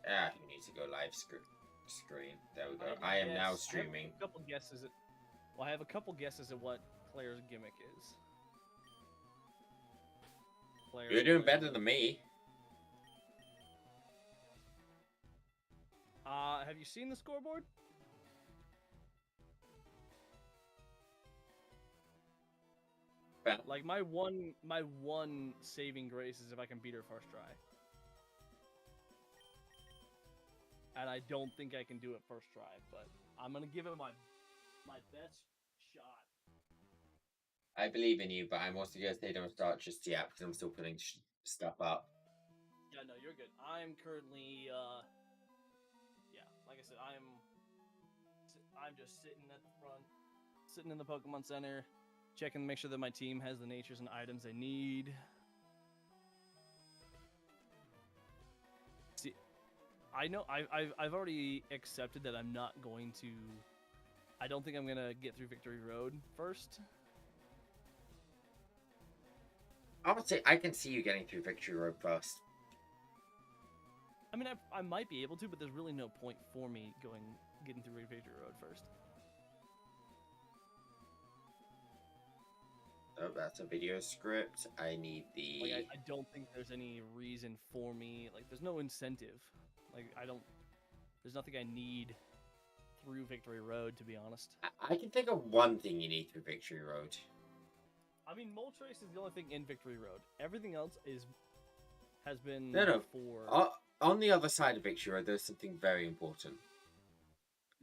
Ah, you need to go live screen. There we go. I am now streaming. I have a couple guesses. Well, I have a couple guesses at what Claire's gimmick is. Claire, You're doing better than me. Have you seen the scoreboard? Like my one saving grace is if I can beat her first try. And I don't think I can do it first try, but I'm gonna give it my best shot. I believe in you, but I'm also gonna say don't start just yet because I'm still putting stuff up. Yeah, no, you're good. I'm currently, yeah, like I said, I'm just sitting at the front, sitting in the Pokemon Center, checking to make sure that my team has the natures and items they need. See, I know I've already accepted that I'm not going to. I don't think I'm gonna get through Victory Road first. I would say I can see you getting through Victory Road first. I mean, I might be able to, but there's really no point for me getting through Victory Road first. Oh, that's a video script. I need the. Like, I don't think there's any reason for me. Like, there's no incentive. Like, there's nothing I need through Victory Road, to be honest. I can think of one thing you need through Victory Road. I mean, Moltres is the only thing in Victory Road. Everything else has been No. for... On the other side of Victory Road, there's something very important.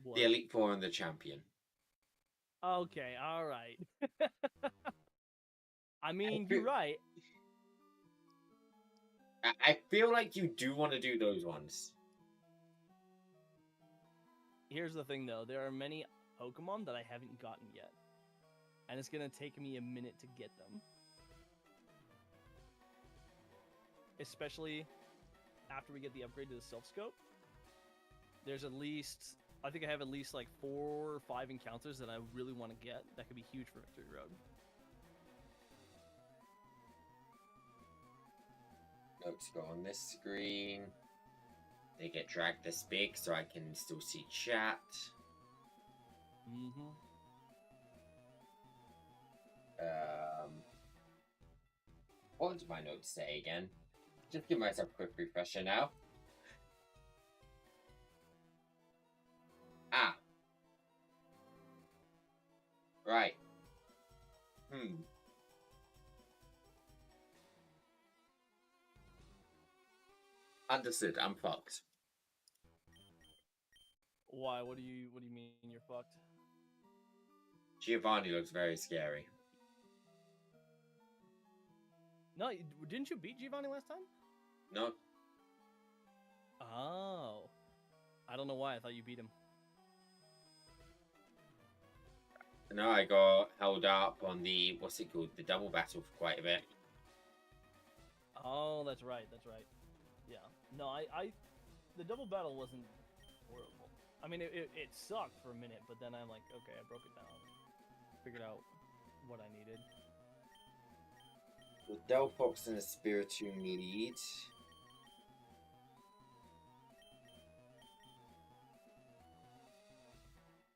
What? The Elite Four and the Champion. Okay, alright. I mean, you're right. I feel like you do want to do those ones. Here's the thing, though. There are many Pokemon that I haven't gotten yet. And it's going to take me a minute to get them. Especially after we get the upgrade to the Silph Scope. There's at least... I think I have at least like 4 or 5 encounters that I really want to get. That could be huge for Victory Road. Notes go on this screen. They get dragged this big so I can still see chat. Mm-hmm. What did my notes say again? Just give myself a quick refresher now. Ah. Right. Understood. I'm fucked. Why? What do you mean you're fucked? Giovanni looks very scary. No, didn't you beat Giovanni last time? No. Oh. I don't know why. I thought you beat him. No, I got held up on the, what's it called? The double battle for quite a bit. Oh, that's right. That's right. Yeah. No, the double battle wasn't horrible. I mean, it sucked for a minute, but then I'm like, okay, I broke it down. Figured out what I needed. The Delphox and a Spiritomb lead.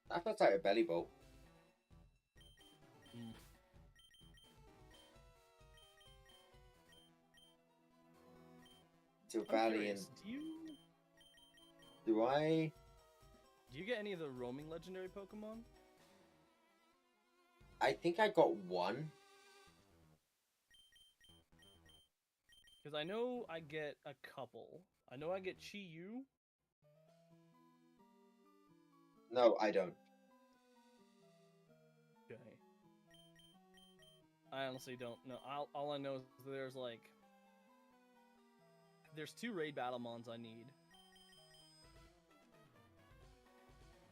I thought I had a belly bolt. To Valley and... Do I? Do you get any of the roaming legendary Pokemon? I think I got one. Because I know I get a couple. I know I get Chi-Yu. No, I don't. Okay. I honestly don't know. All I know is there's 2 raid Battlemons I need.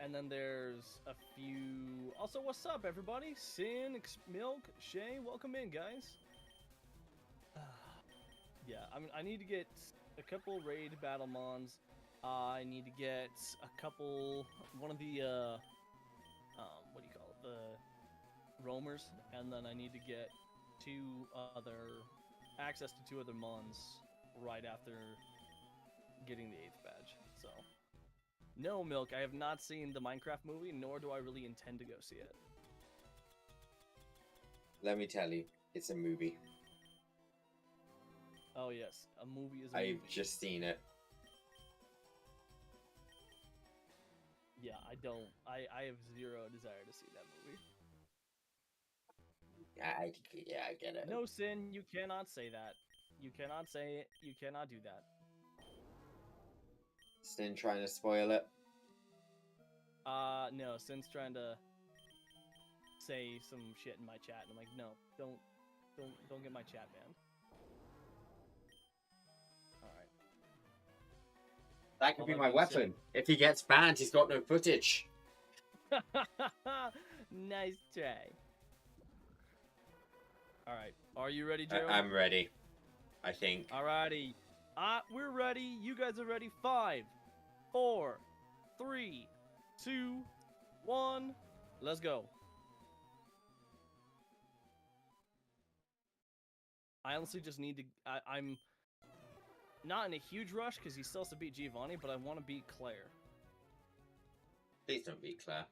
And then there's a few... Also, what's up, everybody? Sin, Milk, Shay, welcome in, guys. Yeah, I mean, I need to get a couple raid Battlemons. I need to get a couple... One of the, what do you call it? The roamers. And then I need to get access to 2 other Mons right after getting the 8th badge. So, no, Milk, I have not seen the Minecraft movie, nor do I really intend to go see it. Let me tell you, it's a movie. Oh yes, a movie is a I've movie. just seen it. Yeah, I don't. I have zero desire to see that movie. Yeah, I get it. No, Sin, you cannot say that. You cannot say it. You cannot do that. Sin trying to spoil it. No, Sin's trying to say some shit in my chat, and I'm like, no, don't get my chat banned. All right. That could All be that my being weapon. If he gets banned, he's got no footage. Nice try. All right, are you ready, Joe? I'm ready. I think. Alrighty. We're ready. You guys are ready. 5, 4, 3, 2, 1. Let's go. I honestly just need to. I'm not in a huge rush because he still has to beat Giovanni, but I want to beat Claire. Please don't beat Claire.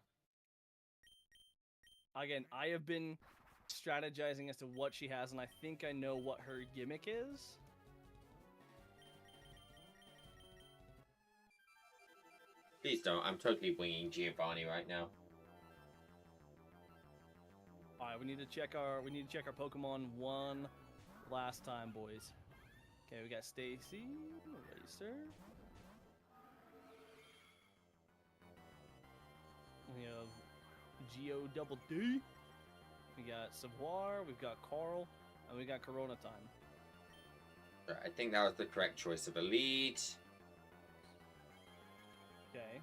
Again, I have been strategizing as to what she has, and I think I know what her gimmick is. Please don't. I'm totally winging Giovanni right now. All right, we need to check our Pokemon one last time, boys. Okay, we got Stacy, Racer. We have Geo Double D. We got Savoir, we've got Carl, and we got Corona time. I think that was the correct choice of a lead. Okay.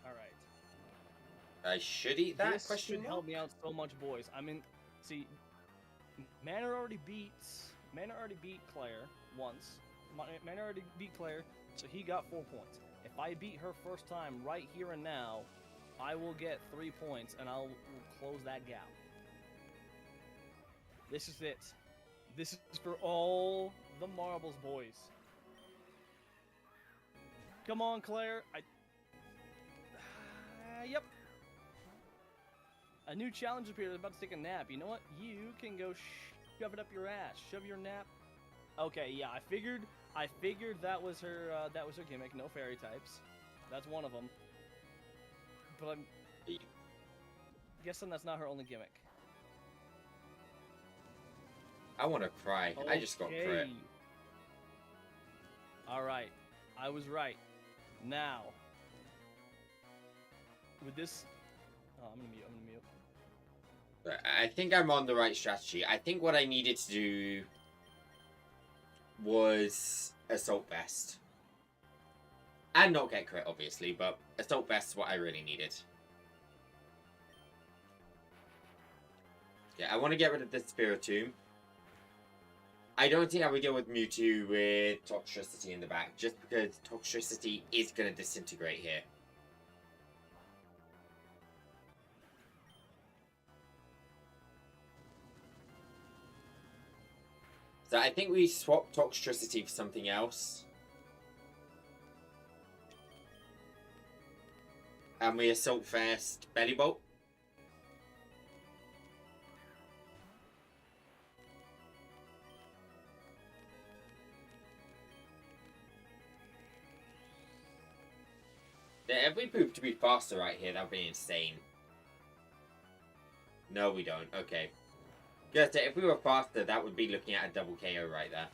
Alright. I should eat that? This Question should mark? help me out so much, boys. I mean, see, Manor already beat Claire once. Manor already beat Claire, so he got 4 points. If I beat her first time right here and now, I will get 3 points, and I'll close that gap. This is it. This is for all the marbles, boys. Come on, Claire. Yep. A new challenge appeared. I was about to take a nap. You know what? You can go shove it up your ass. Shove your nap. Okay, yeah. I figured that was her. That was her gimmick. No fairy types. That's one of them. But I'm guessing that's not her only gimmick. I want to cry. Okay. I just got crit. Alright. I was right. Now. With this... Oh, I'm gonna mute. I think I'm on the right strategy. I think what I needed to do was Assault Vest. And not get crit, obviously, but Assault Vest is what I really needed. Yeah, I want to get rid of the Spiritomb. I don't think I would deal with Mewtwo with Toxtricity in the back, just because Toxtricity is going to disintegrate here. So I think we swap Toxtricity for something else. And we Assault Vest Belly Bolt. If we prove to be faster right here, that would be insane. No, we don't. Okay. Just if we were faster, that would be looking at a double KO right there.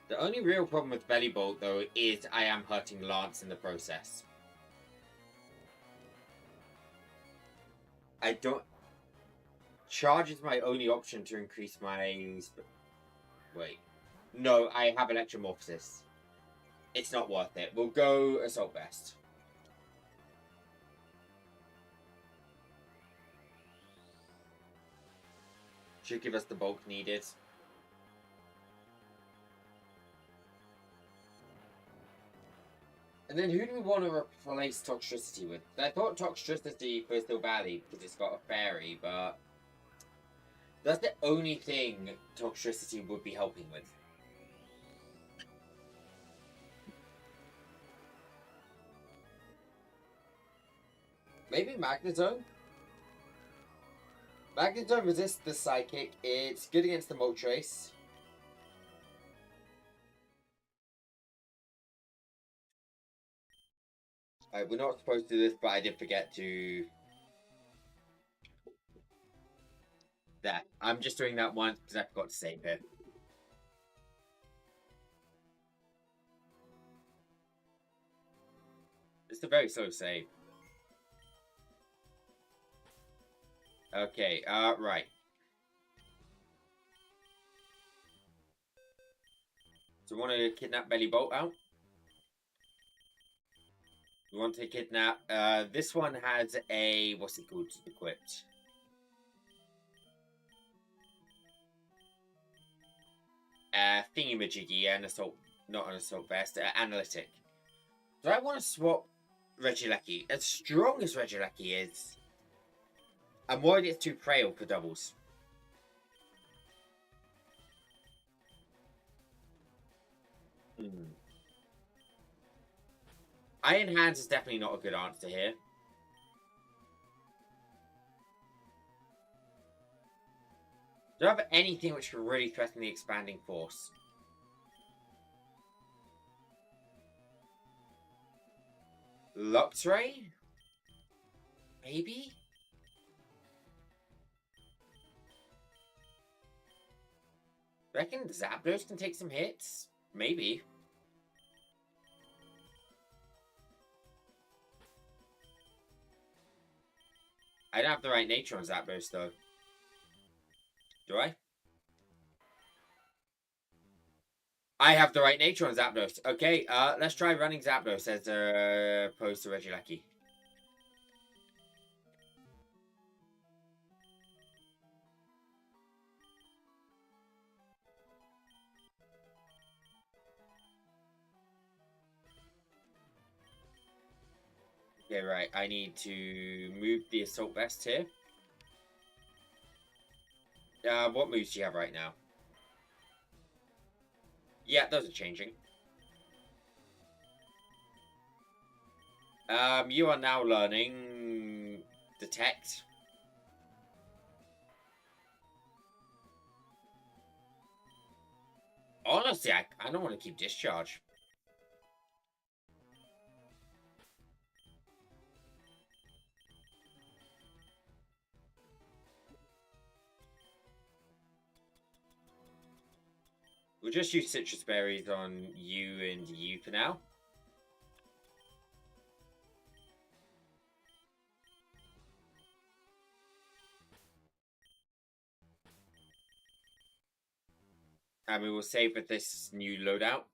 The only real problem with Belly Bolt, though, is I am hurting Lance in the process. I don't... Charge is my only option to increase my... Wait. No, I have Electromorphosis. It's not worth it. We'll go Assault Vest. Should give us the bulk needed. And then who do we want to replace Toxtricity with? I thought Toxtricity for Still Valley because it's got a fairy, but that's the only thing Toxtricity would be helping with. Maybe Magnezone? Magnezone resists the Psychic. It's good against the Moltres. We're not supposed to do this, but I did forget to... There. I'm just doing that once because I forgot to save it. It's a very slow save. Okay, right. So we want to kidnap Bellybolt out? We want to kidnap... this one has a... What's it called? Equipped. Thingy-majiggy and assault... Not an assault vest. Analytic. Do I want to swap Regieleki? As strong as Regieleki is... I'm worried it's too frail for doubles. Iron Hands is definitely not a good answer here. Do I have anything which can really threaten the expanding force? Luxray? Maybe? Reckon Zapdos can take some hits? Maybe. I don't have the right nature on Zapdos, though. Do I? I have the right nature on Zapdos. Okay, let's try running Zapdos as opposed to Regieleki. Okay, right. I need to move the Assault Vest here. What moves do you have right now? Yeah, those are changing. You are now learning Detect. Honestly, I don't want to keep Discharge. We'll just use Citrus Berries on you and you for now. And we will save with this new loadout.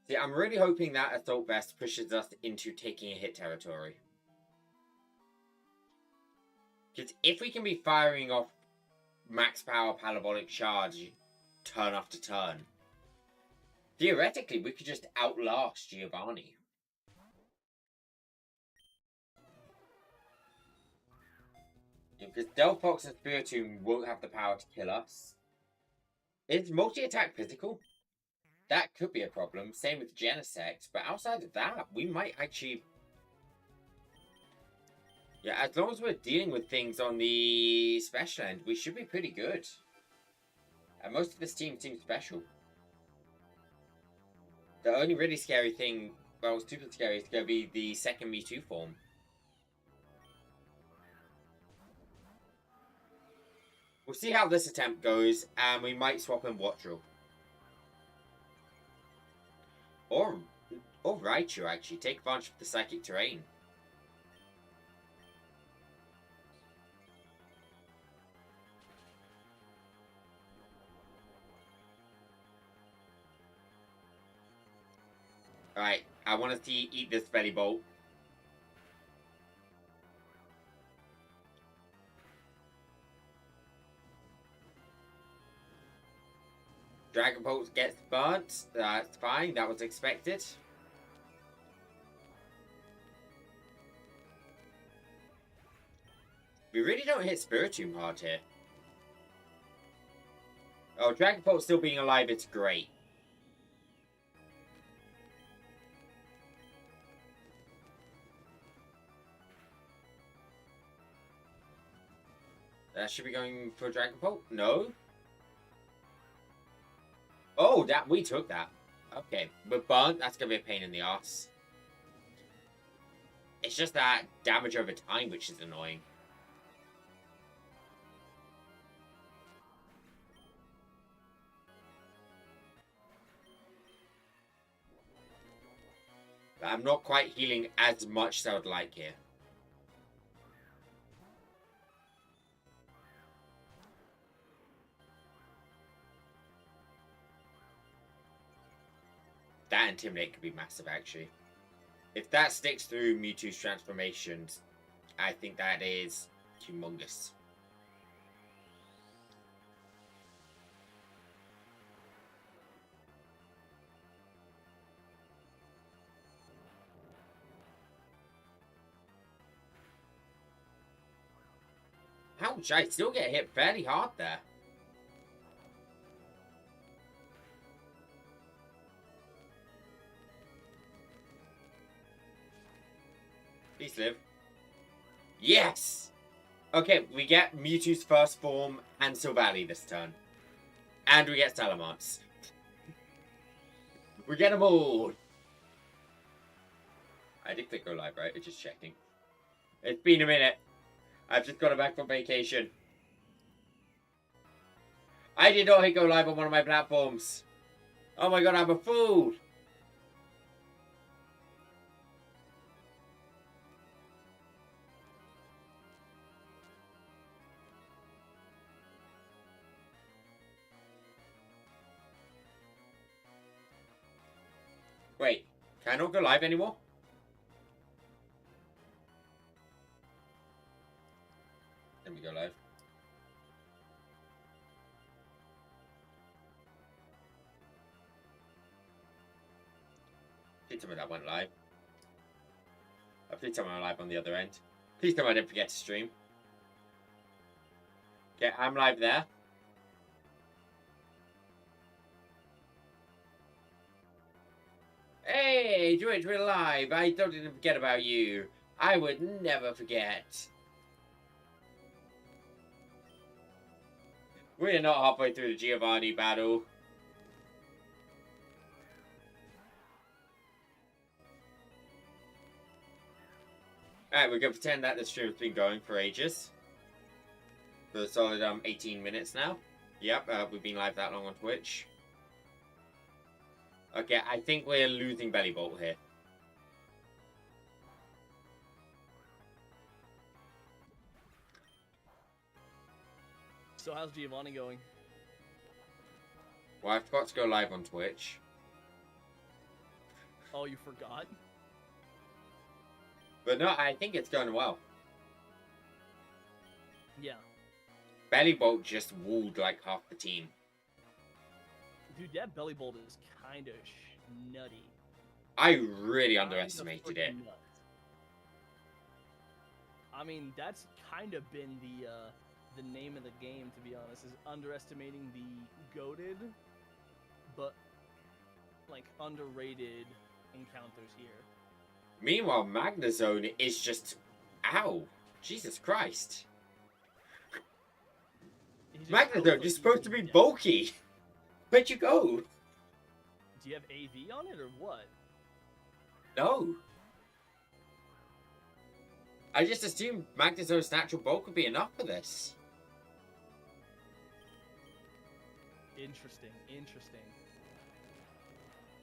See, I'm really hoping that Assault Vest pushes us into taking a hit territory. Because if we can be firing off max power parabolic charge turn after turn, theoretically we could just outlast Giovanni. Because Delphox and Spiritomb won't have the power to kill us. Is multi-attack physical? That could be a problem. Same with Genesect. But outside of that, we might actually... Yeah, as long as we're dealing with things on the special end, we should be pretty good. And most of this team seems special. The only really scary thing, well, super scary, is going to be the second Mewtwo form. We'll see how this attempt goes, and we might swap in Wattrel. Or Raichu, actually. Take advantage of the Psychic Terrain. Alright, I want to see eat this Bellybolt. Dragon Pulse gets burnt. That's fine. That was expected. We really don't hit Spiritomb hard here. Oh, Dragon Pulse still being alive, it's great. Should be going for Dragon Pulse? No? Oh, we took that. Okay, but burnt, that's gonna be a pain in the ass. It's just that damage over time, which is annoying. I'm not quite healing as much as I would like here. That Intimidate could be massive, actually. If that sticks through Mewtwo's transformations, I think that is humongous. Ouch, I still get hit fairly hard there. Please live. Yes! Okay, we get Mewtwo's first form and Silvally this turn. And we get Salamence. We get them all! I did click go live, right? It's just checking. It's been a minute. I've just got back from vacation. I did not hit go live on one of my platforms. Oh my god, I'm a fool! Wait, can I not go live anymore? Let me go live. Please tell me that went live. Please tell me I'm live on the other end. Please tell me I didn't forget to stream. Okay, I'm live there. Hey, Twitch, we're live. I totally didn't forget about you. I would never forget. We're not halfway through the Giovanni battle. Alright, we're going to pretend that the stream's been going for ages. For a solid 18 minutes now. Yep, we've been live that long on Twitch. Okay, I think we're losing Bellybolt here. So how's Giovanni going? Well, I forgot to go live on Twitch. Oh, you forgot? But no, I think it's going well. Yeah. Bellybolt just walled like half the team. Dude, that Bellybolt is kind of nutty. I really underestimated it. Nuts. I mean, that's kind of been the name of the game, to be honest, is underestimating the goated, but like underrated encounters here. Meanwhile, Magnezone is just... Ow! Jesus Christ. Magnezone, you're supposed to be bulky. Where'd you go? Do you have AV on it or what? No. I just assumed Magnezone's natural bulk would be enough for this. Interesting, interesting.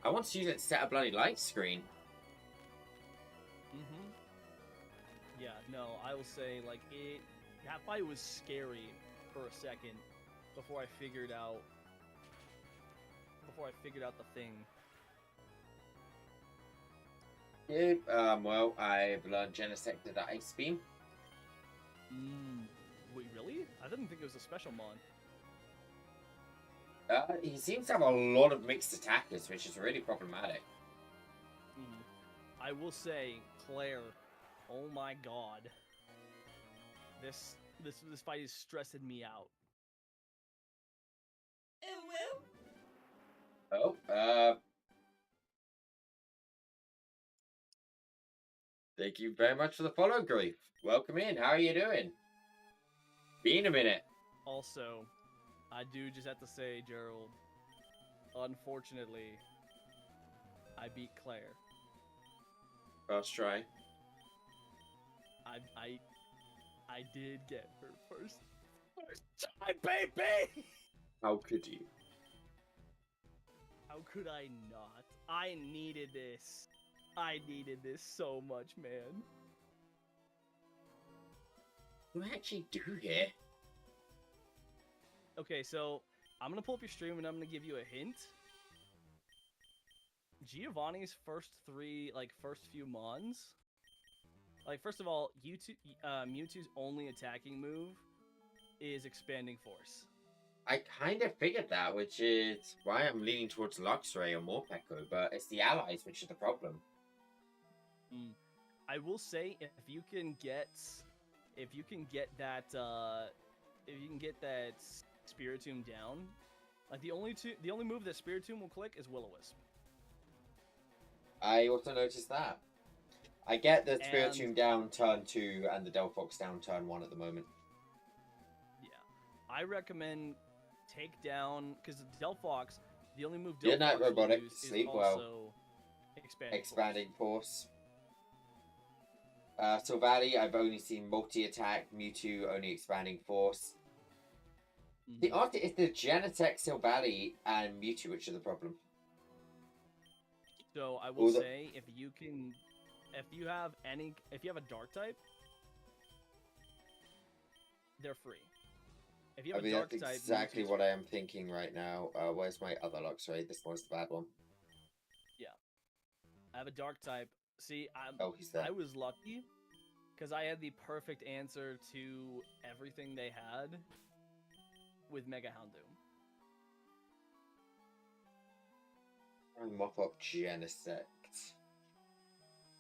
I want to use it to set a bloody light screen. Yeah, no, I will say, like, that fight was scary for a second before I figured out the thing. Yep, well, I've learned Genesect to the Ice Beam. Wait, really? I didn't think it was a special mon. He seems to have a lot of mixed attackers, which is really problematic. I will say, Claire, oh my god. This fight is stressing me out. Oh, thank you very much for the follow, Grief. Welcome in. How are you doing? Been a minute. Also, I do just have to say, Gerald, unfortunately, I beat Claire. First try. I did get her first time, baby! How could you? How could I not? I needed this. I needed this so much, man. What do I actually do here? Okay, so I'm gonna pull up your stream and I'm gonna give you a hint. Giovanni's first few mons. Like, first of all, Mewtwo's only attacking move is Expanding Force. I kind of figured that, which is why I'm leaning towards Luxray or Morpeko, but it's the allies which are the problem. I will say, if you can get that Spiritomb down, like the only move that Spiritomb will click is Will-O-Wisp. I also noticed that. I get the Spiritomb down turn 2 and the Delphox down turn 1 at the moment. Yeah, I recommend take down, because Delphox, the only move Good night, Delphox will Robotic. use Sleep is well. also Expanding Force. Silvally, I've only seen multi-attack. Mewtwo, only Expanding Force. The honestly, it's the Genesect, Silvally, and Mewtwo which are the problem. So I will say, if you have a Dark type, they're free. If you have a Dark that's type, exactly what I am thinking right now. Where's my other Luxray? This one's the bad one. Yeah, I have a Dark type. See, he's there. I was lucky because I had the perfect answer to everything they had with Mega Houndoom. I'm mop up Genesect.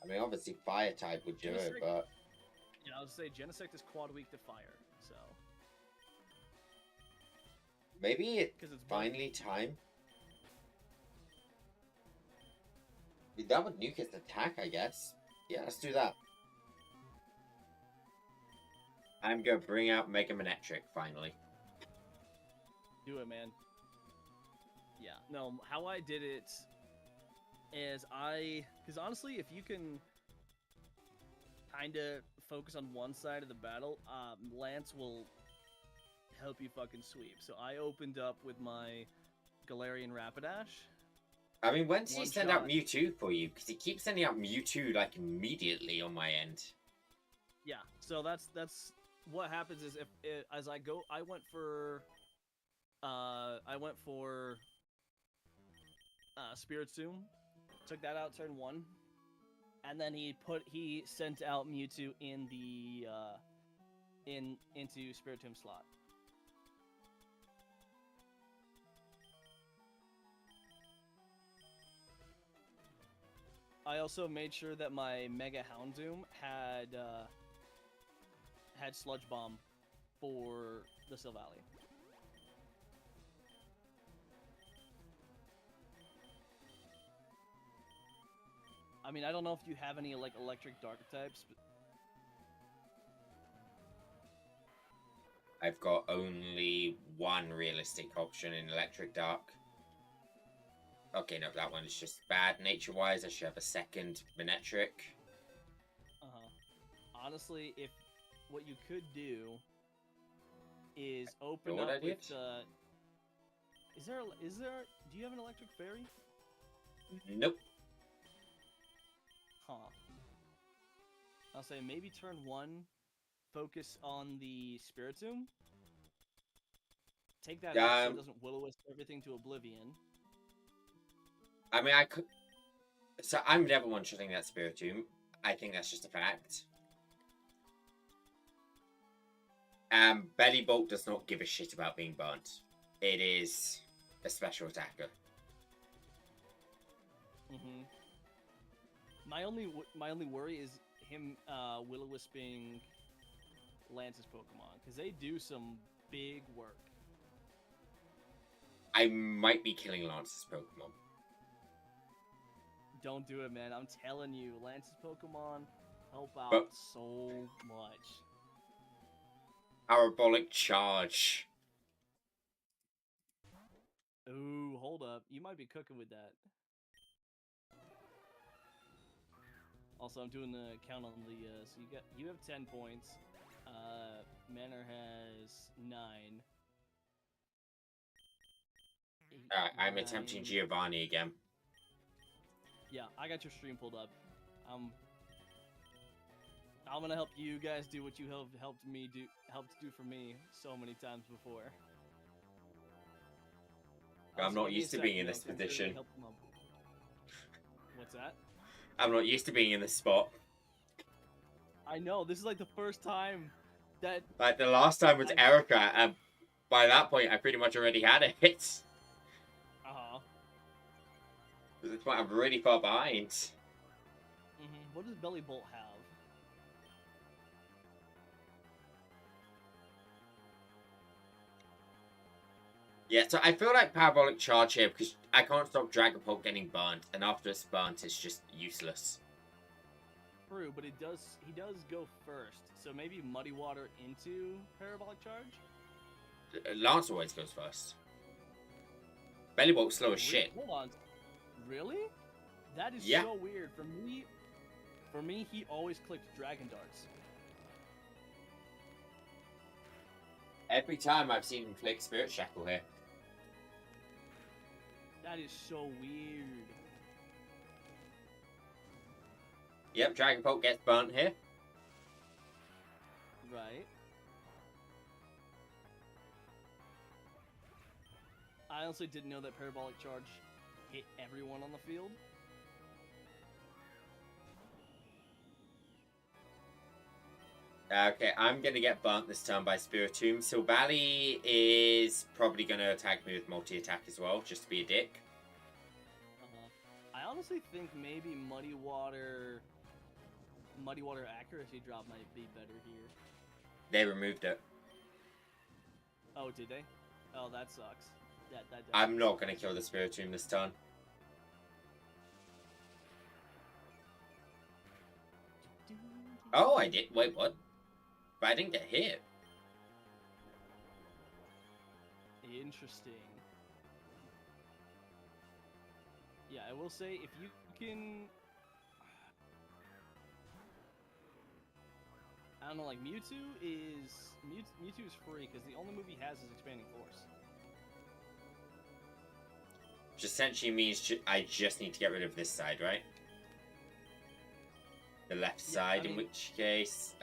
I mean, obviously Fire type would do it, but yeah, I would say Genesect is quad weak to fire, so maybe it's finally time. That would nuke his attack, I guess. Yeah, let's do that. I'm gonna bring out Mega Manectric finally. Do it, man. Yeah, no, how I did it is because honestly, if you can kind of focus on one side of the battle, Lance will help you fucking sweep. So I opened up with my Galarian Rapidash. I mean, when does he send out Mewtwo for you? Because he keeps sending out Mewtwo, like, immediately on my end. Yeah, so that's what happens is as I go, I went for Spiritomb, took that out turn 1, and then he sent out Mewtwo in the into Spiritomb slot. I also made sure that my Mega Houndoom had Sludge Bomb for the Silvally. I mean, I don't know if you have any like electric dark types, but I've got only one realistic option in electric dark. Okay, no, that one is just bad nature-wise. I should have a second Manectric. Honestly, if what you could do is open up with is there do you have an electric fairy? Nope. Huh. I'll say maybe turn 1, focus on the Spiritomb. Take that out so it doesn't Will-O-Wisp everything to oblivion. I mean, I could. So I'm never one-shotting that Spiritomb. I think that's just a fact. Belly Bolt does not give a shit about being burnt. It is a special attacker. Mm-hmm. My only worry is him will-o-wisping Lance's Pokemon, because they do some big work. I might be killing Lance's Pokemon. Don't do it, man. I'm telling you, Lance's Pokemon help out But so much. Parabolic Charge. Ooh, hold up. You might be cooking with that. Also, I'm doing the count on the, so you have 10 points. Manor has 9. Alright, I'm attempting Giovanni again. Yeah, I got your stream pulled up. I'm gonna help you guys do what you have helped do for me so many times before. I'm not used to being in this position. What's that? I'm not used to being in this spot. I know, this is like the first time that... Like, the last time was Erica, and by that point, I pretty much already had it. Uh-huh. At this point, I'm really far behind. Mm-hmm. What does Belly Bolt have? Yeah, so I feel like Parabolic Charge here, because I can't stop Dragapult getting burnt, and after it's burnt, it's just useless. True, but he does go first, so maybe Muddy Water into Parabolic Charge? Lance always goes first. Bellybolt's slow as shit. Hold on. Really? That is Yeah. so weird. For me, he always clicked Dragon Darts. Every time I've seen him click Spirit Shackle here. That is so weird. Yep, Dragapult gets burnt here. Right. I honestly didn't know that Parabolic Charge hit everyone on the field. Okay, I'm gonna get burnt this turn by Spiritomb. Silvally is probably gonna attack me with multi-attack as well, just to be a dick. I honestly think maybe Muddy Water accuracy drop might be better here. They removed it. Oh, did they? Oh, that sucks. That I'm not gonna kill the Spiritomb this turn. Oh, I did. Wait, what? But I didn't get hit. Interesting. Yeah, I will say, if you can... I don't know, like, Mewtwo is free, because the only move he has is Expanding Force. Which essentially means I just need to get rid of this side, right? The left side, in which case...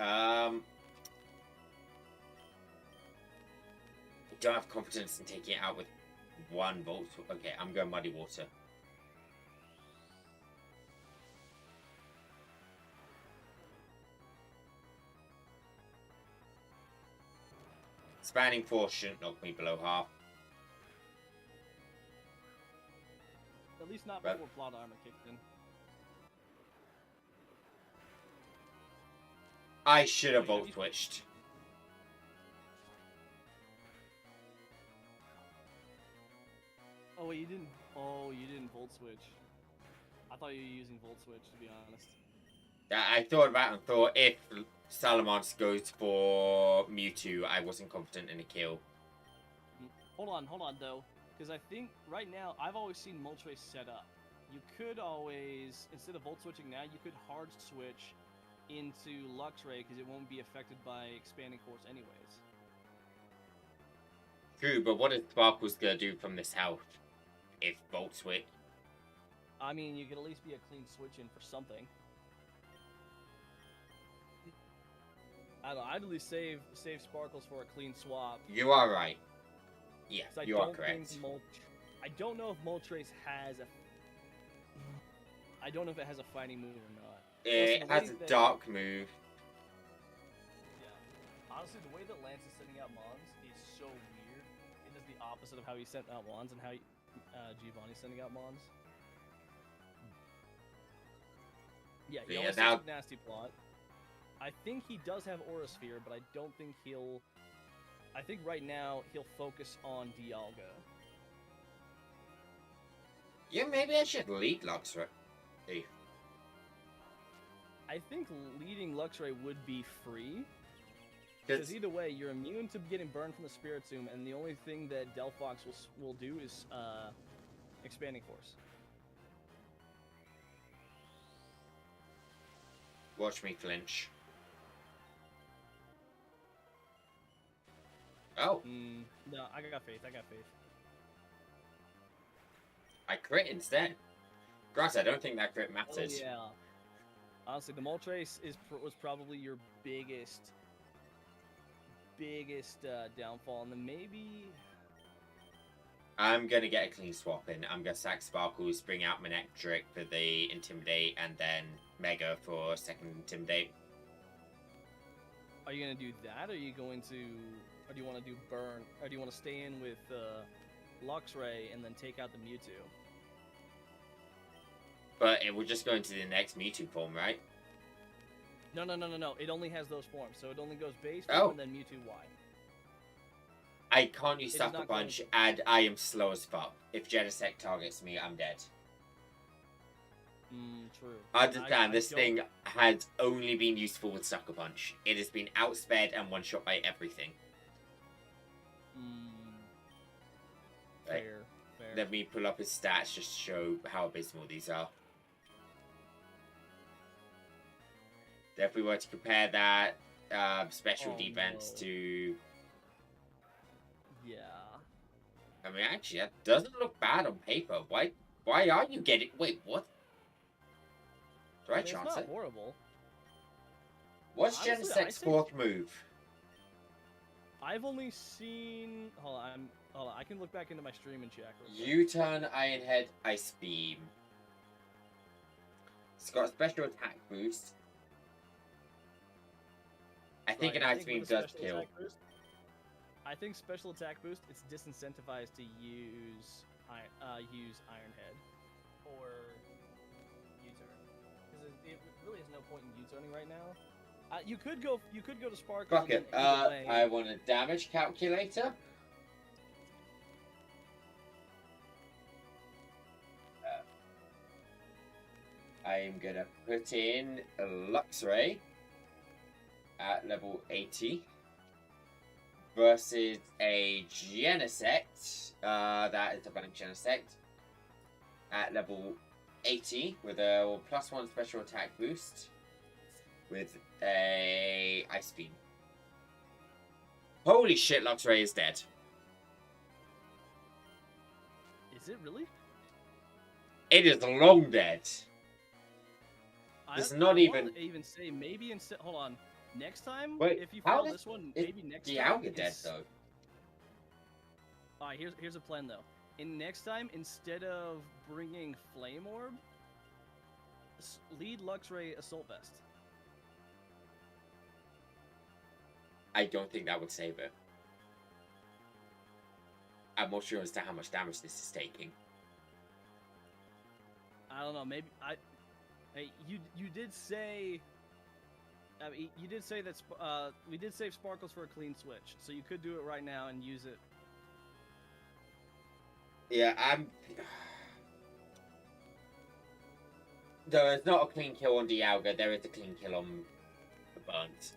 I don't have confidence in taking it out with 1 volt. Okay, I'm going Muddy Water. Spanning Force shouldn't knock me below half. At least not before Plot Armor kicked in. I should have Volt Switched. Oh, wait, you didn't... Oh, you didn't Volt Switch. I thought you were using Volt Switch, to be honest. I thought about it and thought if Salamence goes for Mewtwo, I wasn't confident in a kill. Hold on, though. Because I think, right now, I've always seen Moltres set up. You could always, instead of Volt Switching now, you could Hard Switch into Luxray, because it won't be affected by Expanding Force anyways. True, but what is Sparkle's gonna do from this health? If Volt Switch? I mean, you could at least be a clean switch in for something. I don't know, I'd at least save Sparkles for a clean swap. You are right. Yeah, you are correct. I don't know if Moltres has a... I don't know if it has a fighting move or not. It has a dark move. Yeah. Honestly, the way that Lance is sending out Mons is so weird. It does the opposite of how he sent out Mons and how Giovanni's sending out Mons. Yeah, he Yeah, always now- sets up Nasty Plot. I think he does have Aura Sphere, but I don't think he'll... I think right now he'll focus on Dialga. Yeah, maybe I should lead Luxray. Hey. I think leading Luxray would be free. Because either way, you're immune to getting burned from the Spiritomb, and the only thing that Delphox will do is Expanding Force. Watch me flinch. Oh, No, I got faith. I got faith. I crit instead. Grass, I don't think that crit Oh, matters. yeah. Honestly, the Moltres was probably your biggest downfall, and then maybe... I'm gonna get a clean swap in. I'm gonna sack Sparkles, bring out Manectric for the Intimidate, and then Mega for second Intimidate. Are you gonna do that, or are you going to... Or do you want to do Burn? Or do you want to stay in with Luxray and then take out the Mewtwo? But it will just go into the next Mewtwo form, right? No. It only has those forms, so it only goes base Oh. form and then Mewtwo Y. I can't use It is Sucker not going Punch, to- and I am slow as fuck. If Genesect targets me, I'm dead. True. Understand, this don't- thing has only been useful with Sucker Punch. It has been outsped and one-shot by everything. Right. Fair. Let me pull up his stats just to show how abysmal these are. If we were to compare that special Oh, defense no. to... Yeah. I mean, actually, that doesn't look bad on paper. Why are you getting... Wait, what? Do I It's chance not it? horrible. What's Honestly, Genesect's I think- fourth move? I've only seen... Hold on, I can look back into my stream and check. real quick. U-turn, Iron Head, Ice Beam. It's got a special attack boost. I think Right, an I Ice think Beam with a does special kill. attack boost- I think special attack boost, it's disincentivized to use Iron Head or U-turn, because it really has no point in U-turning right now. You could go to Sparkles. Fuck and it. then either way- I want a damage calculator. I'm gonna put in a Luxray at level 80 versus a Genesect. That is a blank Genesect at level 80 with a +1 special attack boost with a Ice Beam. Holy shit, Luxray is dead. Is it really? It is long dead. It's not I even- wanna even say maybe instead. Hold on. Next time, Wait, if you how follow does- this one, is maybe next time. Dialga dead it's- though. All right, here's a plan though. In next time, instead of bringing Flame Orb, lead Luxray Assault Vest. I don't think that would save it. I'm not sure as to how much damage this is taking. I don't know. Maybe Hey, you did say. I mean, you did say that we did save Sparkles for a clean switch, so you could do it right now and use it. Yeah, There is not a clean kill on Dialga, there is a clean kill on the Burnt.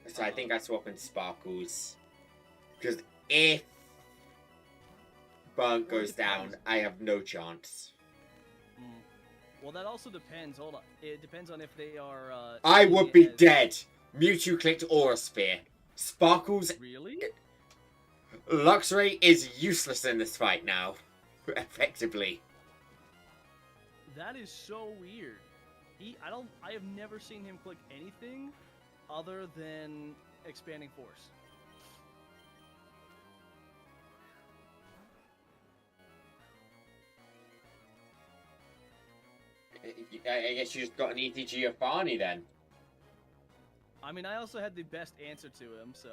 So I think I swap in Sparkles. Because if Burnt Well, it goes down, depends. I have no chance. Well, that also depends. Hold on. It depends on if they are. I seeing would it be as- dead. Mewtwo clicked Aura Sphere. Sparkles... Really? Luxray is useless in this fight now. Effectively. That is so weird. I have never seen him click anything other than Expanding Force. I guess you just got an easy Giovanni then. I mean, I also had the best answer to him, so.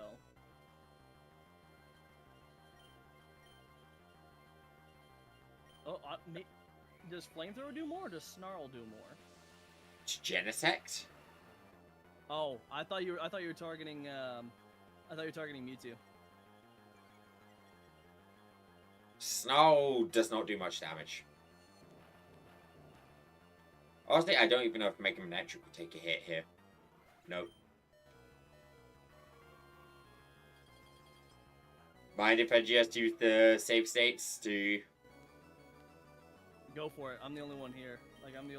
Oh, does Flamethrower do more or does Snarl do more? Genesect? Oh, I thought you were targeting Mewtwo. Snarl does not do much damage. Honestly, I don't even know if making electric will take a hit here. Nope. Mind if I just use the save states to... Go for it. I'm the only one here. Like, with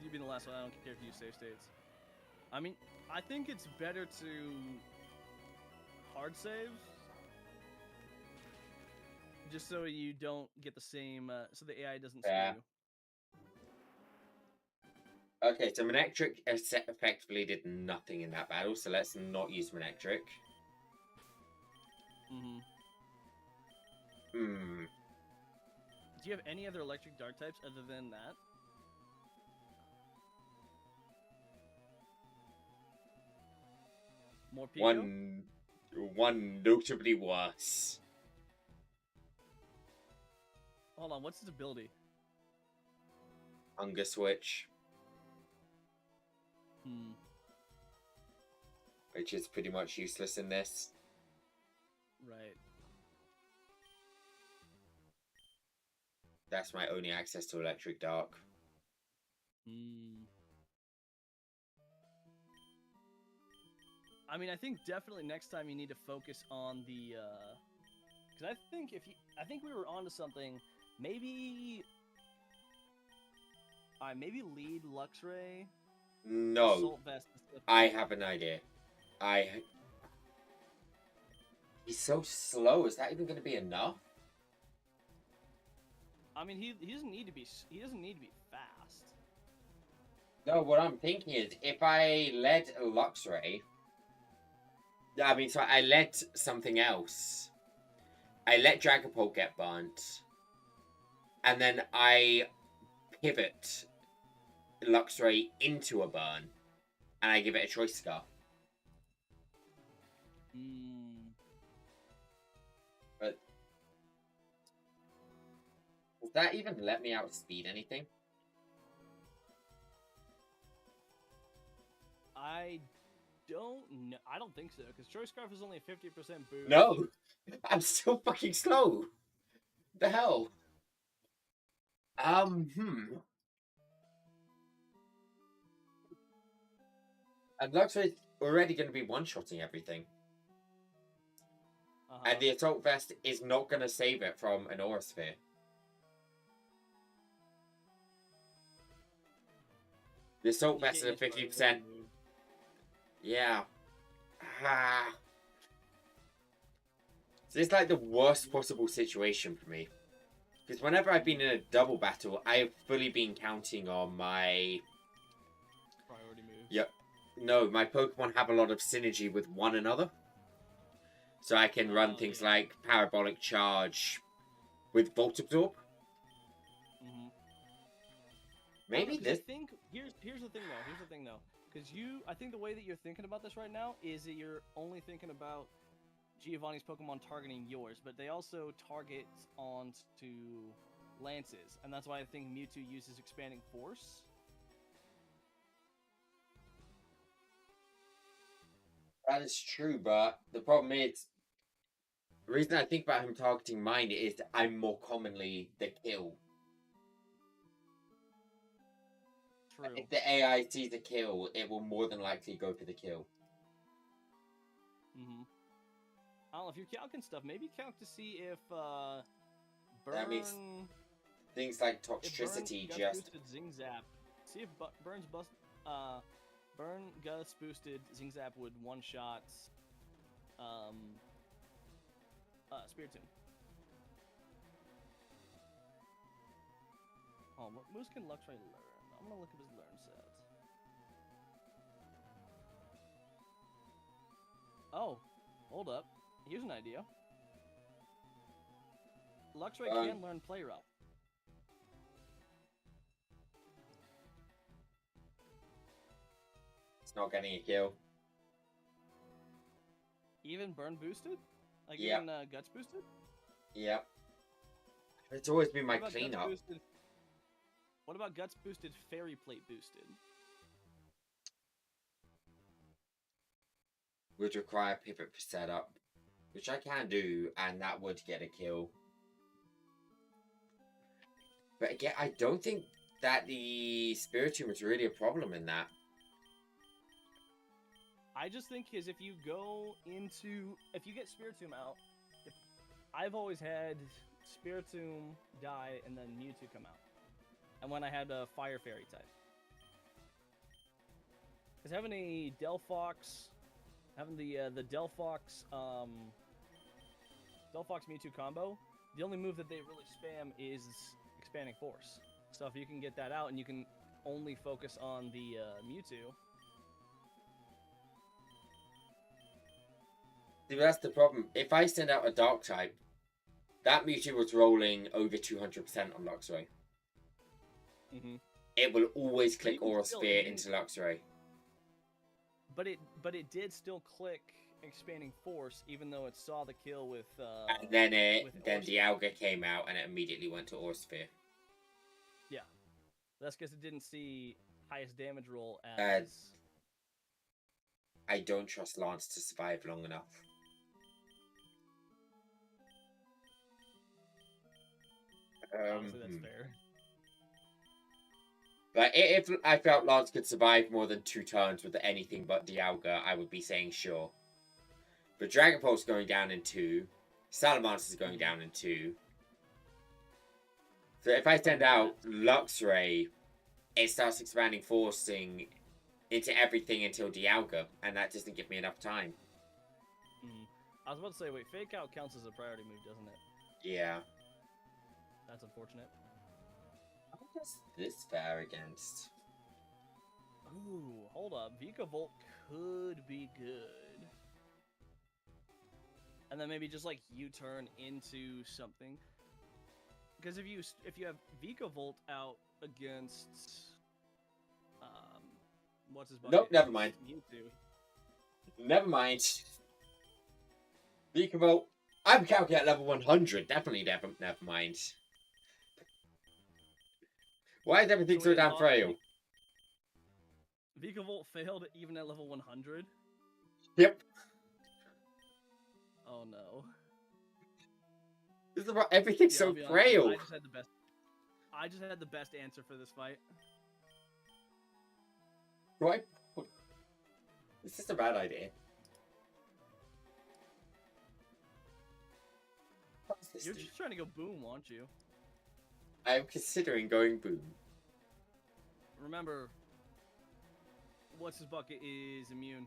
you being the last one, I don't care if you use save states. I mean, I think it's better to hard save, just so you don't get the same, so the AI doesn't screw you. Okay, so Manectric effectively did nothing in that battle, so let's not use Manectric. Do you have any other electric dark types other than that? More Pico? One notably worse. Hold on, what's his ability? Hunger Switch. Which is pretty much useless in this. Right. That's my only access to Electric Dark. I mean, I think definitely next time you need to focus on the, because I think we were onto something. Maybe lead Luxray. No, Assault Vest. I have an idea. He's so slow. Is that even going to be enough? I mean, he doesn't need to be fast. No, what I'm thinking is if I led Luxray, I let something else. I let Dragapult get burnt, and then I pivot Luxray into a burn, and I give it a choice scar. But does that even let me outspeed anything? I don't know. I don't think so, because Choice Scarf is only a 50% boost. No, I'm still fucking slow. The hell? And Luxray's already going to be one-shotting everything. And the Assault Vest is not going to save it from an Aura Sphere. The Assault Vest is a 50%. Yeah. So it's like the worst possible situation for me. Because whenever I've been in a double battle, I have fully been counting on my... priority moves. Yep. No, my Pokemon have a lot of synergy with one another. So I can run things like Parabolic Charge with Volt Absorb. Maybe this... Here's the thing though. Because I think the way that you're thinking about this right now is that you're only thinking about Giovanni's Pokemon targeting yours, but they also target onto Lance's, and that's why I think Mewtwo uses Expanding Force. That is true, but the problem is, the reason I think about him targeting mine is that I'm more commonly the kill. True. If the AI sees a kill, it will more than likely go for the kill. I don't know, if you're calcing stuff, maybe calc to see if Burn... That means things like Toxtricity just... boosted Zing Zap. See if Burn Guts boosted Zing Zap would one-shot Spiritomb. Oh, what moves can Luxray learn? I'm gonna look at his learn set. Oh, hold up. Here's an idea. Luxray can learn Play Rough. It's not getting a kill. Even Burn boosted? Like yep. even Guts boosted? Yep. It's always been my What about Guts cleanup. boosted? What about Guts boosted, Fairy Plate boosted? Would require pivot for setup, which I can do, and that would get a kill. But again, I don't think that the Spiritomb is really a problem in that. I just think is if you get Spiritomb out, I've always had Spiritomb die and then Mewtwo come out. And when I had a Fire Fairy type. Because having a Delphox, the Delphox Mewtwo combo, the only move that they really spam is Expanding Force. So if you can get that out and you can only focus on the Mewtwo. See, that's the problem. If I send out a Dark type, that Mewtwo was rolling over 200% on Luxray. Mm-hmm. It will always click Even Aura still, Sphere into Luxray. But it did still click Expanding Force, even though it saw the kill with. And then Dialga came out, and it immediately went to Aura Sphere. Yeah, that's because it didn't see highest damage roll as. I don't trust Lance to survive long enough. Honestly, that's fair. Like, if I felt Lance could survive more than 2 turns with anything but Dialga, I would be saying sure. But Dragon Pulse going down in 2, Salamence is going down in 2. So if I send out Luxray, it starts expanding forcing into everything until Dialga, and that doesn't give me enough time. I was about to say, wait, Fake Out counts as a priority move, doesn't it? Yeah. That's unfortunate. What does this fare against? Ooh, hold up. Vikavolt could be good. And then maybe just like U-turn into something. Because if you have Vikavolt out against what's his bucket? Nope, never mind. Mewtwo. Never mind. Vikavolt. I'm calculating level 100. Definitely never mind. Why is everything so damn frail? Vikavolt failed even at level 100? Yep. Oh no. This is about everything's so frail. I just had the best answer for this fight. Right? It's just a bad idea. You're just trying to go boom, aren't you? I'm considering going boom. Remember, what's his bucket is immune.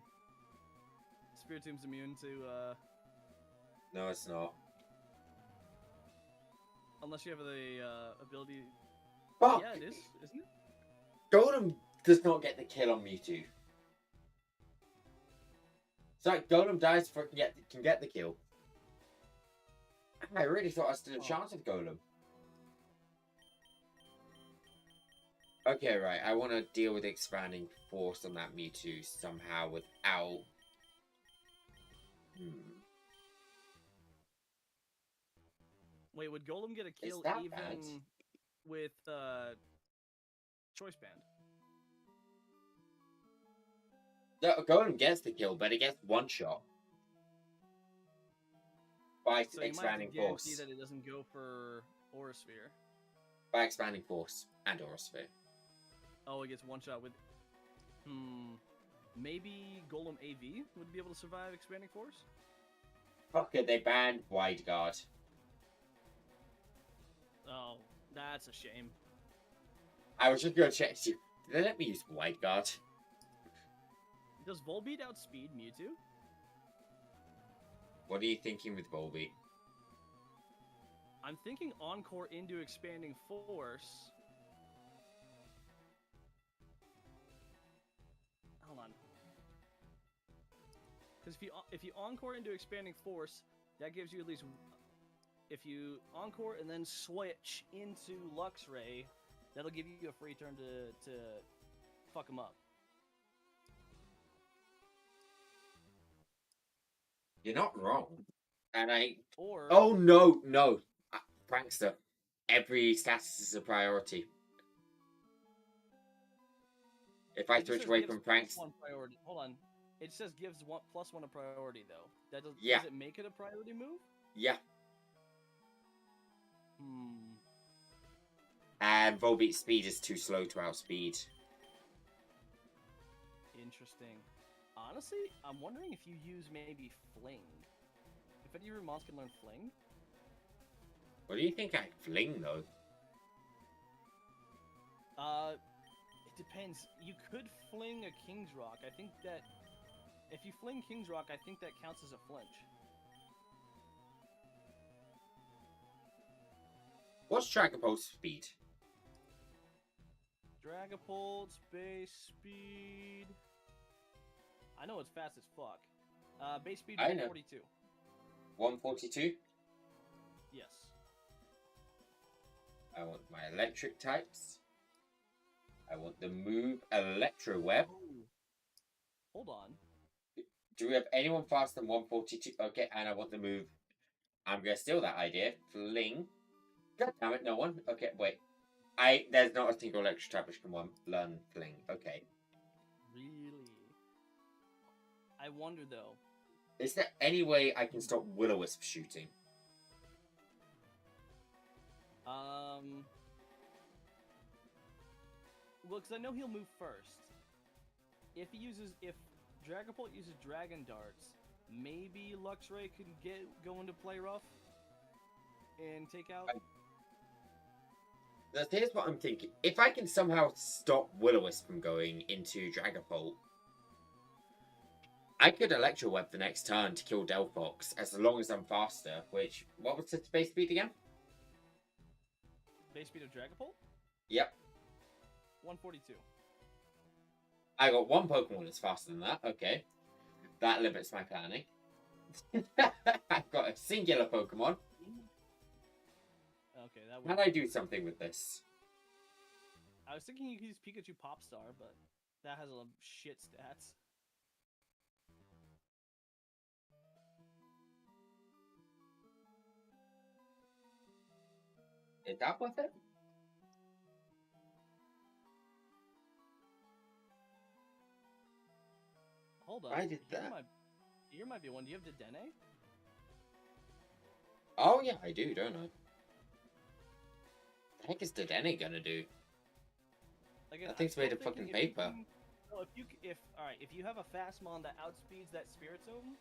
Spiritomb's immune to No, it's not. Unless you have the ability. Fuck! Yeah, it is, isn't it? Golem does not get the kill on Mewtwo. Sorry, Golem dies for can get the kill. I really thought I stood a chance with Golem. Okay, right. I want to deal with expanding force on that Mewtwo somehow without. Wait, would Golem get a kill even bad? with Choice Band? No, Golem gets the kill, but it gets one shot by So expanding you might have to force. that it doesn't go for Aura Sphere. By expanding force and Aura Sphere. Oh, it gets one shot with. Maybe Golem AV would be able to survive expanding force. Fuck it, they banned Wide Guard. Oh, that's a shame. I was just gonna check. Did they let me use Wide Guard? Does Volbeat outspeed Mewtwo? What are you thinking with Volbeat? I'm thinking Encore into expanding force. Hold on. Because if you Encore into expanding force, that gives you at least. If you Encore and then switch into Luxray, that'll give you a free turn to fuck him up. You're not wrong. And I. Or Oh no, Prankster. every status is a priority. If I It just switch says away gives from Frank's, +1 priority. Hold on. It says gives +1 a priority though. Yeah. Does it make it a priority move? yeah. Hmm. And Volbeat's speed is too slow to outspeed. Interesting. Honestly, I'm wondering if you use maybe Fling. If any of your mons can learn Fling. What do you think I fling though? It depends. You could fling a King's Rock. I think that if you fling King's Rock, I think that counts as a flinch. What's Dragapult's speed? Dragapult's base speed. I know it's fast as fuck. Base speed I know. 142. 142? Yes. I want my electric types. I want the move Electro Web. Ooh. Hold on. Do we have anyone faster than 142? Okay, and I want the move. I'm gonna steal that idea. Fling. God damn it, no one. Okay, wait. There's not a single electric type which can learn Fling. Okay. Really? I wonder though. Is there any way I can stop Will-O-Wisp shooting? Well, because I know he'll move first. If Dragapult uses Dragon Darts, maybe Luxray can go into play rough and take out. Here's what I'm thinking. If I can somehow stop Will-O-Wisp from going into Dragapult, I could Electro Web the next turn to kill Delphox as long as I'm faster. Which, what was the base speed again? Base speed of Dragapult? Yep. 142. I got one Pokemon that's faster than that. Okay. That limits my planning. I've got a singular Pokemon. Okay, that would... Can I do something with this? I was thinking you could use Pikachu Popstar, but that has a shit stats. Is that worth it? Hold on. I did that. Here might be one. Do you have Dedenne? Oh yeah, I do, don't I? The heck is Dedenne gonna do? Again, That thing's made of fucking paper. If you have a Fastmon that outspeeds that Spiritomb,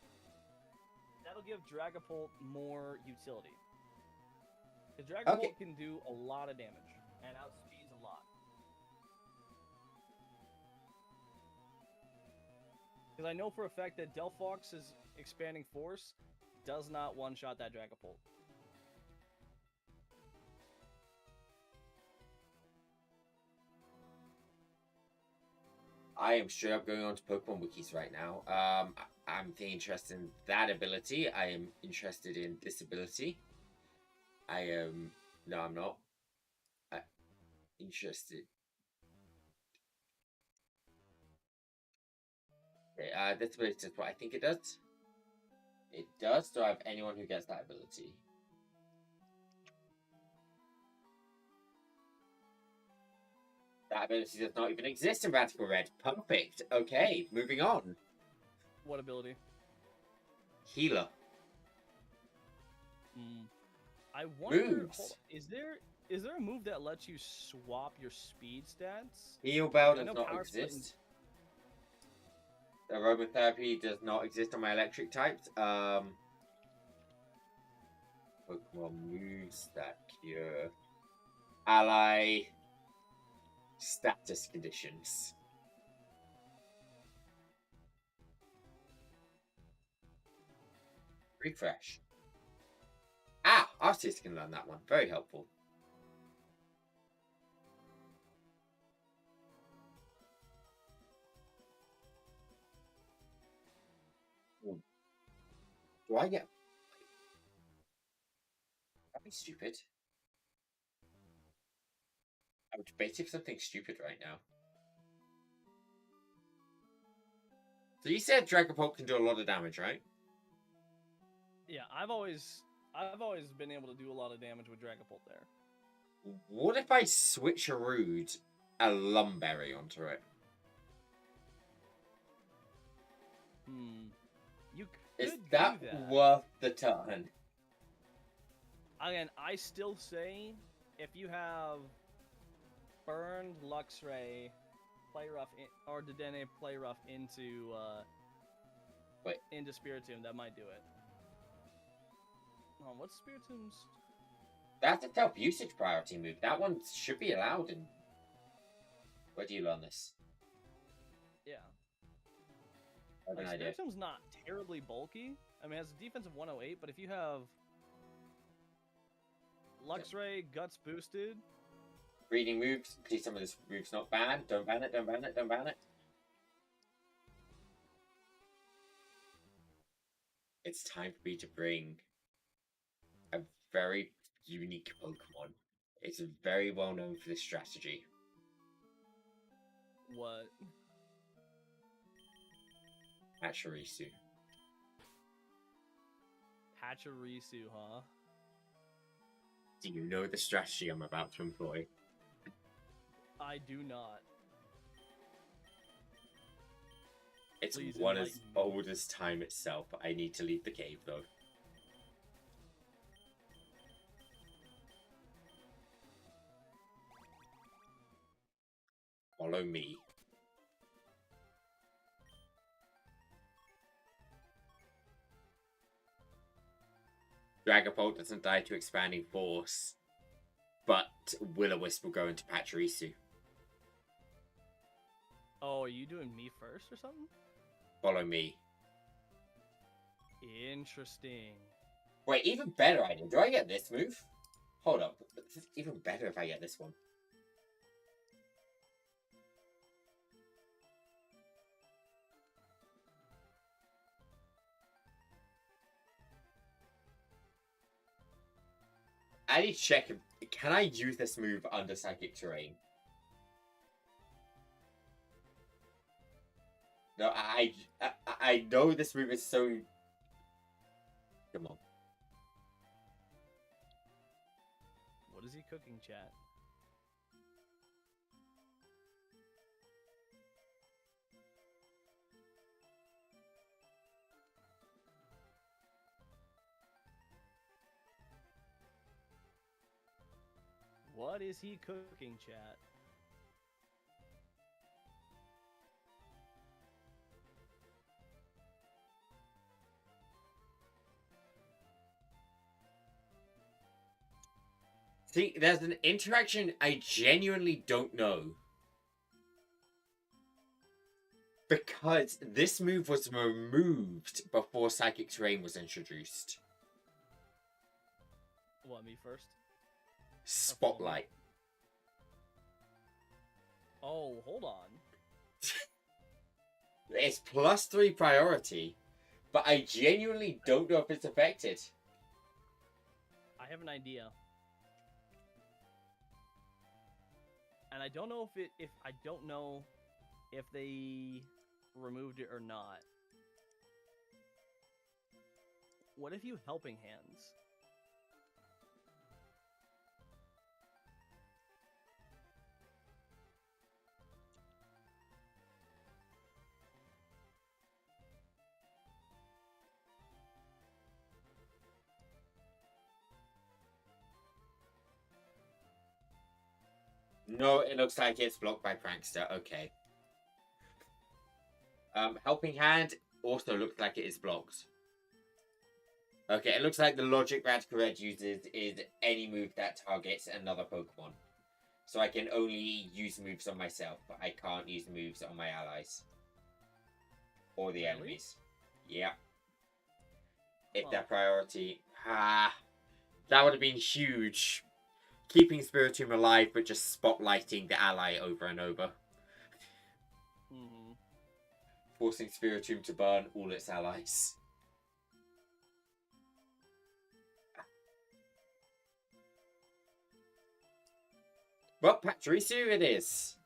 that'll give Dragapult more utility. Because Dragapult can do a lot of damage and outspeeds a lot. Because I know for a fact that Delphox's expanding force does not one-shot that Dragapult. I am straight up going on to Pokemon Wikis right now. I'm interested in that ability. I am interested in this ability. I am... No, I'm not. Interested. Okay, this ability is what I think it does. It does. Do I have anyone who gets that ability? That ability does not even exist in Radical Red. Perfect. Okay, moving on. What ability? Healer. I wonder. Moves. Is there a move that lets you swap your speed stats? Heal Bell I does know not Power exist. Aromatherapy does not exist on my electric types. Pokemon moves that cure. Ally status conditions. Refresh. Ah, Arceus can learn that one. Very helpful. Do I get... That'd be stupid. I would debate if something stupid right now. So you said Dragapult can do a lot of damage, right? Yeah, I've always been able to do a lot of damage with Dragapult there. What if I switcherooed a Lumberry onto it? You Is could that do that. worth the turn? Again, I still say if you have burned Luxray, play rough, or Dedenne play rough into Spiritomb, that might do it. Oh, what's Spiritomb's? That's a self-usage priority move. That one should be allowed. In where do you learn this? Yeah. I have an idea. Spiritomb's not terribly bulky. I mean, it has a defense of 108, but if you have Luxray, Guts boosted. Reading moves. Please, some of this move's not banned. Don't ban it. Don't ban it. Don't ban it. It's time for me to bring a very unique Pokemon. It's very well known for this strategy. What? Pachirisu. Pachirisu, huh? Do you know the strategy I'm about to employ? I do not. It's Please one as enlighten me. old as time itself. I need to leave the cave, though. Follow me. Dragapult doesn't die to expanding force, but Will-O-Wisp will go into Pachirisu. Oh, are you doing me first or something? Follow me. Interesting. Wait, even better idea. Do I get this move? Hold up. This is even better if I get this one. I need to check. Can I use this move under Psychic Terrain? No, I know this move is so... Come on. What is he cooking, chat? What is he cooking, chat? See, there's an interaction I genuinely don't know. Because this move was removed before Psychic Terrain was introduced. What, me first? Spotlight. Oh, hold on. It's +3 priority, but I genuinely don't know if it's affected. I have an idea. And I don't know if they removed it or not. What if you Helping Hands? No, it looks like it's blocked by Prankster. Okay. Helping Hand also looks like it is blocked. Okay, it looks like the logic Radical Red uses is any move that targets another Pokemon. So I can only use moves on myself, but I can't use moves on my allies. Or the enemies. Yeah. If that priority... that would have been huge. Keeping Spiritomb alive, but just spotlighting the ally over and over. Forcing Spiritomb to burn all its allies. Well, Pachirisu it is.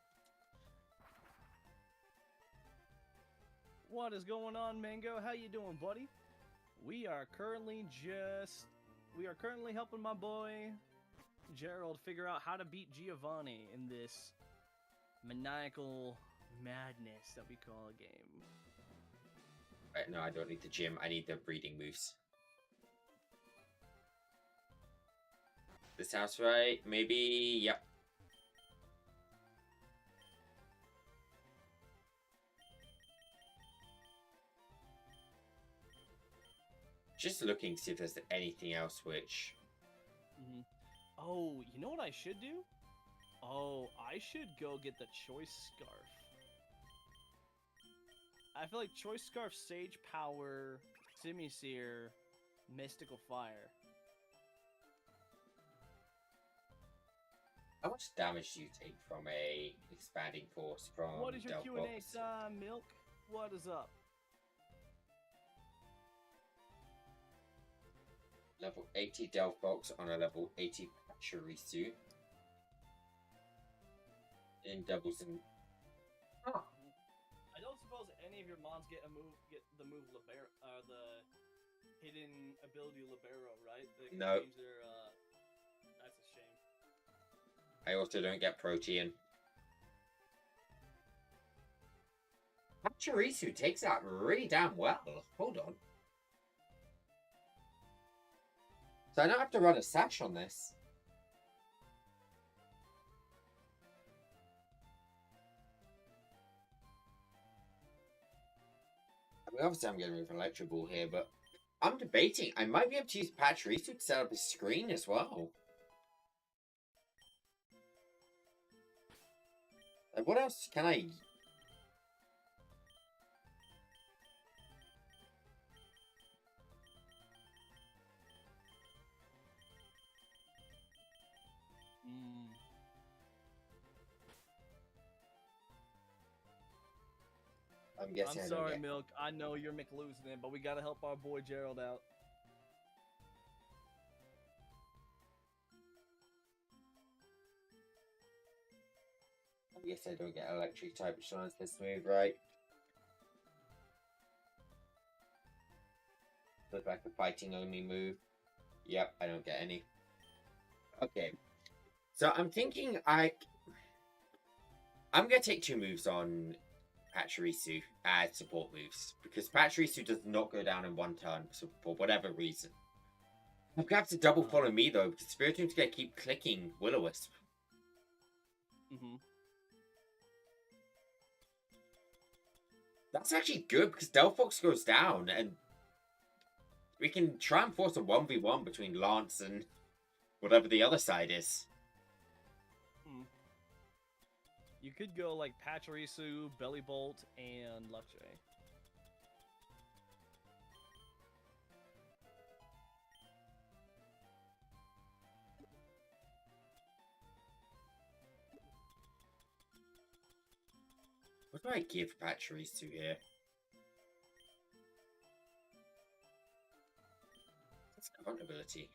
What is going on, Mango? How you doing, buddy? We are currently helping my boy Gerald figure out how to beat Giovanni in this maniacal madness that we call a game. Right, no, I don't need the gym. I need the breeding moves. This house, right? Maybe. Yep. Just looking to see if there's anything else which. Mm-hmm. Oh, you know what I should do? Oh, I should go get the Choice Scarf. I feel like Choice Scarf, Sage Power, Simisear, Mystical Fire. How much damage do you take from a expanding force from What is your Delphox? Q&A time, Milk? What is up? Level 80 Delphox on a level 80 Pachirisu. In doubles and. Huh. I don't suppose any of your mons get the move Libero, the hidden ability Libero, right? They can No. change their, that's a shame. I also don't get Protean. Pachirisu takes that really damn well. Hold on. So I don't have to run a sash on this. I mean, obviously I'm going to move Electro Ball here, but I'm debating. I might be able to use Pachirisu to set up a screen as well. Like, what else can I... I'm guessing I'm I don't sorry, get... Milk. I know you're McLosing it, but we gotta help our boy Gerald out. I guess I don't get electric type chance this move, right? Look like a fighting only move. Yep, I don't get any. Okay. So I'm thinking I'm gonna take 2 moves on Pachirisu as support moves. Because Pachirisu does not go down in 1 turn for whatever reason. I'm gonna have to double follow me though, because Spiritom's gonna keep clicking Will-O-Wisp. Mm-hmm. That's actually good because Delphox goes down and we can try and force a 1v1 between Lance and whatever the other side is. You could go like Pachirisu, Belly Bolt, and Luxray. What do I give Pachirisu here? That's current ability.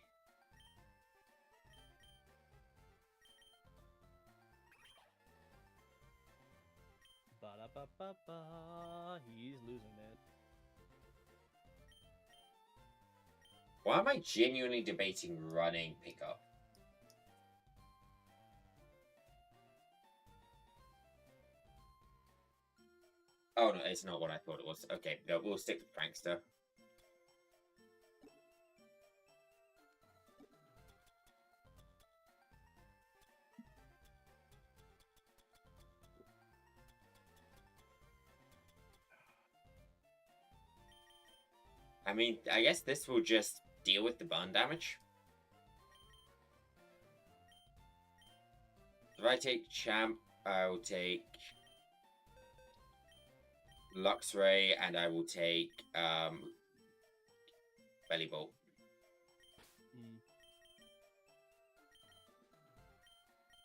Ba-da-ba-ba-ba. He's losing it. Why am I genuinely debating running pickup? Oh no, it's not what I thought it was. Okay, no, we'll stick with Prankster. I mean, I guess this will just deal with the burn damage. If I take Champ, I will take Luxray, and I will take Belly Bolt.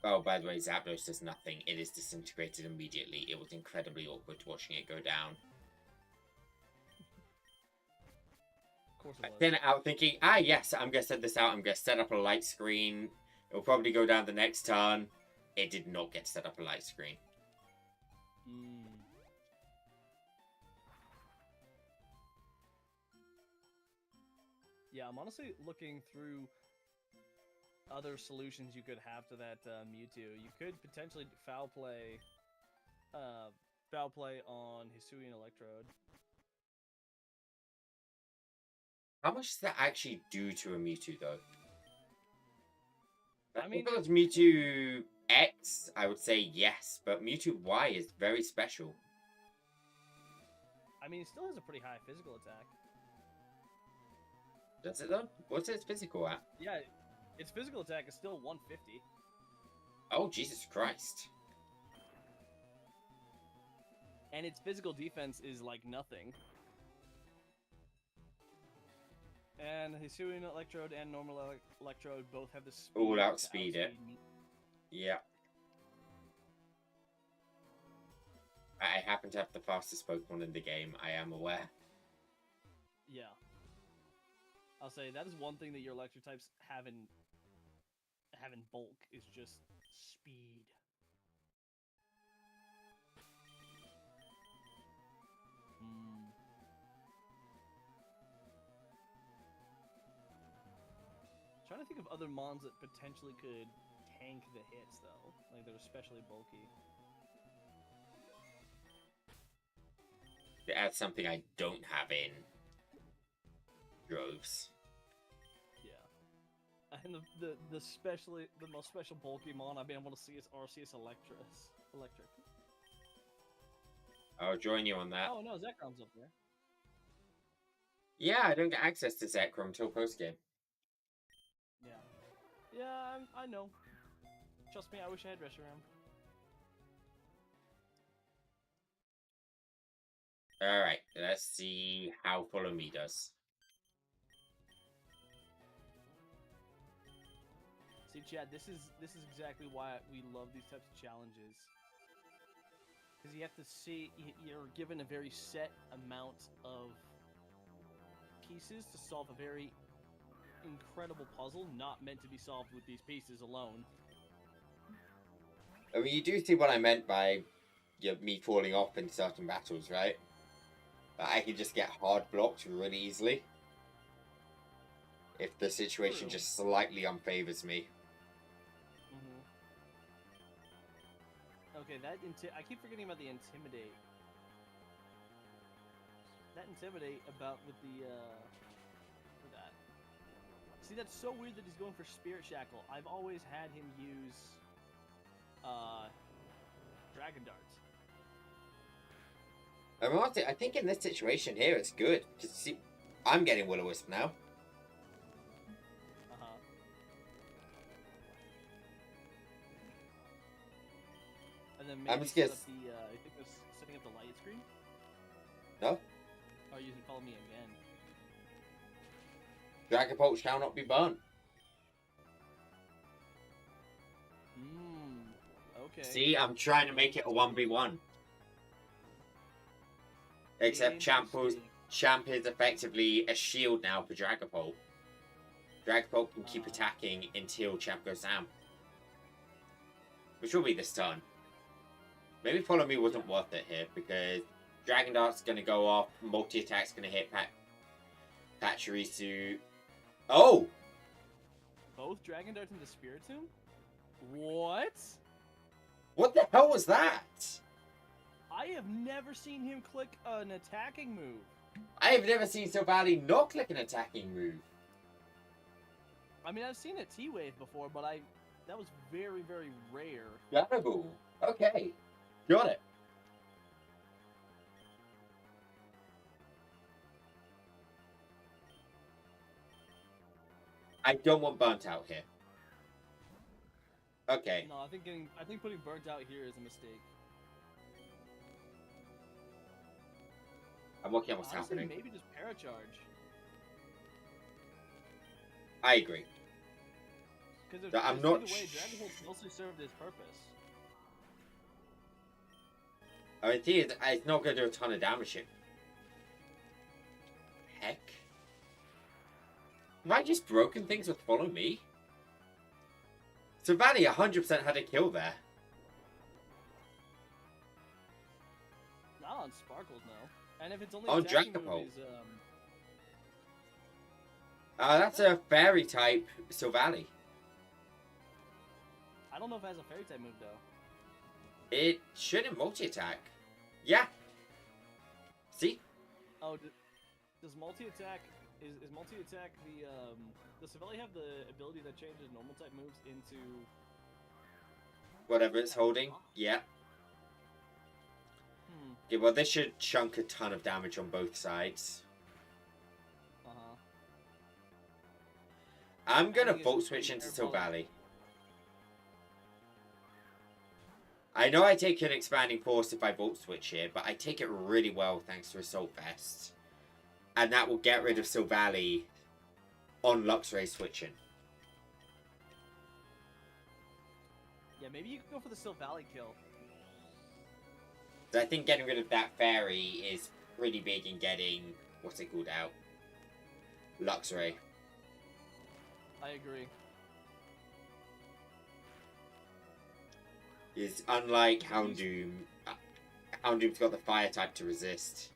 Oh, by the way, Zapdos does nothing. It is disintegrated immediately. It was incredibly awkward watching it go down. Of course it was. Then out thinking, yes, I'm going to set this out. I'm going to set up a light screen. It'll probably go down the next turn. It did not get set up a light screen. Yeah, I'm honestly looking through other solutions you could have to that Mewtwo. You could potentially foul play on Hisuian Electrode. How much does that actually do to a Mewtwo, though? I mean, if it was Mewtwo X, I would say yes, but Mewtwo Y is very special. I mean, it still has a pretty high physical attack. Does it, though? What's its physical at? Yeah, its physical attack is still 150. Oh, Jesus Christ. And its physical defense is like nothing. And Hisuian Electrode and normal Electrode both have the speed All to outspeed it. Mew. Yeah. I happen to have the fastest Pokemon in the game, I am aware. Yeah. I'll say that is one thing that your electric types have in bulk is just speed. Trying to think of other mons that potentially could tank the hits though, like they're especially bulky. To add something I don't have in droves. Yeah. And the most special bulky mon I've been able to see is Arceus Electric. I'll join you on that. Oh no, Zekrom's up there. Yeah, I don't get access to Zekrom until post-game. Yeah. Yeah, I know. Trust me, I wish I had Reshiram. Alright, let's see how Follow Me does. See, Chad, this is exactly why we love these types of challenges. Because you have to see, you're given a very set amount of pieces to solve a very incredible puzzle, not meant to be solved with these pieces alone. I mean, you do see what I meant by me falling off in certain battles, right? That I can just get hard blocked really easily. If the situation just slightly unfavors me. Okay, I keep forgetting about the Intimidate. That Intimidate with that. See, that's so weird that he's going for Spirit Shackle. I've always had him use Dragon Darts. I mean, honestly, I think in this situation here, it's good. Because, see, I'm getting Will-O-Wisp now. And then maybe set up I think it was setting up the light screen? No. Or using Follow Me again. Dragapult shall not be burnt. Okay. See, I'm trying to make it a 1v1. Except Champ is effectively a shield now for Dragapult. Dragapult can keep attacking until Champ goes down. Which will be this turn. Maybe Follow Me wasn't worth it here, because Dragon Dart's going to go off, multi-attack's going to hit Pachirisu. Oh! Both Dragon Darts into Spiritomb? What? What the hell was that? I have never seen him click an attacking move. I have never seen Silvally not click an attacking move. I mean, I've seen a T-Wave before, but that was very, very rare. Incredible. Okay. Got it. I don't want burnt out here. Okay. No, I think putting burnt out here is a mistake. I'm looking at what's Honestly, happening. Maybe just Paracharge. I agree. Because I'm not. Either way, Dragon Balls mostly served its purpose. I mean, it's not going to do a ton of damage here. Heck. Have I just broken things with Follow Me? Silvally 100% had a kill there. Not on Sparkles, no. And if it's only On attacking Dragapult. move is, That's a fairy type Silvally. I don't know if it has a fairy type move though. It shouldn't multi-attack. Yeah. See? Oh, does multi-attack is multi-attack the does Savelli have the ability that changes normal type moves into Whatever it's holding. Yeah. Okay, well this should chunk a ton of damage on both sides. I'm gonna Volt Switch into Silvally. I know I take an Expanding Force if I Volt Switch here, but I take it really well thanks to Assault Vest. And that will get rid of Silvally on Luxray switching. Yeah, maybe you could go for the Silvally kill. So I think getting rid of that fairy is pretty big in getting, what's it called out? Luxray. I agree. Is unlike Houndoom. Houndoom's got the fire type to resist.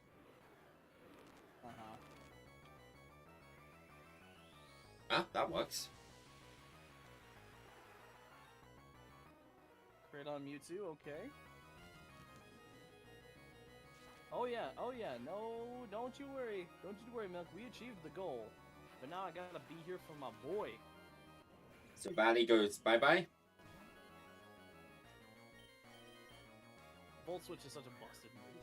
Ah, that works. Crit on Mewtwo, okay. Oh yeah, no, don't you worry, Milk, we achieved the goal. But now I gotta be here for my boy. So Valley goes bye-bye. Volt Switch is such a busted move.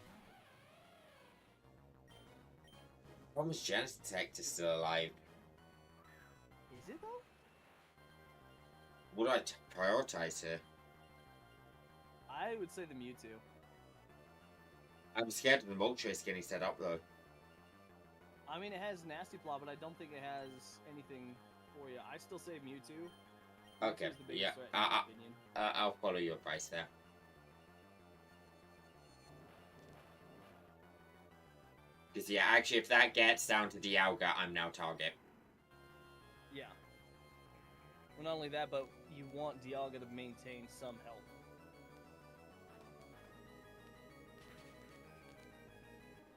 Problem is Genesect is still alive. Is it though? What do I prioritize here? I would say the Mewtwo. I'm scared of the Moltres getting set up though. I mean, it has Nasty Plot, but I don't think it has anything for you. I still say Mewtwo. Okay, yeah, I'll follow your advice there. Because yeah, actually, if that gets down to Dialga, I'm now target. Yeah. Well, not only that, but you want Dialga to maintain some health.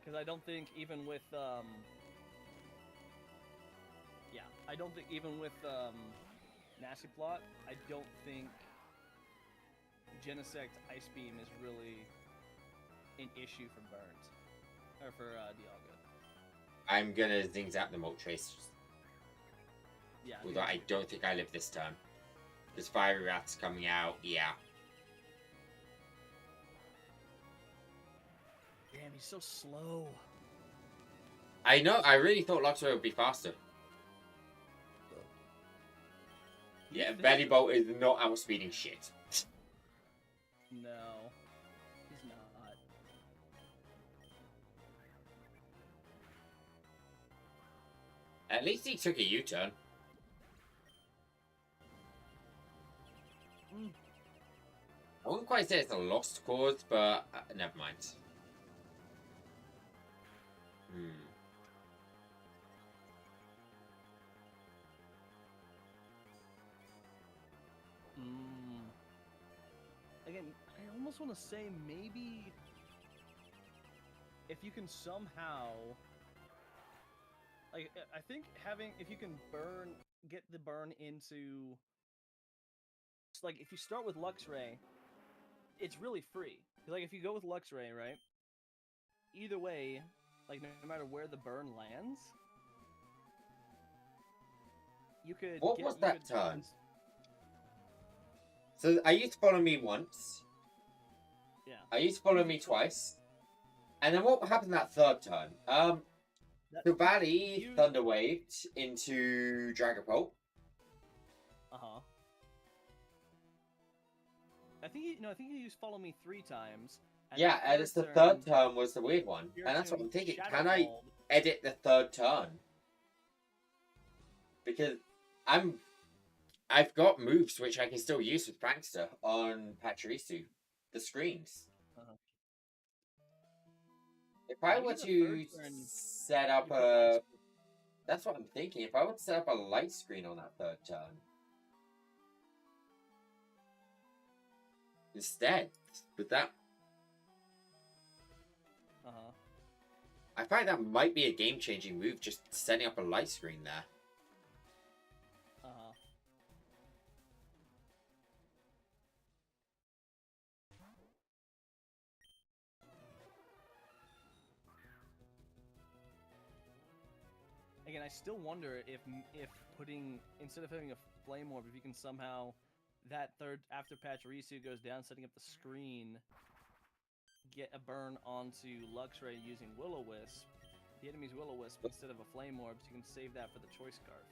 Because I don't think even with I don't think even with Nasty Plot, I don't think Genesect Ice Beam is really an issue for Burns. Or for Dialga. I'm gonna Zing Zap the Moltres. Yeah. Although I don't think I live this turn. There's Fiery Wrath's coming out, yeah. Damn, he's so slow. I know, I really thought Luxray would be faster. Yeah, Belly Bolt is not outspeeding shit. No, he's not. At least he took a U-turn. I wouldn't quite say it's a lost cause, but never mind. Again, I almost want to say maybe if you can somehow, like, I think if you can get the burn into, like, if you start with Luxray, it's really free. Like, if you go with Luxray, right? Either way, like, no matter where the burn lands, you could. What was that turn? So I used to follow me once. Yeah. I used to follow me twice. And then what happened that third turn? So Valley Thunder Waved into Dragapult. Uh-huh. I think you used follow me 3 times. Yeah, and it's the third turn was the weird one. And that's what I'm thinking. Can I edit the third turn? Because I've got moves which I can still use with Prankster on Pachirisu. The screens. If I were to set up a... That's what I'm thinking. If I were to set up a light screen on that third turn. Instead, with that... I find that might be a game-changing move, just setting up a light screen there. again, I still wonder if putting, instead of having a flame orb, if you can somehow, that third after patch Risu goes down, setting up the screen, get a burn onto Luxray using Will-O-Wisp, the enemy's Will-O-Wisp instead of a flame orb, so you can save that for the choice scarf.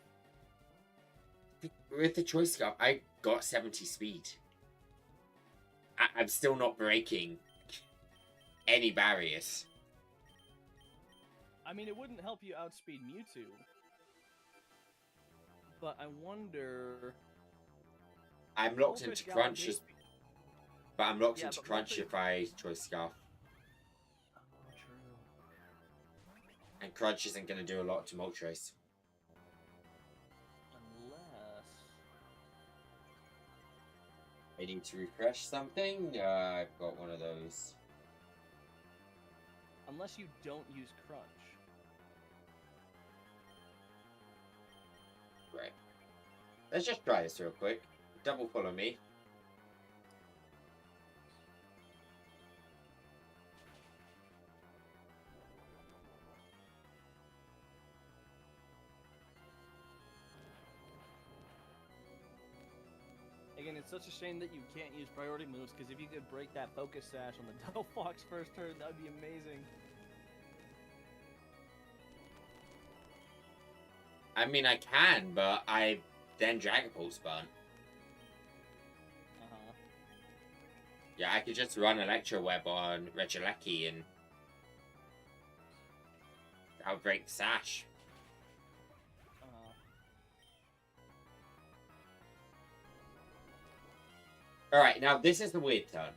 With the choice scarf, I got 70 speed. I'm still not breaking any barriers. I mean, it wouldn't help you outspeed Mewtwo. But I wonder... I'm locked into Crunch, but I'm locked into Crunch if I choice Scarf. Oh, true. And Crunch isn't going to do a lot to Moltres. Unless... I need to refresh something. I've got one of those. Unless you don't use Crunch. Right. Let's just try this real quick. Double follow me. Again, it's such a shame that you can't use priority moves, because if you could break that Focus Sash on the Delphox first turn, that would be amazing. I mean, I can, but I then Dragapult burn. Uh-huh. Yeah, I could just run Electro Web on Regieleki and I'll break the Sash. Uh-huh. Alright, now this is the weird turn.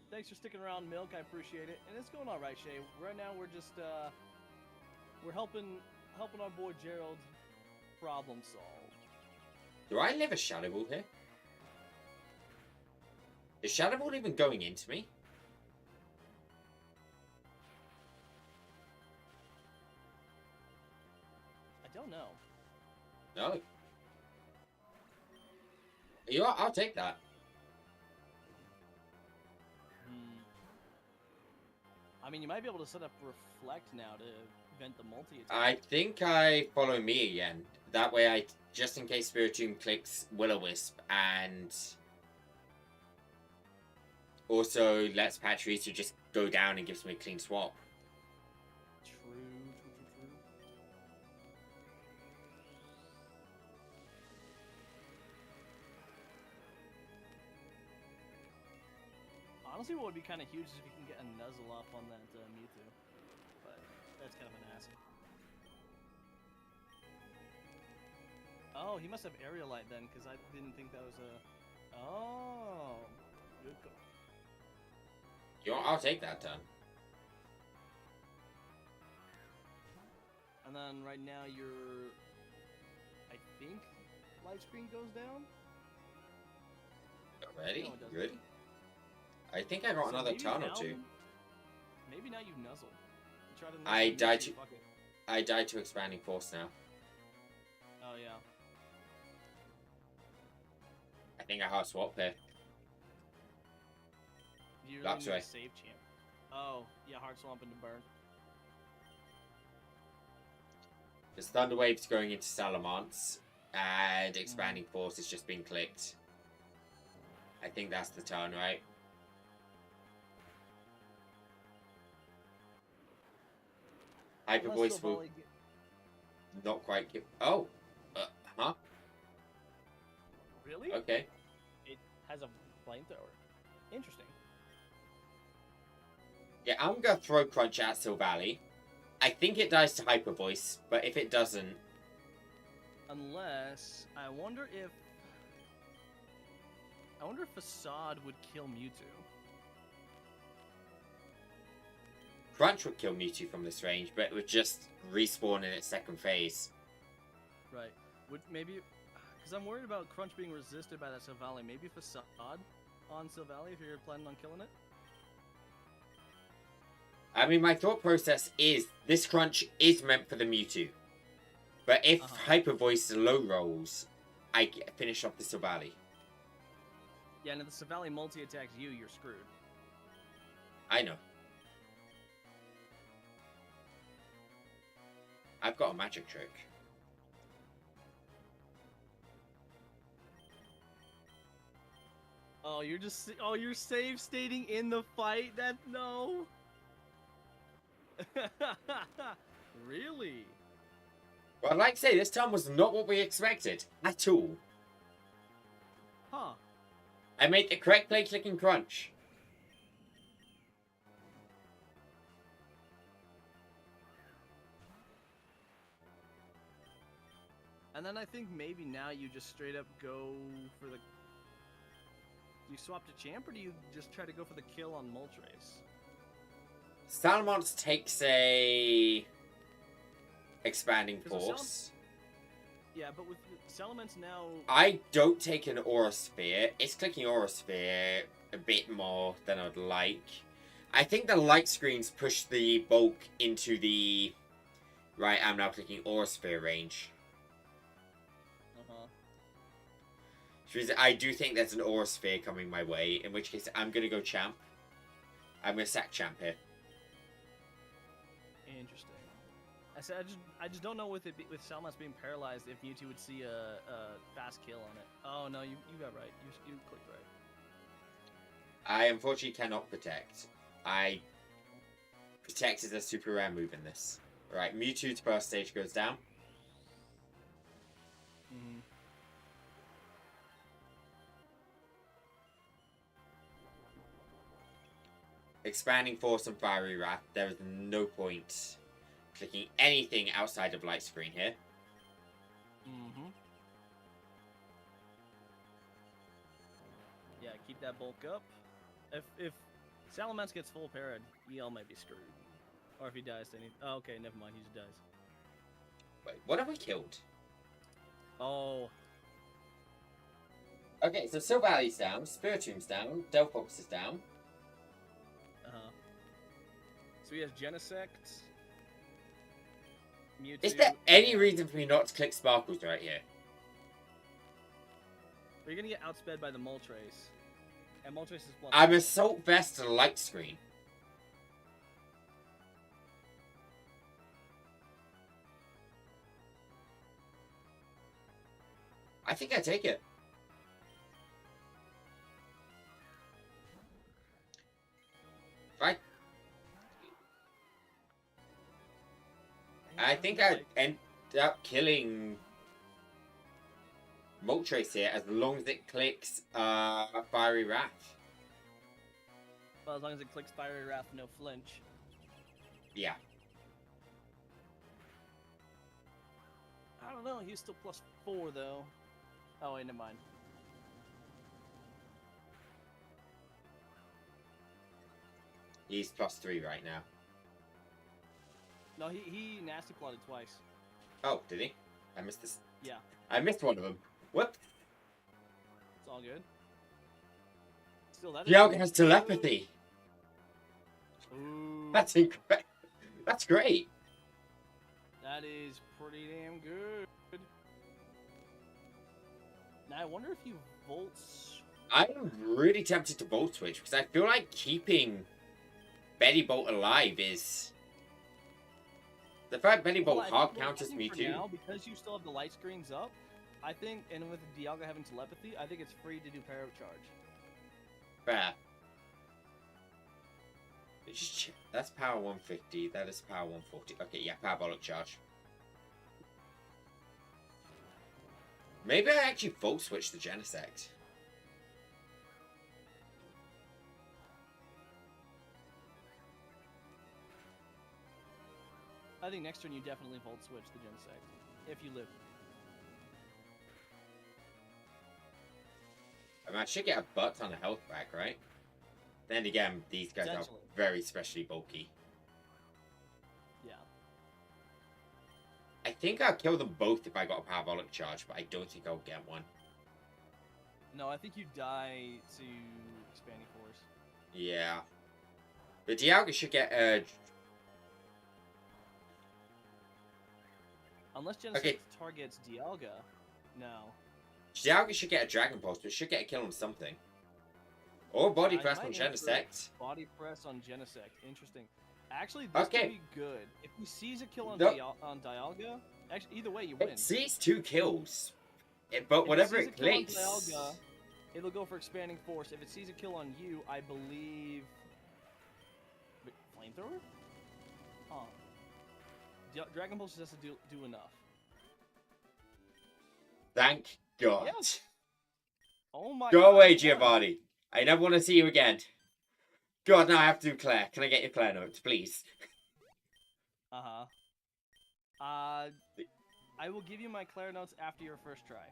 Thanks for sticking around, Milk. I appreciate it. And it's going all right, Shay. Right now, we're just, we're helping our boy Gerald problem solve. Do I live a Shadow Ball here? Is Shadow Ball even going into me? I don't know. No. You know what? I'll take that. I mean, you might be able to set up Reflect now to vent the multi-attack. I think I follow me again. That way I, just in case Spiritomb clicks Will-O-Wisp and also lets Pachirisu just go down and gives me a clean swap. True. Honestly, what would be kind of huge is if you can get a Nuzlocke on that Mewtwo. But that's kind of an ask. Oh, he must have Aerialite then, because I didn't think that was a... Oh, good call. You know, I'll take that turn. And then right now you're... I think Light Screen goes down? Ready? No, it doesn't. Ready? I think I got So another maybe turn or now- two. Maybe now you nuzzle. You try to nuzzle I and died see, to- fuck it. I died to Expanding Force now. Oh yeah. I think I hard swap here. You really need Luxray. a save champ. Oh, yeah, hard swamp into burn. There's Thunder Waves going into Salamence, and Expanding Force has just been clicked. I think that's the turn, right? Hyper Unless Voice will Silvally not quite give... Oh! Huh? Really? Okay. It has a flamethrower. Interesting. Yeah, I'm gonna throw Crunch at Silvally. I think it dies to Hyper Voice, but if it doesn't... Unless... I wonder if Facade would kill Mewtwo. Crunch would kill Mewtwo from this range, but it would just respawn in its second phase. Right. Would maybe... Because I'm worried about Crunch being resisted by that Silvally. Maybe Facade on Silvally if you're planning on killing it? I mean, my thought process is this Crunch is meant for the Mewtwo. But if Hyper Voice low rolls, I finish off the Silvally. Yeah, and if the Silvally multi-attacks you, you're screwed. I know. I've got a magic trick. Oh, you're save stating in the fight? That no. Really? Well, like I say, this time was not what we expected at all. Huh. I made the correct play, click, and crunch. And then I think maybe now you just straight up go for the... Do you swap to champ, or do you just try to go for the kill on Moltres? Salamence takes a... Expanding Force. Yeah, but with Salamence now... I don't take an Aura Sphere. It's clicking Aura Sphere a bit more than I'd like. I think the light screens push the bulk into the... Right, I'm now clicking Aura Sphere range. I do think there's an Aura Sphere coming my way, in which case I'm going to go Champ. I'm going to sack Champ here. Interesting. I just don't know with Salamence being paralyzed if Mewtwo would see a fast kill on it. Oh no, you got right. You clicked right. I unfortunately cannot protect. Protect is a super rare move in this. Alright, Mewtwo's first stage goes down. Mm-hmm. Expanding Force and Fiery Wrath. There is no point clicking anything outside of light screen here. Mm-hmm. Yeah, keep that bulk up. If Salamence gets full parried, EL might be screwed. Or if he dies to any... Oh, okay, never mind. He just dies. Wait, what have we killed? Oh. Okay, so Silvalley's down, Spiritom's down, Delphox is down. Uh-huh. So he has Genesect, Mewtwo... Is there any reason for me not to click Sparkles right here? You're gonna get outsped by the Moltres. And Moltres is plus... I'm Assault Vest to light screen. I think I take it. Right. I think I end up killing Moltres here as long as it clicks Fiery Wrath. Well, as long as it clicks Fiery Wrath, no flinch. Yeah. I don't know, he's still +4 though. Oh wait, never mind. He's +3 right now. No, he nasty plotted twice. Oh, did he? I missed this. Yeah. I missed one of them. What? It's all good. Still, that Dialga has telepathy. Ooh. That's incredible. That's great. That is pretty damn good. Now I wonder if you Volt. I'm really tempted to Volt Switch because I feel like keeping Betty Bolt alive is... The fact Betty Bolt hard counters me too. Now, because you still have the light screens up, I think, and with Dialga having telepathy, I think it's free to do Power Charge. Fair. That's power 150. That is power 140. Okay, yeah, Parabolic Charge. Maybe I actually Volt Switch the Genesect. I think next turn you definitely Volt Switch the Genesect, if you live. I mean, I should get a butt ton of health back, right? Then again, these guys are very specially bulky. Yeah. I think I'll kill them both if I got a Parabolic Charge, but I don't think I'll get one. No, I think you die to Expanding Force. Yeah. But Dialga should get a... Unless Genesect targets Dialga, no. Dialga should get a Dragon Pulse, but should get a kill on something. Or Body Press on Genesect. Body Press on Genesect. Interesting. Actually, this Okay. could be good. If he sees a kill on, No. on Dialga, actually, either way, you win. It sees 2 kills. But If whatever it sees it a kill on clicks... Dialga, it'll go for Expanding Force. If it sees a kill on you, I believe... Wait, Flamethrower? Huh. Dragon Pulse has to do enough. Thank God. Yes. Oh my Go God, away, you won. Giovanni. I never want to see you again. God, now I have to do Claire. Can I get your Claire notes, please? Uh-huh. I will give you my Claire notes after your first try.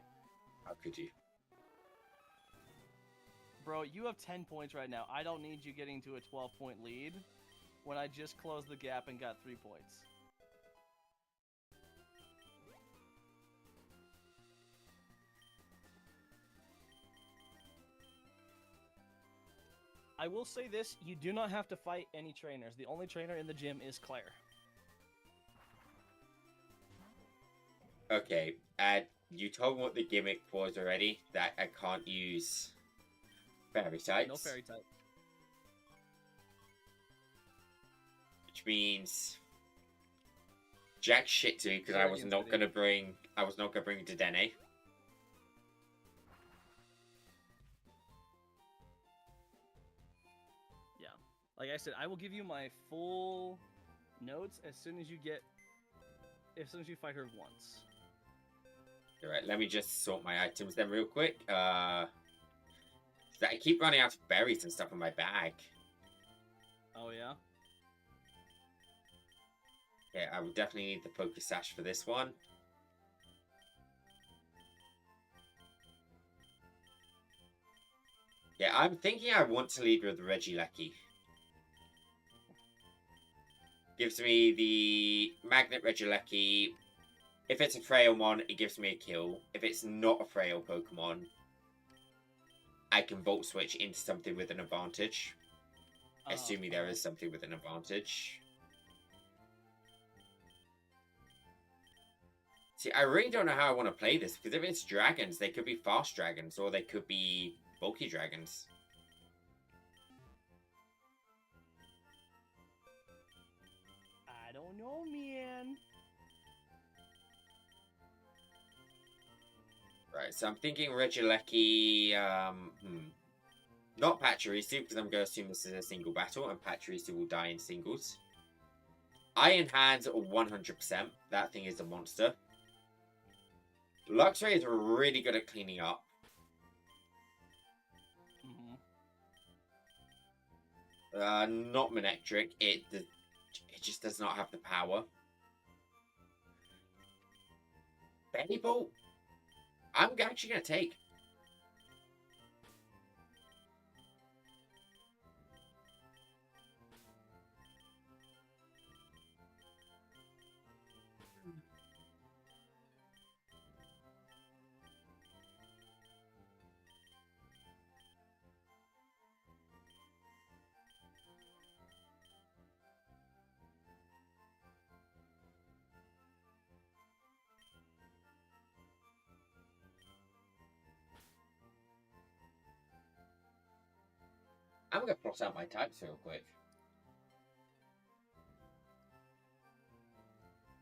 How could you? Bro, you have 10 points right now. I don't need you getting to a 12-point lead when I just closed the gap and got 3 points. I will say this, you do not have to fight any trainers. The only trainer in the gym is Claire. Okay, you told me what the gimmick was already, that I can't use fairy types. No fairy type. Which means jack shit to, because I was not gonna bring Dedenne. Yeah. Like I said, I will give you my full notes as soon as you fight her once. Alright, let me just sort my items then real quick. I keep running out of berries and stuff in my bag. Oh, yeah? Yeah, I would definitely need the Focus Sash for this one. Yeah, I'm thinking I want to lead with Regieleki. Gives me the Magnet Regieleki. If it's a Frailmon, it gives me a kill. If it's not a Frail Pokemon, I can Volt Switch into something with an advantage. Assuming there is something with an advantage. See, I really don't know how I want to play this, because if it's dragons, they could be fast dragons, or they could be bulky dragons. I don't know, man. Right, so I'm thinking Regieleki, not Pachirisu, because I'm going to assume this is a single battle, and Pachirisu will die in singles. Iron Hands, 100%. That thing is a monster. Luxray is really good at cleaning up. Not Manectric. It just does not have the power. Belly Bolt? I'm actually going to take. I'm going to plot out my types real quick.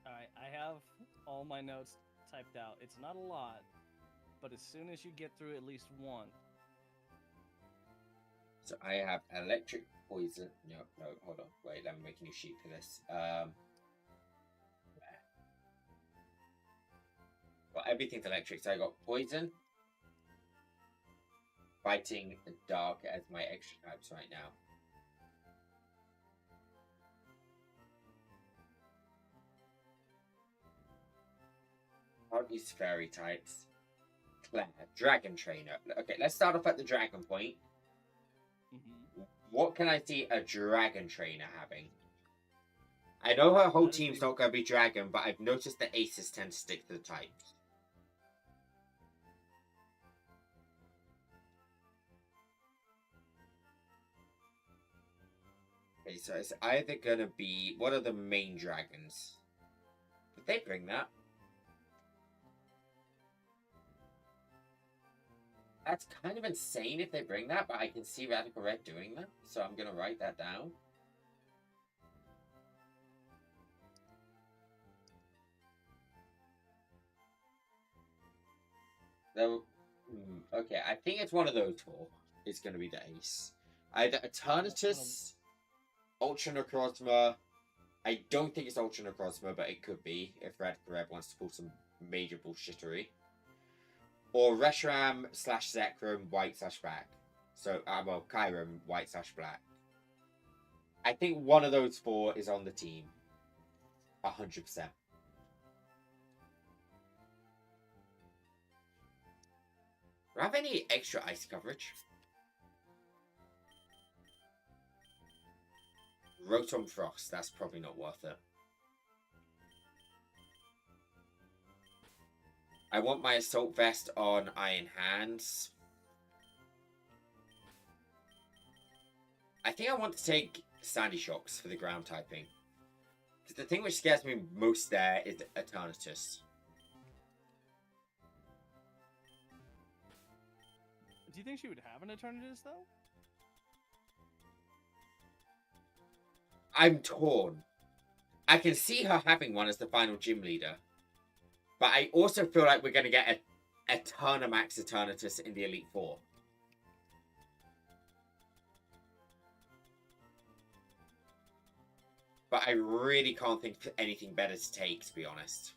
Alright, I have all my notes typed out. It's not a lot, but as soon as you get through at least one. So I have electric, poison. No, hold on. Wait, let me make a new sheet for this. Got everything's electric. So I got poison, fighting, and dark as my extra types right now. I'll use fairy types. Claire, Dragon Trainer. Okay, let's start off at the Dragon Point. What can I see a Dragon Trainer having? I know her whole team's not going to be Dragon, but I've noticed that aces tend to stick to the types. Okay, so it's either going to be... What are the main dragons? Did they bring that? That's kind of insane if they bring that, but I can see Radical Red doing that, so I'm going to write that down. Okay, I think it's one of those four. It's going to be the ace. Either Eternatus, Ultra Necrozma. I don't think it's Ultra Necrozma, but it could be if Red wants to pull some major bullshittery. Or Reshiram / Zekrom, white/black. So, well, Kyurem, white/black. I think one of those four is on the team. 100%. Do I have any extra ice coverage? Rotom Frost, that's probably not worth it. I want my Assault Vest on Iron Hands. I think I want to take Sandy Shocks for the ground typing. Because the thing which scares me most there is Eternatus. Do you think she would have an Eternatus, though? I'm torn. I can see her having one as the final gym leader. But I also feel like we're going to get a Eternamax Eternatus in the Elite Four. But I really can't think of anything better to take, to be honest.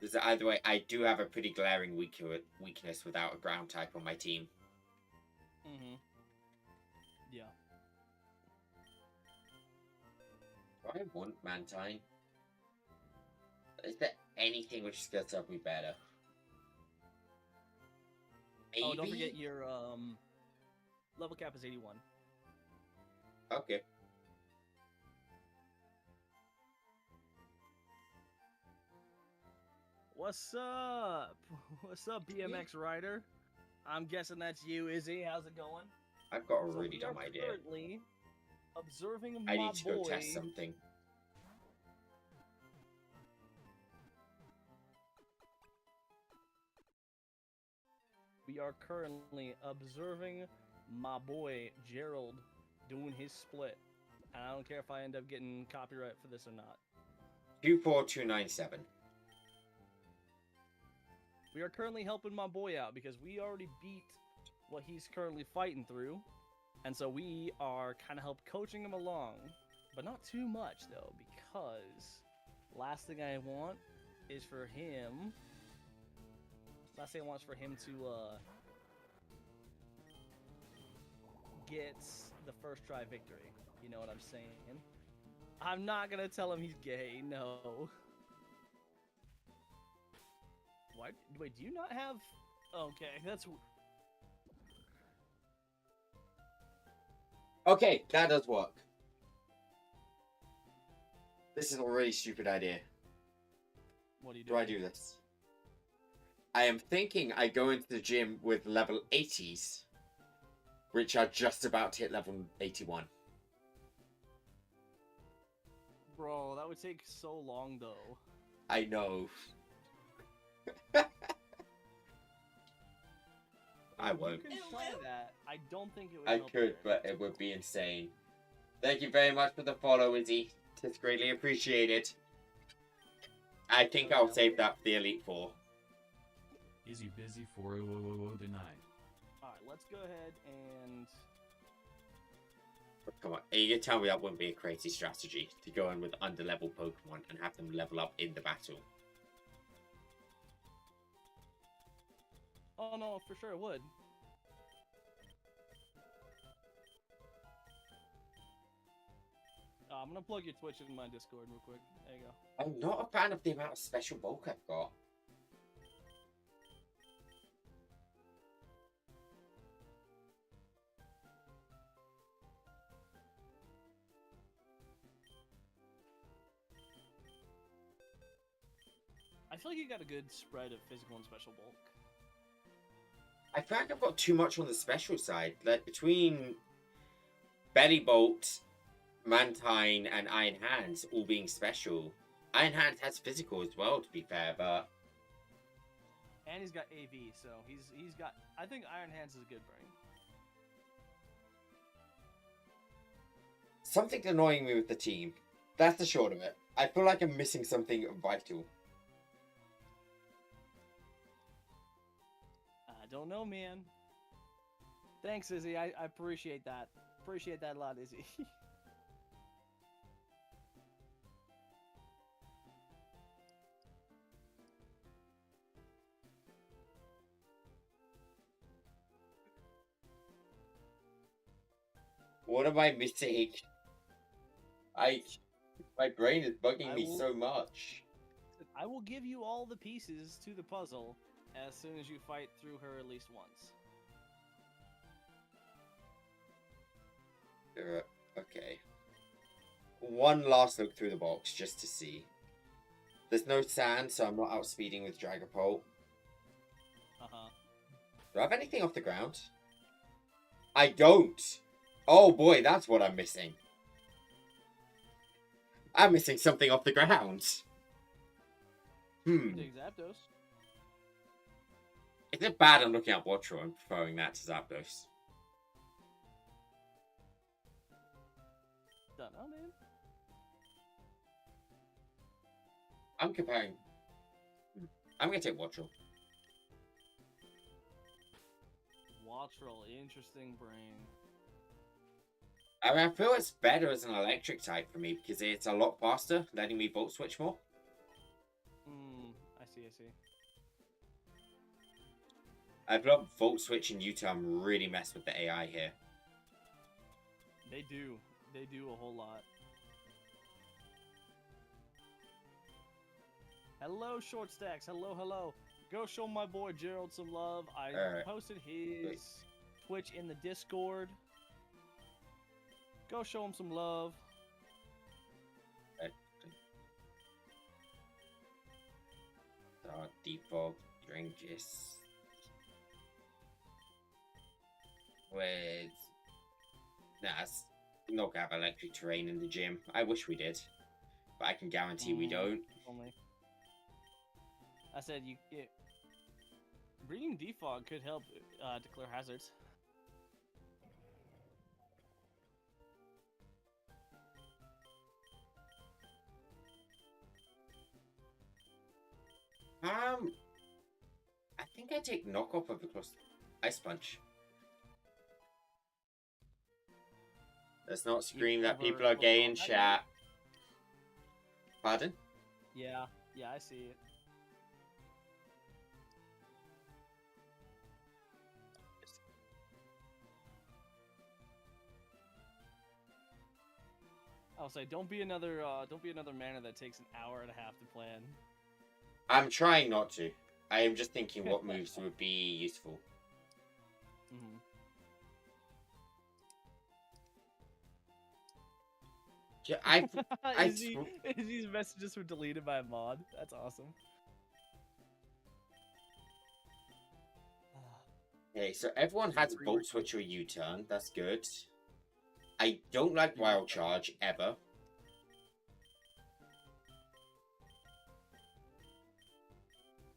Because either way, I do have a pretty glaring weakness without a ground type on my team. Mm-hmm. Yeah. Do I want Mantine? Is there anything which is going to serve me better? Maybe? Oh, don't forget your level cap is 81. Okay. What's up? What's up, BMX Rider? I'm guessing that's you, Izzy. How's it going? I've got a So really we are dumb idea. Currently observing I my need to go boy. test something. We are currently observing my boy Gerald doing his split. And I don't care if I end up getting copyright for this or not. 24297. We are currently helping my boy out because we already beat what he's currently fighting through. And so we are kind of help coaching him along. But not too much, though, because last thing I want is for him... Last thing I want is for him to get the first try victory. You know what I'm saying? I'm not going to tell him he's gay, no. What? Wait, do you not have... Okay, that's... Okay, that does work. This is a really stupid idea. What do you do? Do I do this? I am thinking I go into the gym with level 80s, which are just about to hit level 81. Bro, that would take so long, though. I know. I won't. You can try that. I don't think it would I help could, either. but it would be insane. Thank you very much for the follow, Izzy. It's greatly appreciated. I think I'll save that for the Elite Four. Izzy busy for denied. Alright, let's go ahead and... Come on, you can tell me that wouldn't be a crazy strategy to go in with under-level Pokemon and have them level up in the battle. Oh no, for sure it would. I'm gonna plug your Twitch in my Discord real quick. There you go. I'm not a fan of the amount of special bulk I've got. I feel like you got a good spread of physical and special bulk. I feel like I've got too much on the special side. Like, between Belly Bolt, Mantine, and Iron Hands all being special. Iron Hands has physical as well, to be fair, but and he's got AV, so he's got. I think Iron Hands is a good brain. Something's annoying me with the team. That's the short of it. I feel like I'm missing something vital. I don't know, man. Thanks, Izzy. I appreciate that. Appreciate that a lot, Izzy. What am I missing? My brain is bugging me so much. I will give you all the pieces to the puzzle as soon as you fight through her at least once. Okay. One last look through the box just to see. There's no sand, so I'm not outspeeding with Dragapult. Uh-huh. Do I have anything off the ground? I don't! Oh boy, that's what I'm missing. I'm missing something off the ground. Take Zapdos. Is it bad I'm looking at Watchro and preferring that to Zapdos? Don't know, man. I'm comparing. I'm gonna take Watchro. Wattrel, interesting brain. I mean, I feel it's better as an electric type for me because it's a lot faster, letting me Volt Switch more. I see. I feel like Volt Switch and U-Turn really mess with the AI here. They do. They do a whole lot. Hello, Short Stacks. Hello. Go show my boy Gerald some love. I posted his Twitch in the Discord. Go show him some love. Default Drinkus. With... Nah, it's not gonna have electric terrain in the gym. I wish we did. But I can guarantee we don't. Only. I said bringing defog could help declare hazards. I think I take knockoff of the close Ice Punch. Let's not scream that people are gay in chat. Pardon? Yeah, I see it. I'll say, don't be another mana that takes an hour and a half to plan. I'm trying not to. I am just thinking what moves would be useful. These messages were deleted by a mod. That's awesome. Okay, so everyone has Volt Switch or U-Turn. That's good. I don't like Wild Charge, ever.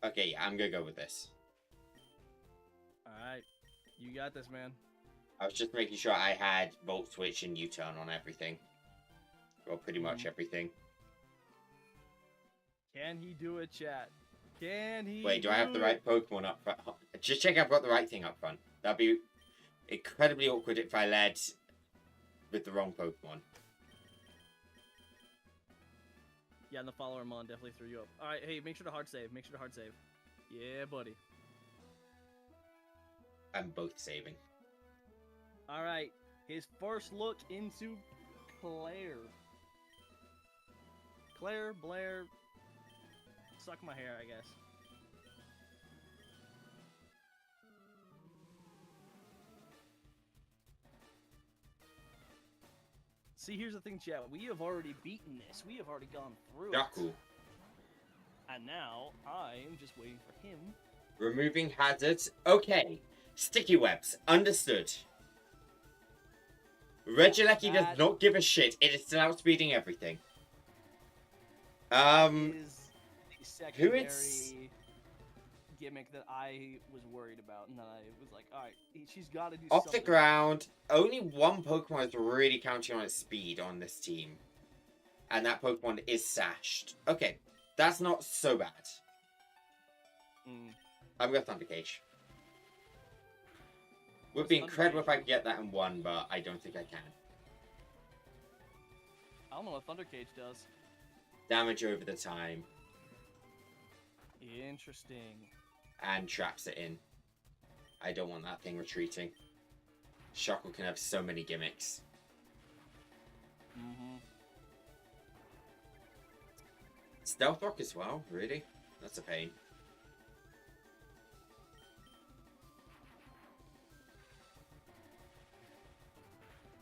Okay, yeah, I'm gonna go with this. Alright. You got this, man. I was just making sure I had Volt Switch and U-Turn on everything. Well, pretty much everything. Can he do it, chat? Can he? Wait, do I have the right Pokemon up front? Just check I've got the right thing up front. That'd be incredibly awkward if I led with the wrong Pokemon. Yeah, and the follower mon definitely threw you up. Alright, hey, make sure to hard save. Yeah, buddy. I'm both saving. Alright, his first look into Claire. Blair, suck my hair, I guess. See, here's the thing, chat. We have already beaten this. We have already gone through it. Cool. And now, I'm just waiting for him. Removing hazards. Okay. Sticky webs. Understood. Regieleki does not give a shit. It is still outspeeding everything. Is the secondary gimmick that I was worried about, and then I was like, all right, she's got to do Off something. the ground, only one Pokemon is really counting on its speed on this team. And that Pokemon is Sashed. Okay, that's not so bad. I'm going to Thunder Cage. Would be incredible if I could get that in one, but I don't think I can. I don't know what Thunder Cage does. Damage over the time. Interesting. And traps it in. I don't want that thing retreating. Shuckle can have so many gimmicks. Stealth Rock as well, really? That's a pain.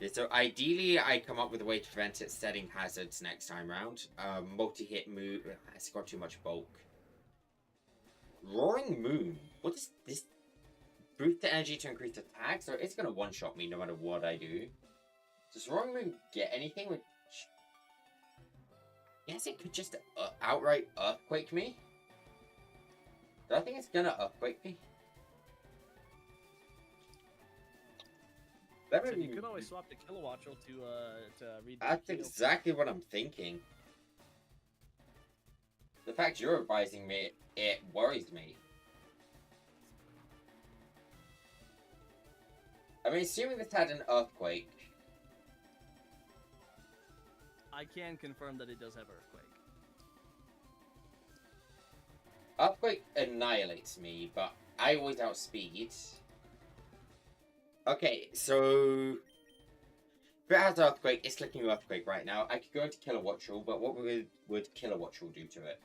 Yeah, so ideally, I come up with a way to prevent it setting hazards next time round. Multi-hit move. It's got too much bulk. Roaring Moon. What does this? Boost the energy to increase attacks, or it's going to one-shot me no matter what I do. Does Roaring Moon get anything with... Yes, it could just outright Earthquake me. Do I think it's going to Earthquake me? So you could always swap the Kilowattrel to read the That's exactly what I'm thinking. The fact you're advising me, it worries me. I mean, assuming this had an Earthquake. I can confirm that it does have Earthquake. Earthquake annihilates me, but I always outspeed. Okay, so... If it has Earthquake, it's clicking Earthquake right now. I could go into Kilowattrel, but what would Kilowattrel do to it?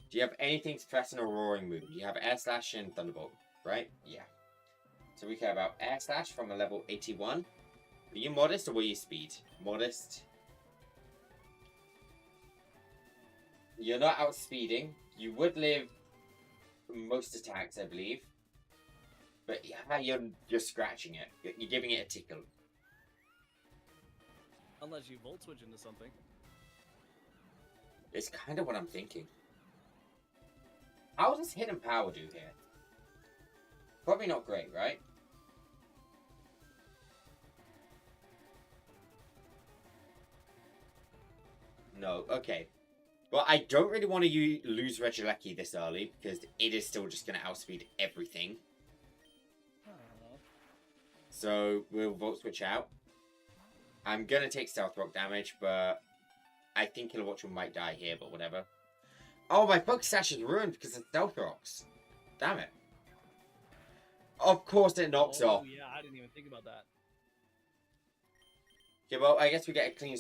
Do you have anything to threaten a Roaring Moon? You have Air Slash and Thunderbolt, right? Yeah. So we care about Air Slash from a level 81. Are you modest or were you speed? Modest. You're not outspeeding. You would live most attacks, I believe. But yeah, you're scratching it. You're giving it a tickle. Unless you Volt Switch into something. It's kind of what I'm thinking. How does Hidden Power do here? Probably not great, right? No, okay. Well, I don't really want to lose Regieleki this early, because it is still just going to outspeed everything. So, we'll Volt Switch out. I'm going to take Stealth Rock damage, but I think Kilowattrel might die here, but whatever. Oh, my Focus Sash is ruined because of Stealth Rocks. Damn it. Of course it knocks off. Oh, yeah, I didn't even think about that. Okay, well, I guess we get a clean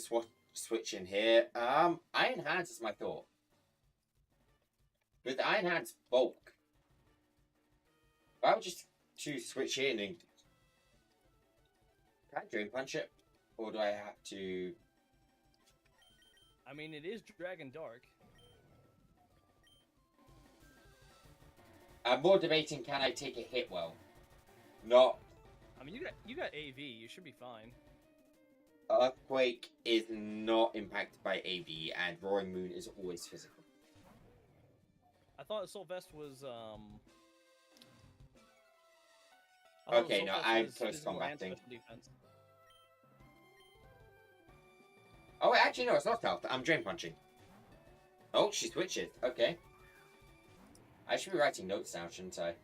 switch in here. Iron Hands is my thought. With Iron Hands bulk, I would just switch in and... Can I Drain Punch it? Or do I have to... I mean, it is Dragon Dark. I'm more debating, can I take a hit well? Not... I mean, you got AV. You should be fine. Earthquake is not impacted by AV, and Roaring Moon is always physical. I thought Assault Vest was, Okay, no, I'm close combating. Oh, wait, actually, no, it's not stealth. I'm Drain Punching. Oh, she switches. Okay. I should be writing notes down, shouldn't I?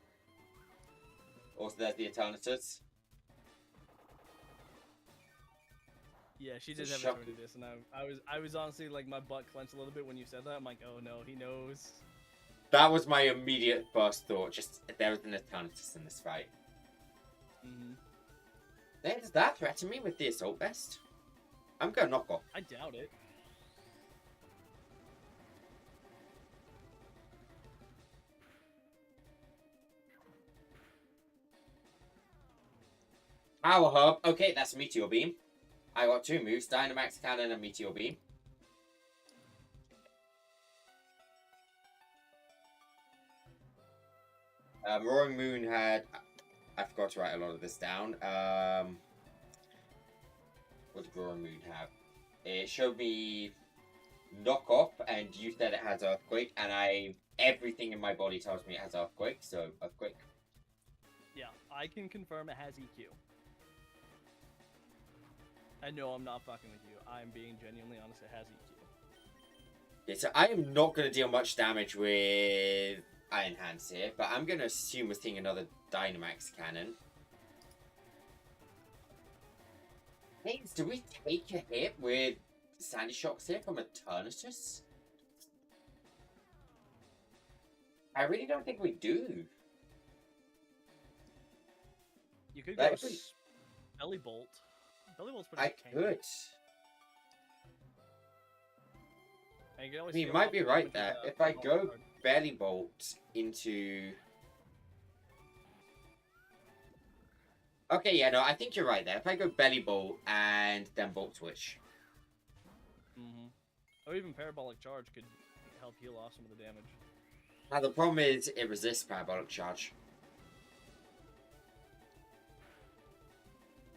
Also, there's the Eternatus. Yeah, she did have a turn to this, and I was honestly like, my butt clenched a little bit when you said that. I'm like, oh no, he knows. That was my immediate first thought. Just there is an Eternatus in this fight. Does that threaten me with the Assault Vest? I'm gonna knock off. I doubt it. Power Hub. Okay, that's Meteor Beam. I got two moves, Dynamax Cannon and Meteor Beam. Roaring Moon had... I forgot to write a lot of this down. What did Roaring Moon have? It showed me knock off, and you said it has Earthquake, and everything in my body tells me it has Earthquake, so Earthquake. Yeah, I can confirm it has EQ. And no, I'm not fucking with you. I'm being genuinely honest, it has EQ. Yeah, so I am not going to deal much damage with Iron Hands here, but I'm going to assume we're seeing another Dynamax Cannon. Haynes, do we take a hit with Sandy Shocks here from Eternatus? I really don't think we do. You could go Belly Bolt. Belly Bolt's pretty I could. And you can always I mean, you feel might off be the right damage there. with If I Belly go Bolt. Belly Bolt into... Okay, yeah, no, I think you're right there. If I go Belly Bolt and then Bolt Switch. Or even Parabolic Charge could help heal off some of the damage. Now, the problem is it resists Parabolic Charge.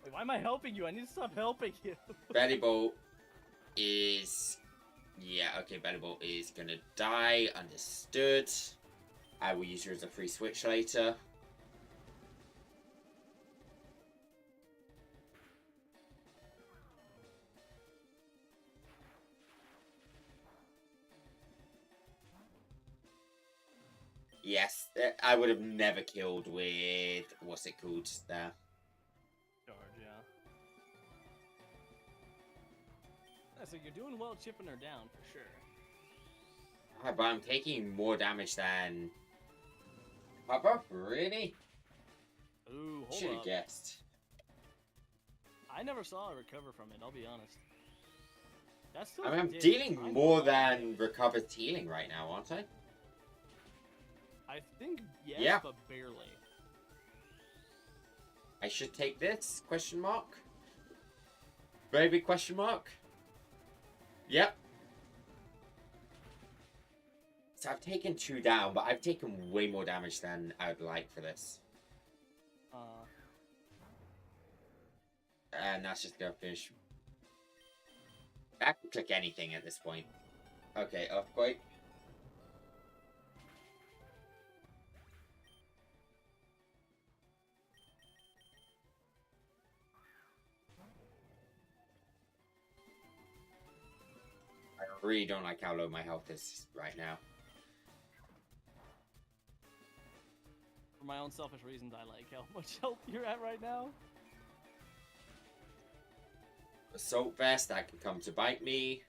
Wait, why am I helping you? I need to stop helping you. Belly Bolt is... Yeah, okay, Belly Bolt is gonna die. Understood. I will use her as a free switch later. Yes, I would have never killed with... What's it called there? Charge, yeah. So you're doing well chipping her down, for sure. But I'm taking more damage than... Papa? Really? Ooh, hold Should have up. guessed. I never saw her recover from it, I'll be honest. That's still I mean, I'm did. dealing I'm more fine. than recovered healing right now, aren't I? I think yes, Yeah. but barely. I should take this? Question mark? Very big question mark? Yep. So I've taken 2 down, but I've taken way more damage than I would like for this. And that's just gonna finish. I can click anything at this point. Okay, Earthquake. I really don't like how low my health is right now. For my own selfish reasons, I like how much health you're at right now. Assault Vest, that can come to bite me.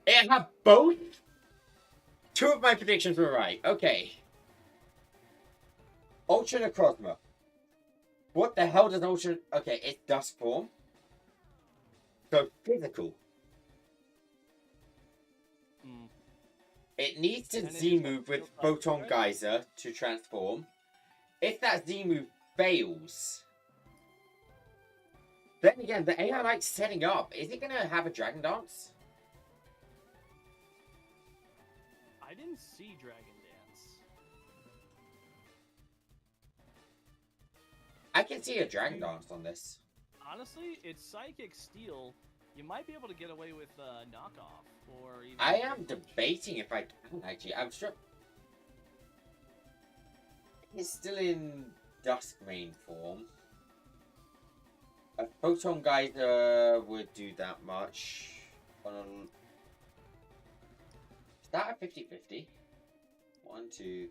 It had both? 2 of my predictions were right. Okay. Ultra Necrozma. What the hell does Ultra... Okay, it's Dust Form. So, physical. It needs to And it Z-move with feels like, Photon right? Geyser to transform. If that Z-move fails... Then again, the AI Knight's setting up. Is it going to have a Dragon Dance? I didn't see Dragon Dance. I can see a Dragon Dance on this. Honestly, it's Psychic Steel. You might be able to get away with knockoff, or even... I am debating if I can, actually. I'm sure... It's still in Dusk main form. A Photon Geyser would do that much. Is that a 50-50? 1, 2, 3,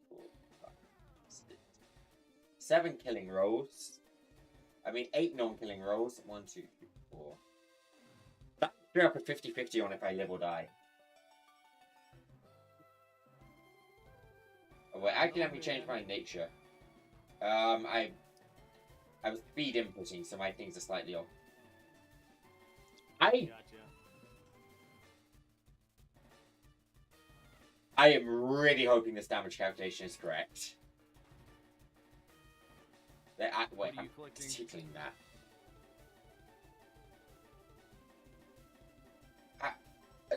4, 5, 6. 7 killing rolls. I mean, 8 non-killing rolls. 1, 2, 3, 4. That's straight up a 50-50 on if I live or die. Oh, wait, actually, let me change my nature. I was speed inputting, so my things are slightly off. Gotcha. I am really hoping this damage calculation is correct. Wait, What are I'm you collecting? tickling that.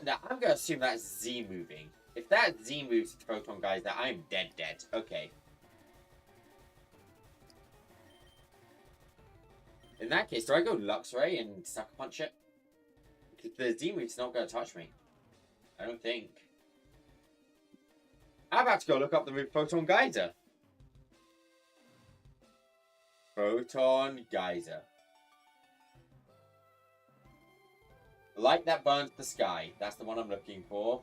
Now, I'm going to assume that's Z moving. If that Z moves to Photon Geyser, I'm dead. In that case, do I go Luxray and Sucker Punch it? Because the Z-move's not going to touch me. I don't think. I'm about to go look up the move Photon Geyser. Photon Geyser. Light that burns the sky. That's the one I'm looking for.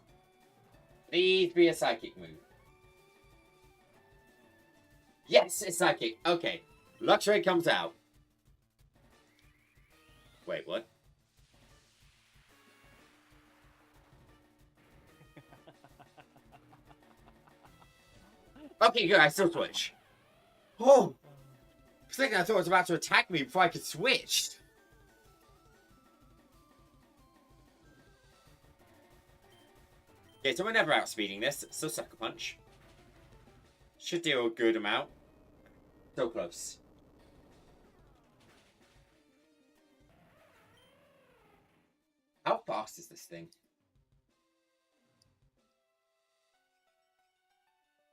Please be a psychic move. Yes, it's psychic. Okay. Luxray comes out. Wait, what? Okay, good. I still switch. Oh! For a second, I thought it was about to attack me before I could switch. Okay, so we're never outspeeding this. So Sucker Punch. Should deal a good amount. So close. How fast is this thing?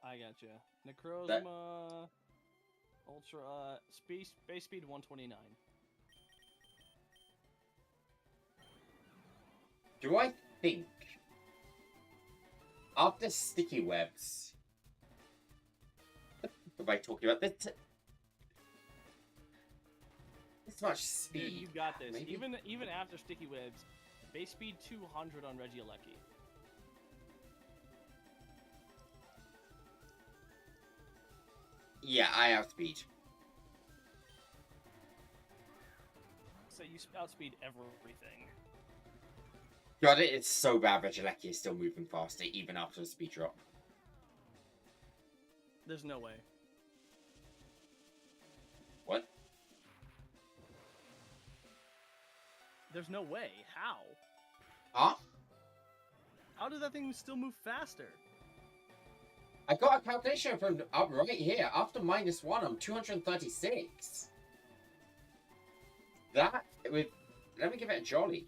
I gotcha. Necrozma, Ultra, base speed 129. Do I think after Sticky Webs? What am I talking about? This much speed. Dude, you got this. Maybe? Even after Sticky Webs, base speed 200 on Regieleki. Yeah, I outspeed. So you outspeed everything. God, it's so bad Regieleki is still moving faster even after the speed drop. There's no way. What? There's no way. How? Huh? How did that thing still move faster? I got a calculation from up right here. After -1, I'm 236. That with let me give it a jolly.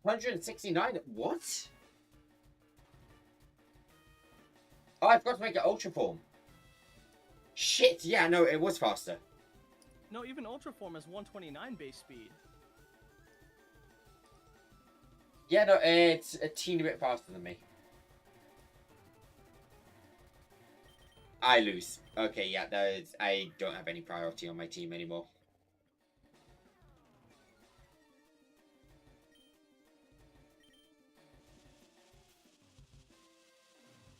169. What? Oh, I forgot to make it ultra form. Shit. Yeah, no, it was faster. No, even Ultra Form has 129 base speed. Yeah, no, it's a teeny bit faster than me. I lose. Okay, yeah, I don't have any priority on my team anymore.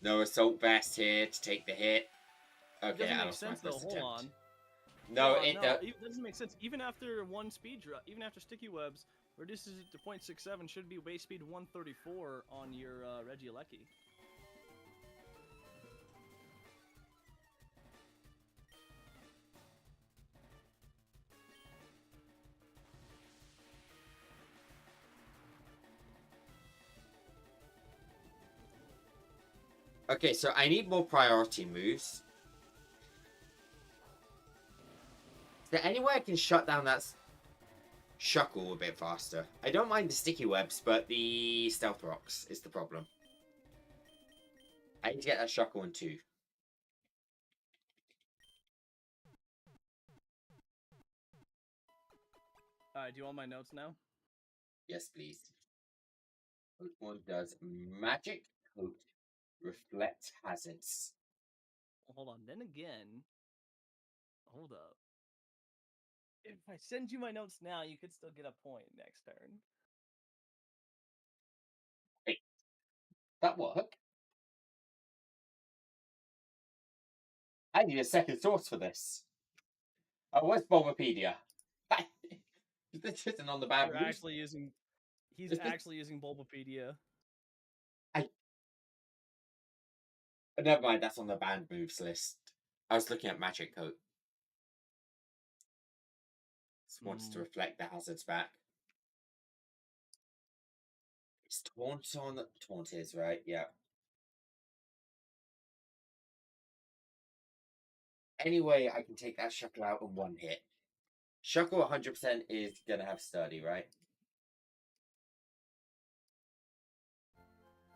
No assault vest here to take the hit. It Okay, doesn't I make lost my sense though. first Hold attempt. on. No, Hold on, it it doesn't make sense. Even after one speed drop, even after Sticky Webs, reduces it to 0.67. Should be base speed 134 on your Regieleki. Okay, so I need more priority moves. Is there any way I can shut down that Shuckle a bit faster? I don't mind the Sticky Webs, but the Stealth Rocks is the problem. I need to get that Shuckle in 2. Alright, do you want my notes now? Yes, please. Which one does Magic Coat reflect hazards? Well, hold on. Then again, hold up. If I send you my notes now, you could still get a point next turn. Wait, that work? I need a second source for this. Oh, where's Bulbapedia? This isn't on the bad You're moves. actually using. He's Is this- actually using Bulbapedia. Never mind, that's on the banned moves list. I was looking at Magic Coat. Just wants to reflect the hazards back. It's Taunt on. Taunt is, right? Yeah. Anyway, I can take that Shuckle out in one hit. Shuckle 100% is going to have Sturdy, right?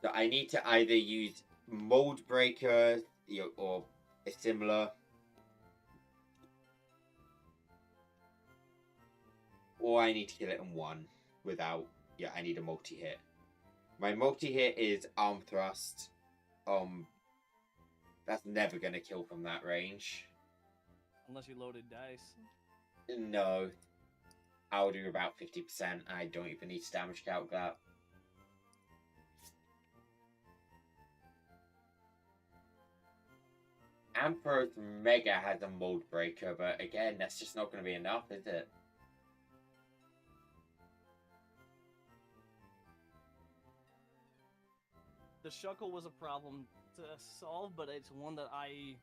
So I need to either use Mold Breaker or a similar. or I need to kill it in one without... Yeah, I need a multi-hit. My multi-hit is Arm Thrust. That's never going to kill from that range. Unless you loaded dice. No. I'll do about 50%. I don't even need to damage calc that. Ampharos Mega has a Mold Breaker, but again, that's just not going to be enough, is it? The Shuckle was a problem to solve, but it's one that I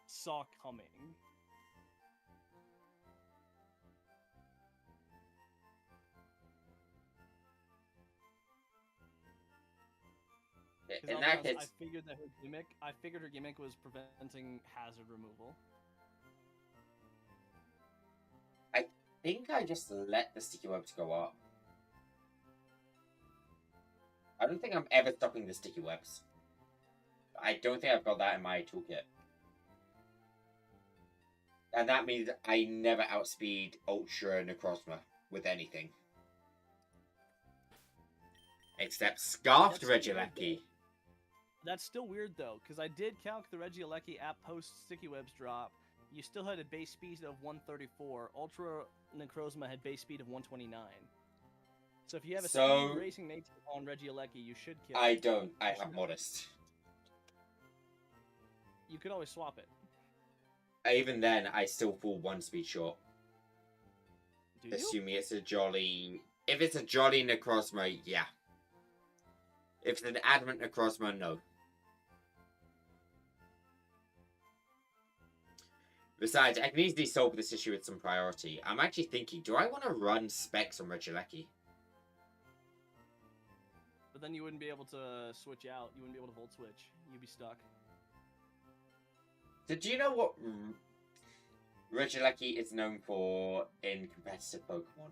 saw coming. In that case, I figured her gimmick was preventing hazard removal. I think I just let the sticky webs go up. I don't think I'm ever stopping the sticky webs. I don't think I've got that in my toolkit. And that means I never outspeed Ultra Necrozma with anything. Except Scarfed Regieleki. That's still weird though, because I did calc the Regieleki at post Sticky Webs drop. You still had a base speed of 134. Ultra Necrozma had base speed of 129. So if you have a speed racing nature on Regieleki, you should kill it. I don't. I have Modest. You could always swap it. Even then, I still fall one speed short. Do you? Assuming it's a Jolly... If it's a Jolly Necrozma, yeah. If it's an Adamant Necrozma, no. Besides, I can easily solve this issue with some priority. I'm actually thinking, do I want to run Specs on Regieleki? But then you wouldn't be able to switch out. You wouldn't be able to Volt Switch. You'd be stuck. So do you know what Regieleki is known for in competitive Pokemon?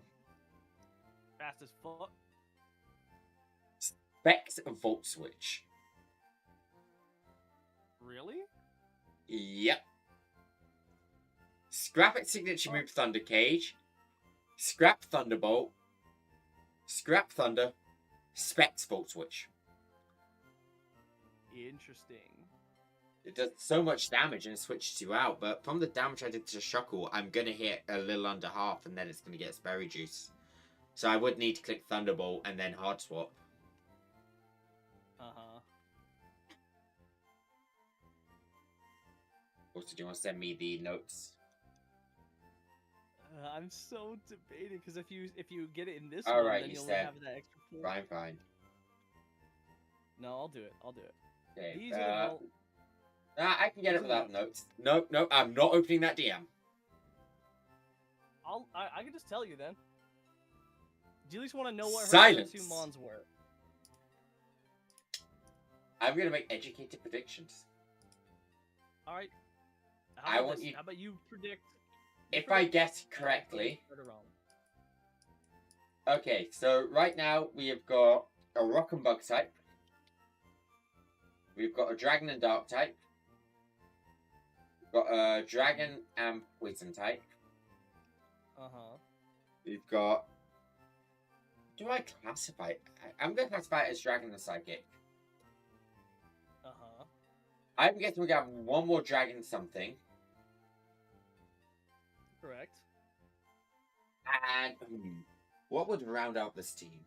Fast as fuck. Specs Volt Switch. Really? Yep. Scrap its signature move Thunder Cage. Scrap Thunderbolt. Scrap Thunder. Specs Volt Switch. Interesting. It does so much damage and it switches you out, but from the damage I did to Shuckle, I'm going to hit a little under half and then it's going to get its Berry Juice. So I would need to click Thunderbolt and then Hard Swap. Uh-huh. Also, do you want to send me the notes? I'm so debating because if you get it in this All one, right, then you you'll said have that extra point. Fine. No, I'll do it. Okay. These are the I can get it without notes. Nope, I'm not opening that DM. I can just tell you then. Do you at least want to know what Silence. her two Mons were? I'm going to make educated predictions. All right. I want you... How about you predict? If I guess correctly... Okay, so right now we have got a Rock and Bug type. We've got a Dragon and Dark type. We've got a Dragon and Poison type. Uh-huh. We've got... Do I classify it? I'm going to classify it as Dragon and Psychic. Uh-huh. I'm guessing we got one more Dragon something. Correct. And... what would round out this team?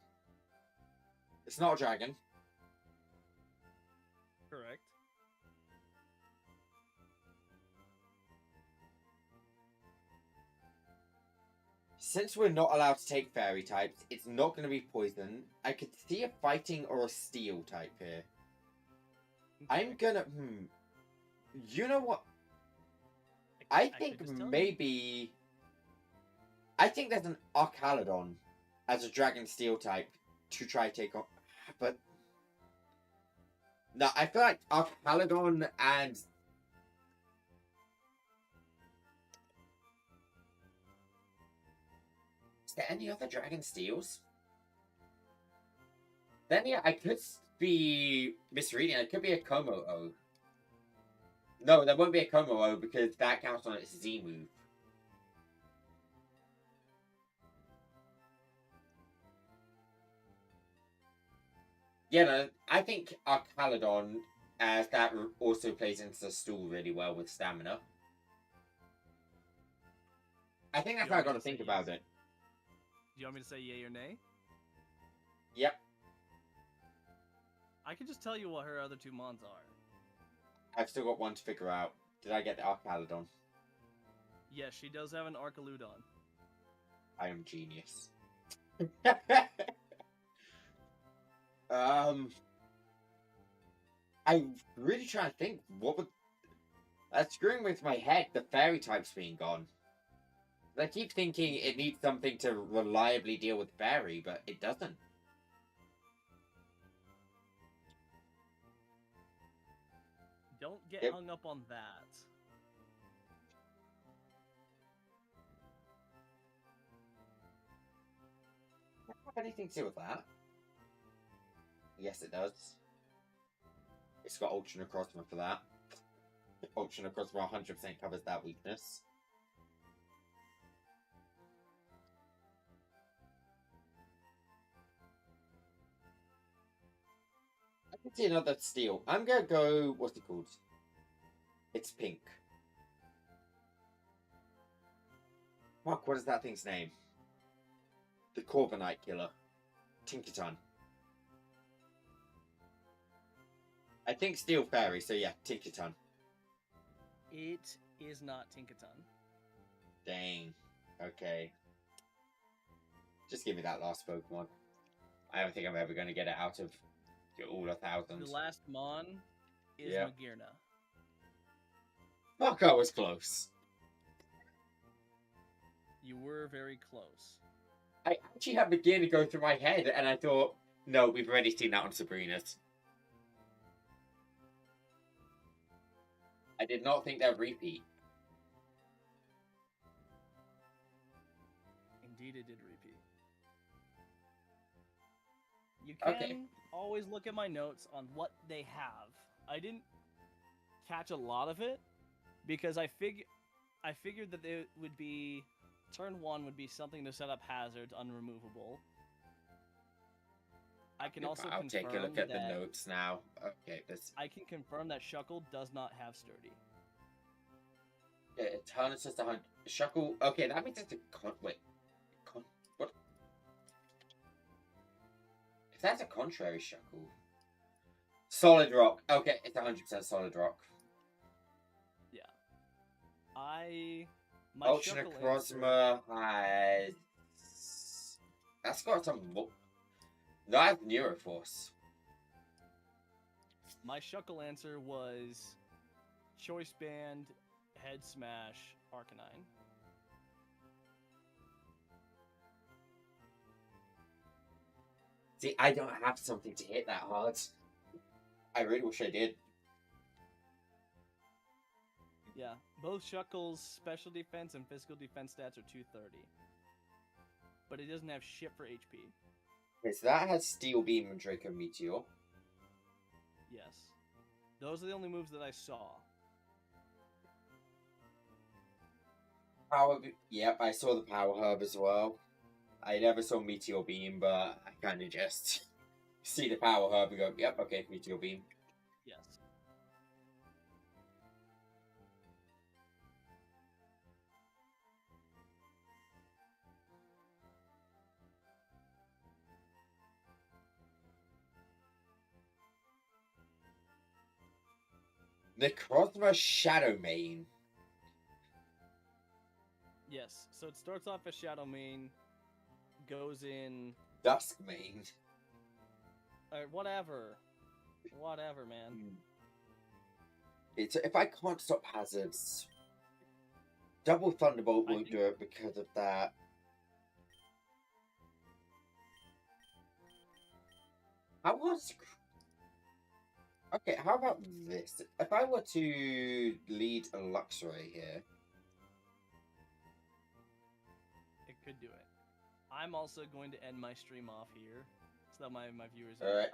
It's not a Dragon. Correct. Since we're not allowed to take Fairy types, it's not going to be Poison. I could see a Fighting or a Steel type here. I'm gonna... You know what? I think maybe... I think there's an Archaludon as a Dragon Steel type to try take on... But... No, I feel like Archaludon and... Is there any other Dragon Steels? Then yeah, I could be misreading. It could be a Komo-O. No, there won't be a Komo-O because that counts on its Z move. Yeah, no, I think Archaludon, as that also plays into the stool really well with stamina. I think that's You how I want me got to to say think about it. Do you want me to say yay or nay? Yep. I can just tell you what her other two mons are. I've still got one to figure out. Did I get the Archaludon? Yes, she does have an Archaludon. I am genius. I'm really trying to think what would. That's screwing with my head. The fairy types being gone. I keep thinking it needs something to reliably deal with fairy, but it doesn't. Don't get Yep. hung up on that. Does it have anything to do with that? Yes, it does. It's got Ultra Necrozma for that. Ultra Necrozma 100% covers that weakness. I can see another steel. I'm gonna go. What's it called? It's pink. Fuck, what is that thing's name? The Corviknight killer. Tinkerton. I think Steel Fairy, so yeah, Tinkerton. It is not Tinkaton. Dang. Okay. Just give me that last Pokemon. I don't think I'm ever going to get it out of all 1,000. The last mon is Yeah. Magearna. Fuck, I was close. You were very close. I actually had Magearna go through my head, and I thought, no, we've already seen that on Sabrina's. I did not think they'd repeat. Indeed, it did repeat. You can Okay. always look at my notes on what they have. I didn't catch a lot of it because I figured that it would be turn 1 would be something to set up hazards unremovable. I can also I'll confirm take a look at the that notes now. Okay, this. I can confirm that Shuckle does not have sturdy. Eternatus is 100. Shuckle. Okay, that means it's a wait. What? If that's a contrary Shuckle. Solid Rock. Okay, it's 100% Solid Rock. Yeah. My Ultra Shuckle Necrozma has. That's got some. No, I have Neuroforce. My Shuckle answer was Choice Band, Head Smash, Arcanine. See, I don't have something to hit that hard. I really wish I did. Yeah, both Shuckle's special defense and physical defense stats are 230. But it doesn't have shit for HP. Okay, so that has Steel Beam and Draco Meteor. Yes. Those are the only moves that I saw. Yep, I saw the Power Herb as well. I never saw Meteor Beam, but I kind of just see the Power Herb and go, yep, okay, Meteor Beam. Yes. Necrozma Shadow Mane. Yes. So it starts off as Shadow Mane, goes in Dusk Mane. whatever. Whatever, man. It's if I can't stop hazards. Double Thunderbolt won't do it because of that. How was? Okay, how about this? If I were to lead a Luxray here, It could do it. I'm also going to end my stream off here so that my viewers Alright.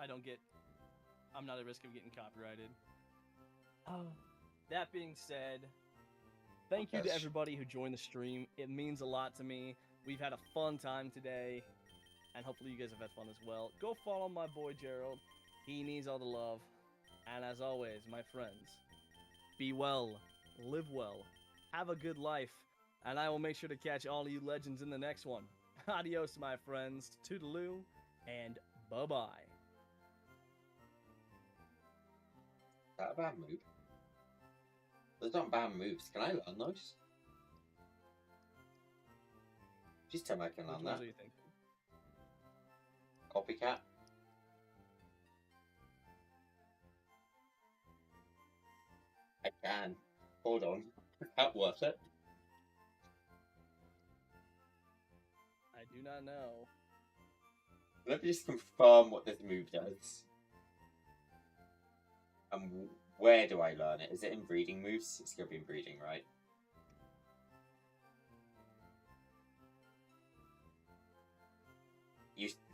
I'm not at risk of getting copyrighted. That being said, thank you to everybody who joined the stream. It means a lot to me. We've had a fun time today, and hopefully you guys have had fun as well. Go follow my boy Gerald. He needs all the love. And as always, my friends, be well, live well, have a good life, and I will make sure to catch all of you legends in the next one. Adios, my friends. Toodaloo, and bye-bye. Is that a bad move? Those aren't bad moves. Can I learn those? Please tell me I can Which learn ones that. are you thinking? Copycat. I can. Hold on. That worth it. I do not know. Let me just confirm what this move does. And where do I learn it? Is it in breeding moves? It's gonna be in breeding, right?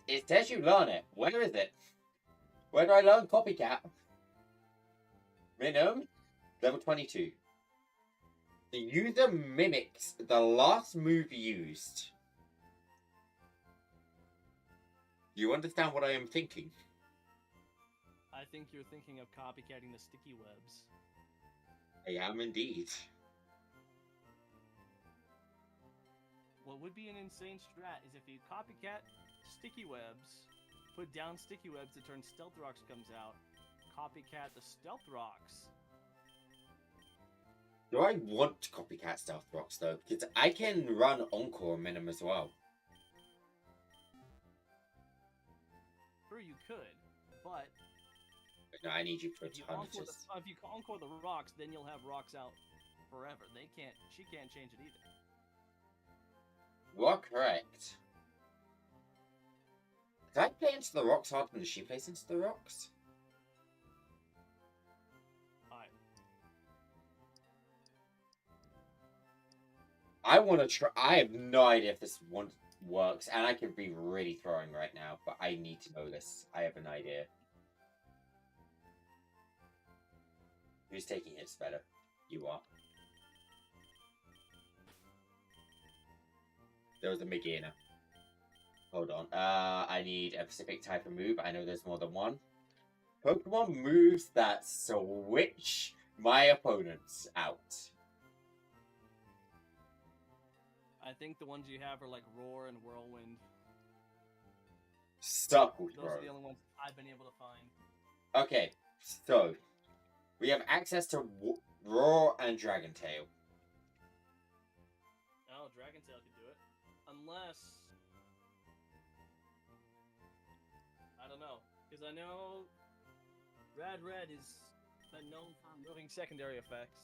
It says you learn it. Where is it? Where do I learn Copycat? Minimum? Level 22. The user mimics the last move used. Do you understand what I am thinking? I think you're thinking of copycatting the sticky webs. I am indeed. What would be an insane strat is if you copycat sticky webs, put down sticky webs to turn Stealth Rocks comes out, copycat the Stealth Rocks. Do I want to copycat Stealth Rocks though? Because I can run Encore Minim as well. Sure, you could, but But no, I need you for if you encore eternities. if you encore the rocks, then you'll have rocks out forever. She can't change it either. You are correct. Did I play into the rocks harder than she plays into the rocks? Alright. I want to try. I have no idea if this one works, and I could be really throwing right now, but I need to know this. I have an idea. Who's taking hits better? You are. There was a Megana. Hold on. I need a specific type of move. I know there's more than one. Pokemon moves that switch my opponents out. I think the ones you have are like Roar and Whirlwind. Stuck with Those are the only ones I've been able to find. Okay, so we have access to Roar and Dragon Tail. Oh, Dragon Tail could do it. Unless... I don't know. Because I know Red is been known for removing secondary effects.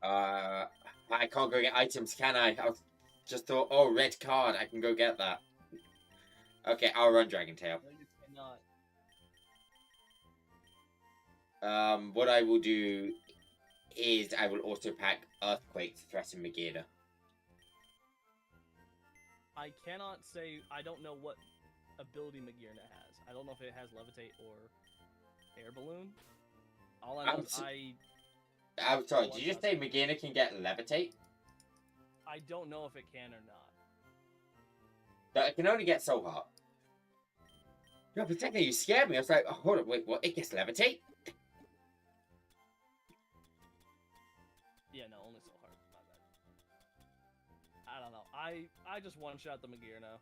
I can't go get items, can I? I just thought, oh, red card, I can go get that. Okay, I'll run Dragon Tail. No, you cannot. What I will do is I will also pack Earthquake to threaten Megiddo. I cannot say... I don't know what ability Magearna has. I don't know if it has Levitate or Air Balloon. All I know is I'm sorry, did you just say Megiddo can get Levitate? I don't know if it can or not. But it can only get so hot. No, but technically you scared me. I was like, oh, hold on, wait, what? It gets Levitate? Yeah, no, only so hard. My bad. I don't know. I just one-shot the Magearna.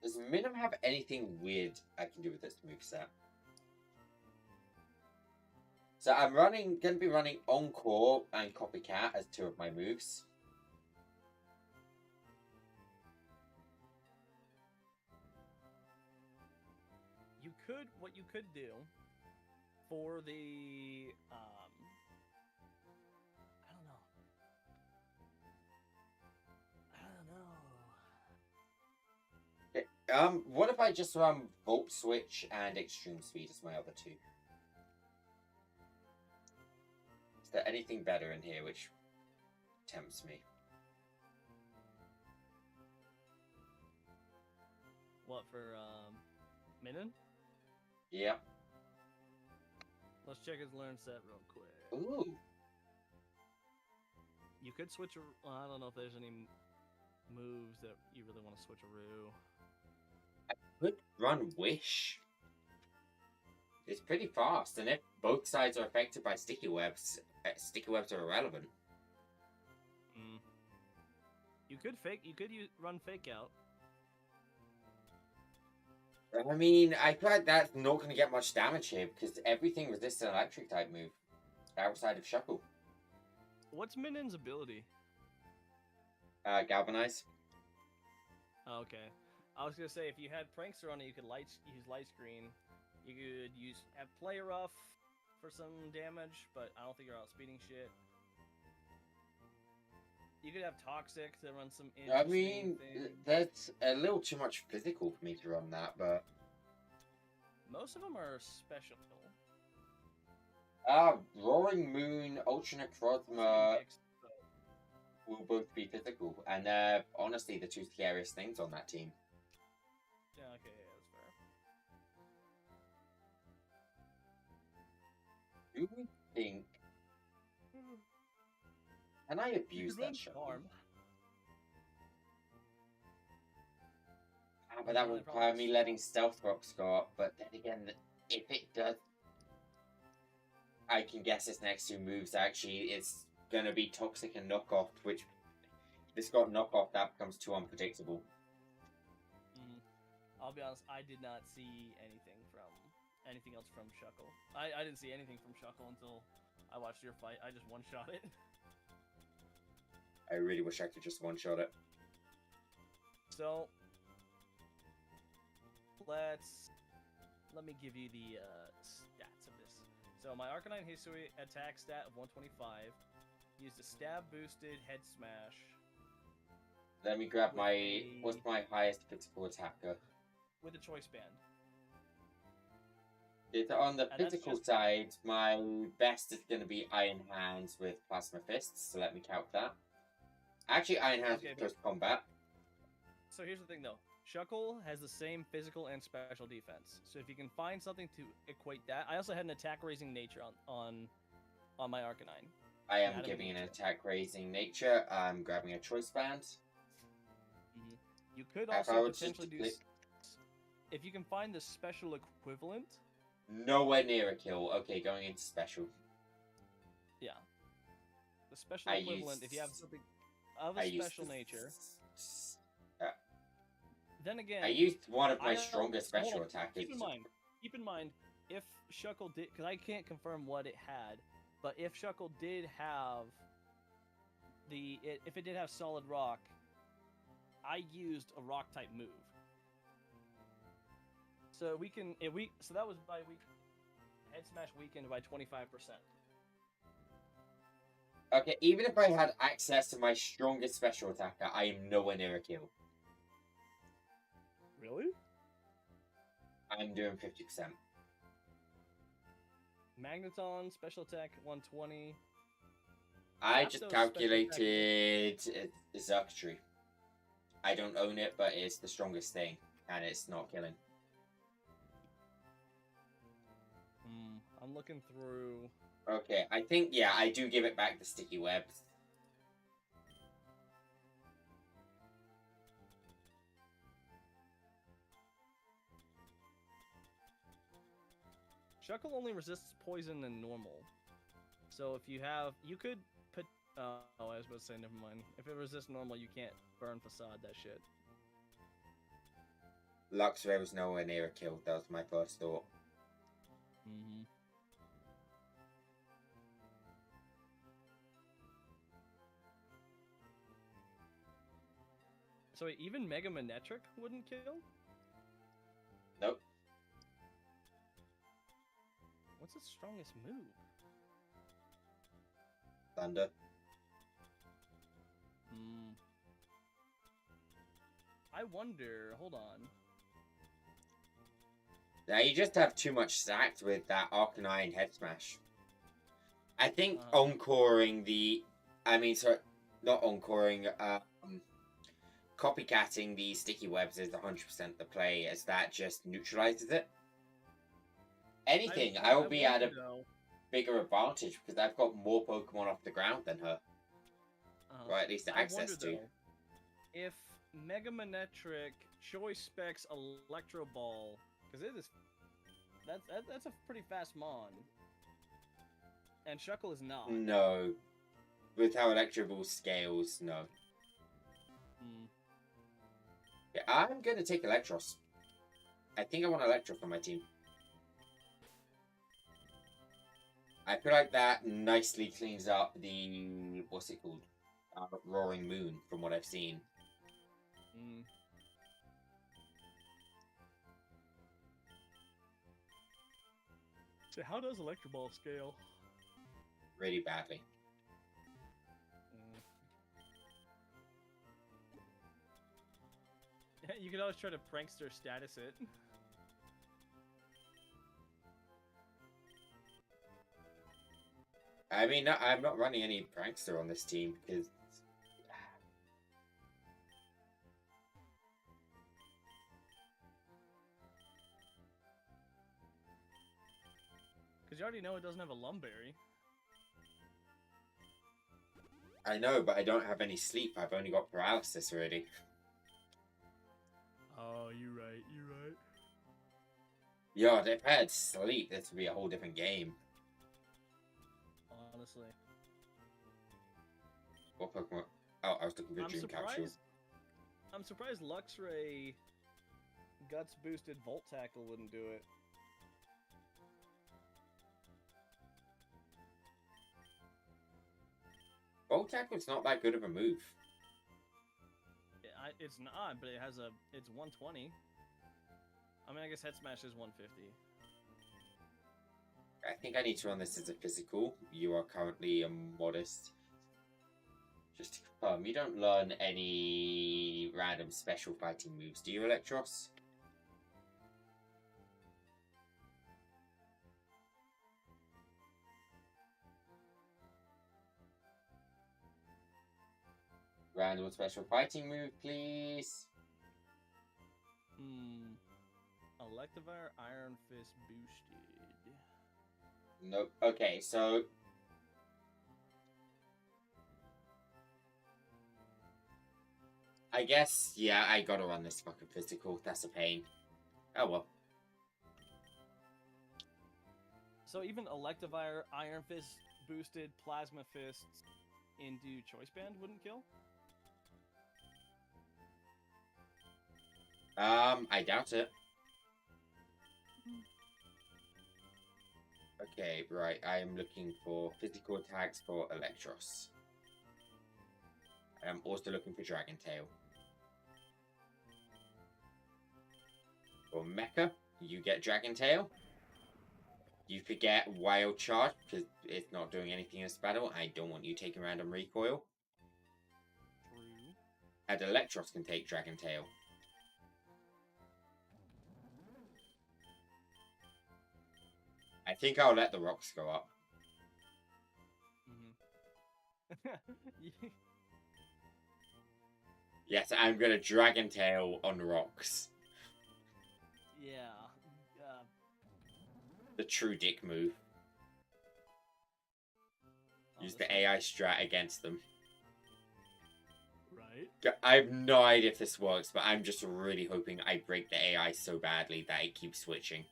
Does Minim have anything weird I can do with this moveset? So I'm going to be running Encore and Copycat as two of my moves. What you could do for the, I don't know. What if I just run Volt Switch and Extreme Speed as my other two? Is there anything better in here which tempts me? What, for, Minun? Yeah. Let's check his learn set real quick. Ooh. You could switch, I don't know if there's any moves that you really want to switcheroo. Could run Wish. It's pretty fast, and if both sides are affected by sticky webs are irrelevant. Mm. You could run fake out. I mean, I feel like that's not going to get much damage here because everything resists an electric type move outside of Shuckle. What's Minon's ability? Galvanize. Oh, okay. I was gonna say if you had Prankster on it, you could use light screen. You could have Play Rough for some damage, but I don't think you're outspeeding shit. You could have Toxic to run some I interesting mean, things. that's a little too much physical for me to run that, but... Most of them are special. Roaring Moon, Ultra Necrozma will both be physical, and they're honestly the two scariest things on that team. Yeah, okay, yeah, that's fair. Do we think... Can I abuse that Shuckle? Charm. But that will require me letting Stealth Rocks go up, but then again, if it does... I can guess its next two moves, actually, it's gonna be Toxic and Knockoff, which... If it's got Knockoff, that becomes too unpredictable. I'll be honest, I did not see anything else from Shuckle. I didn't see anything from Shuckle until I watched your fight. I just one-shot it. I really wish I could just one-shot it. So, let me give you the stats of this. So my Arcanine History attack stat of 125, used a stab boosted head smash. Let me grab my... What's my highest physical attacker? With a choice band. On the physical side, my best is going to be Iron Hands with Plasma Fists, so let me count that. Actually, Iron Hands with Close Combat. So here's the thing, though. Shuckle has the same physical and special defense. So if you can find something to equate that... I also had an attack-raising nature on my Arcanine. I am giving an attack-raising nature. I'm grabbing a choice band. Mm-hmm. You could also potentially do... If you can find the special equivalent... Nowhere near a kill. Okay, going into special. Yeah. The special equivalent, if you have something of a special nature... Then again... I used one of my strongest special attackers. Keep in mind, if Shuckle did... Because I can't confirm what it had, but if Shuckle did have... If it did have Solid Rock, I used a Rock-type move. So we can... So that was by week... Head Smash weakened by 25%. Okay, even if I had access to my strongest special attacker, I am nowhere near a kill. Really? I'm doing 50%. Magneton, special attack 120. I just calculated Xurkitree. I don't own it, but it's the strongest thing, and it's not killing. I'm looking through... Okay, I think, yeah, I do give it back the sticky webs. Shuckle only resists poison and normal. So if you have... You could put... oh, I was about to say, never mind. If it resists normal, you can't burn Facade that shit. Luxray was nowhere near a kill. That was my first thought. Mm-hmm. So even Mega Manetric wouldn't kill? Nope. What's its strongest move? Thunder. I wonder... Hold on. Now, you just have too much stacked with that Arcanine Head Smash. I think encoring the... I mean, sorry, not encoring, copycatting the sticky webs is 100% the play, as that just neutralizes it. Anything, I will be at a bigger advantage, because I've got more Pokemon off the ground than her. Or at least access to. if Mega Manectric choice specs Electro Ball, because it is that's a pretty fast mon, and Shuckle is not. No. With how Electro Ball scales, no. Hmm. Yeah, I'm gonna take Electros. I think I want Electro for my team. I feel like that nicely cleans up the... what's it called? Roaring Moon, from what I've seen. Hmm. So how does Electro Ball scale? Really badly. You could always try to prankster status it. I mean, I'm not running any prankster on this team, because... Because you already know it doesn't have a Lumberry. I know, but I don't have any sleep. I've only got paralysis already. Oh, you're right, you're right. Yo, if I had sleep, this would be a whole different game. Honestly. What Pokemon? Oh, I was looking for a Dream Capsule. I'm surprised Luxray Guts boosted Volt Tackle wouldn't do it. Volt Tackle's not that good of a move. It's not, but it's 120. I mean, I guess Head Smash is 150. I think I need to run this as a physical. You are currently a modest. Just to confirm, you don't learn any random special fighting moves, do you, Electros? Random special fighting move, please. Electivire Iron Fist boosted. Nope. Okay, so... I guess, yeah, I gotta run this fucking physical. That's a pain. Oh well. So even Electivire Iron Fist boosted Plasma Fists into Choice Band wouldn't kill? I doubt it. Okay, right. I am looking for physical attacks for Electros. I'm also looking for Dragon Tail. For Mecha, you get Dragon Tail. You could get Wild Charge, because it's not doing anything in this battle. I don't want you taking random recoil. True. And Electros can take Dragon Tail. I think I'll let the rocks go up. Yes, I'm gonna Dragon Tail on rocks. Yeah. The true dick move. Use the Honestly. AI strat against them. Right? I have no idea if this works, but I'm just really hoping I break the AI so badly that it keeps switching.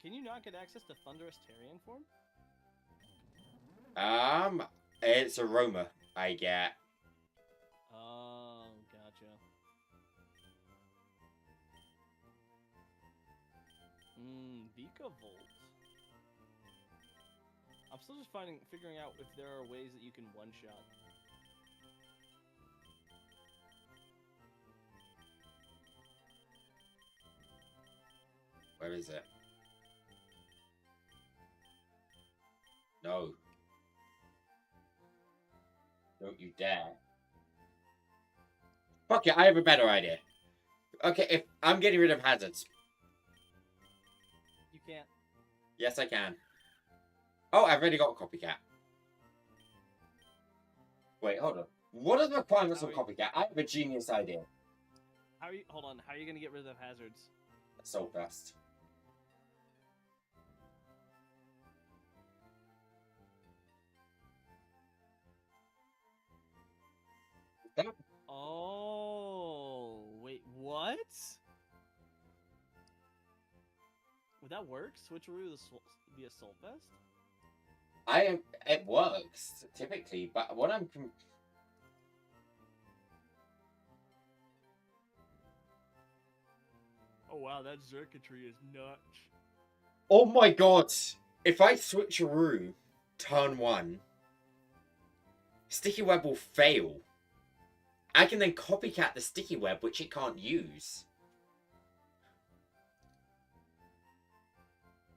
Can you not get access to Thunderous Tarian form? It's Aroma I get. Oh, gotcha. Vikavolt. I'm still just figuring out if there are ways that you can one-shot. Where is it? No. Don't you dare. Fuck it, I have a better idea. Okay, if I'm getting rid of hazards. You can't. Yes, I can. Oh, I've already got a copycat. Wait, hold on. What are the requirements of copycat? I have a genius idea. Hold on, how are you gonna get rid of hazards? So fast. that work? Switcheroo the Assault Vest? It works typically, but what I'm Oh wow, that circuitry is nuts. oh my god! If I switcheroo turn 1, Sticky Web will fail. I can then copycat the Sticky Web, which it can't use.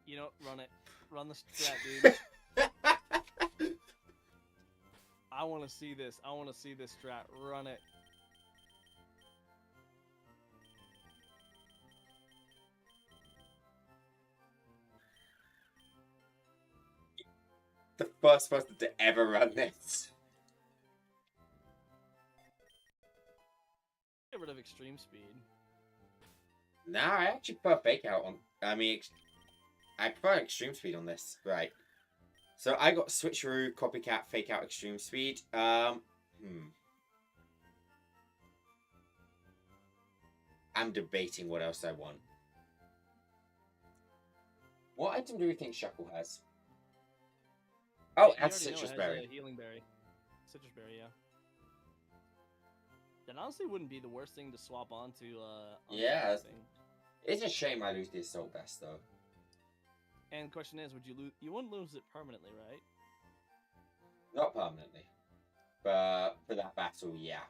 You know, run it. Run the strat, dude. I want to see this. I want to see this strat. Run it. The first person to ever run this. Get rid of extreme speed. Nah, I actually prefer Fake Out on... I prefer Extreme Speed on this. Right. So I got Switcheroo, Copycat, Fake Out, Extreme Speed. I'm debating what else I want. What item do we think Shuckle has? Oh, it has Citrus Berry. A healing berry. Citrus berry, yeah. That honestly wouldn't be the worst thing to swap onto. Yeah. It's a shame I lose the Assault Vest, though. And the question is, would you lose? You wouldn't lose it permanently, right? Not permanently. But for that battle, yeah.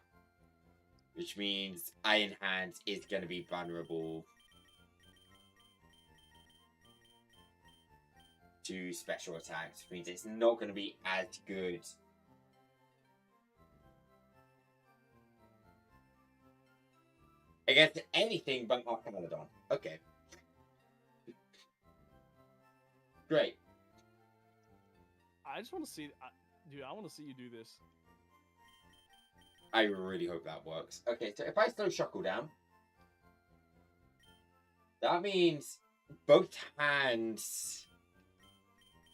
Which means Iron Hand is going to be vulnerable to special attacks. Which means it's not going to be as good. Against anything but Arcanodon. Okay. Great. I just want to see, dude. I want to see you do this. I really hope that works. Okay, so if I slow Shuckle down, that means both hands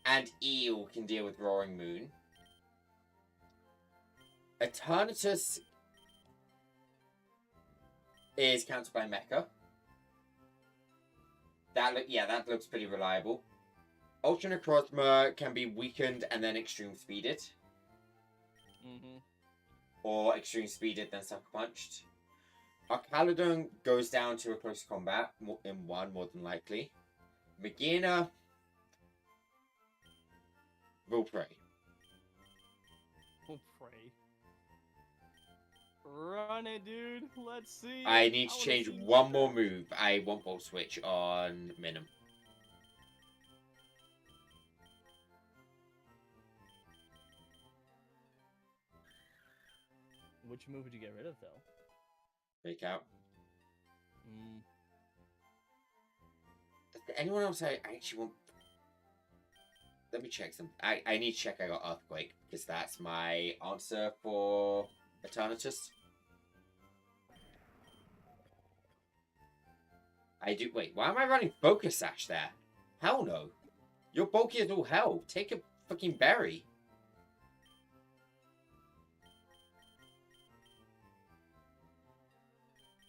and Eel can deal with Roaring Moon. Eternatus is countered by Mecha. That looks pretty reliable. Ultra Necrozma can be weakened and then extreme speeded. Or extreme speeded then sucker punched. Archaludon goes down to a close combat in 1 more than likely. Magearna will pray. Will pray. Run it, dude. Let's see. I need to change one more move. I want Volt Switch on Minim. Which move would you get rid of, though? Fake Out. Is there anyone else I actually want? Let me check some. I need to check I got Earthquake, because that's my answer for Eternatus. I do. Wait, why am I running Focus Sash there? Hell no. You're bulky as all hell. Take a fucking berry.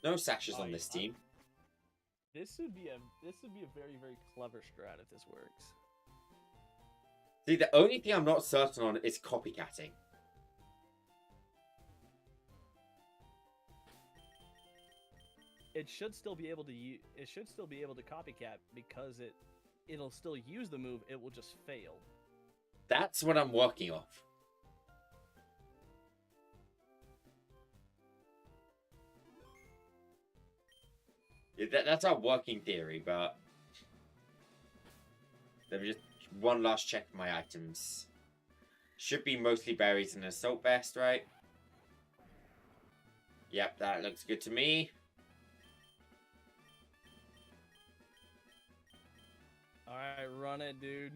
No sashes on this team. This would be a very, very clever strat if this works. See, the only thing I'm not certain on is copycatting. It should still be able to copycat because it'll still use the move. It will just fail. That's what I'm working off. That's our working theory, but let me just one last check my items. Should be mostly berries and assault vest, right? Yep, that looks good to me. Alright, run it, dude.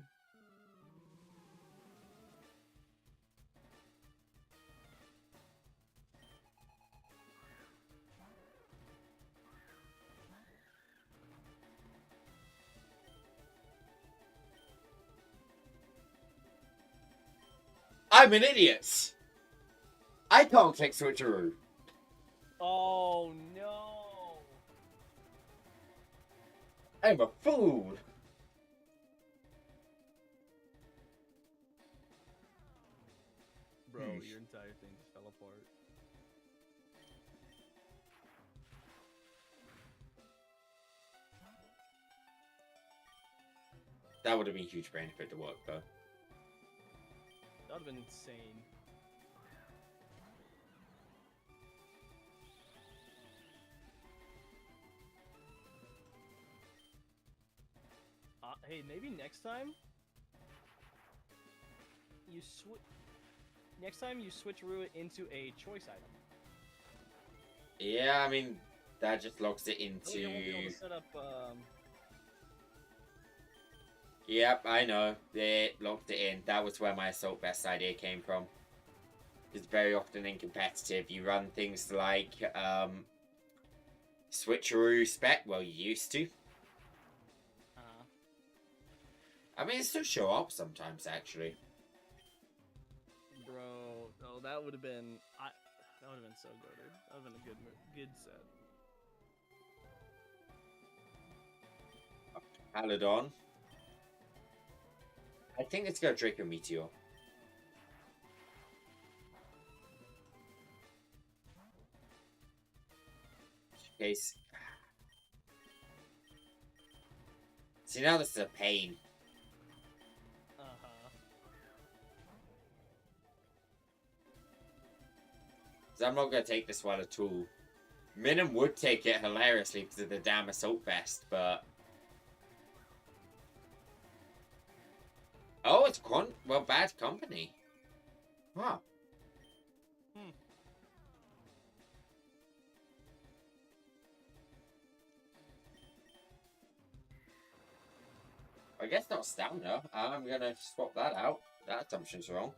I'm an idiot! I can't click switcheroo. Oh no! I'm a fool! Bro, your entire thing just fell apart. That would have been a huge brain for it to work, though. That would have been insane. Hey, maybe next time you switcheroo it into a choice item. Yeah, I mean, that just locks it You won't be able into... to set up, Yep, I know. They locked it in. That was where my Assault Vest idea came from. It's very often in competitive. You run things like, switcheroo spec. Well, you used to. I mean, it still show up sometimes, actually. Bro, no, that would have been that would have been so good. That would have been a good set. Paladon. I think it's got Draco Meteor. Case. See, now this is a pain. So I'm not going to take this one at all. Minim would take it hilariously because of the damn Assault Vest, but... Oh, it's bad company. Huh. I guess not stamina. I'm going to swap that out. That assumption's wrong.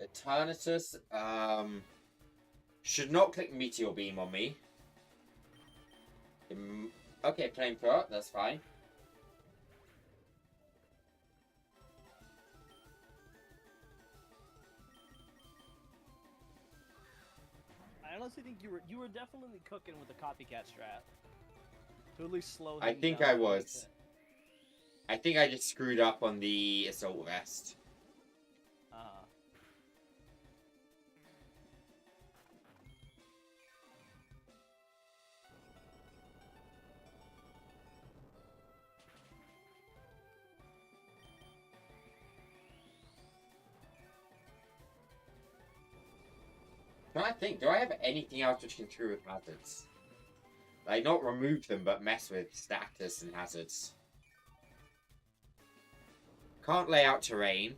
Eternatus, should not click Meteor Beam on me. Okay, Flamethrower, that's fine. I honestly think you were definitely cooking with the copycat strat. To at least slow I things think down I a little was. bit. I think I just screwed up on the Assault Vest. I think, do I have anything else which can screw with hazards? Like, not remove them, but mess with status and hazards. Can't lay out terrain.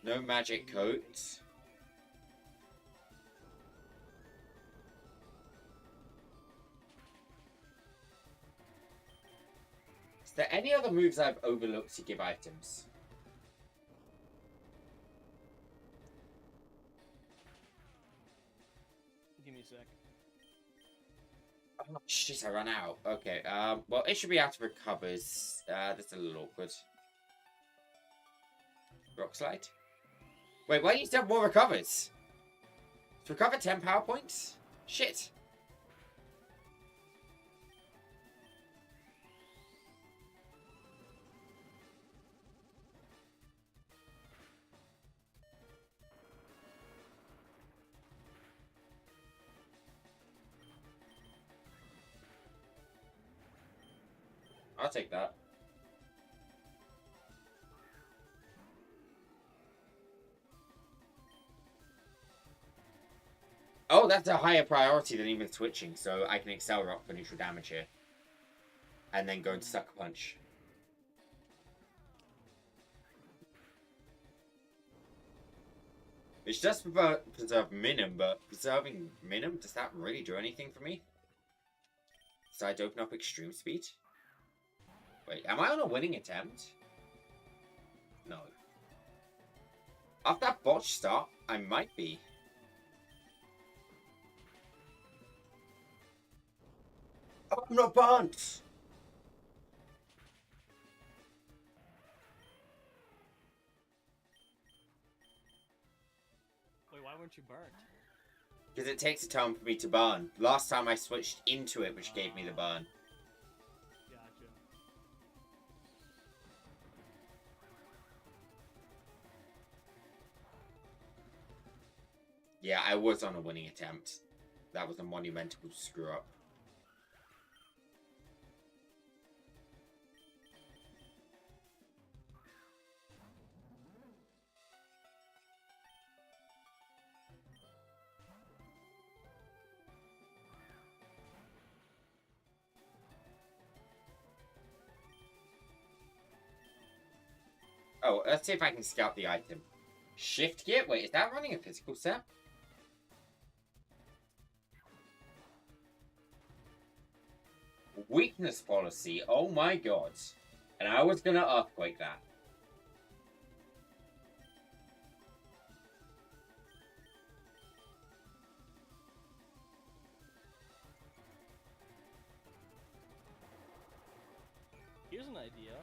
No magic coats. Is there any other moves I've overlooked to give items? Give me a sec. Oh, shit, I ran out. Okay, well, it should be out of recovers. That's a little awkward. Rock Slide? Wait, why do you still have more recovers? To recover 10 power points? Shit. I'll take that. Oh, that's a higher priority than even switching, so I can Excel Rock for neutral damage here. And then go into Sucker Punch. Which does preserve Minim, but preserving Minim, does that really do anything for me? Decide to open up Extreme Speed? Wait, am I on a winning attempt? No. After that botch start, I might be. Oh, I'm not burnt! weren't you burnt? Because it takes a time for me to burn. Last time I switched into it, which gave me the burn. Gotcha. Yeah, I was on a winning attempt. That was a monumental screw up. Oh, let's see if I can scout the item. Shift gear? Wait, is that running a physical set? Weakness policy. Oh my god. And I was gonna earthquake that. Here's an idea.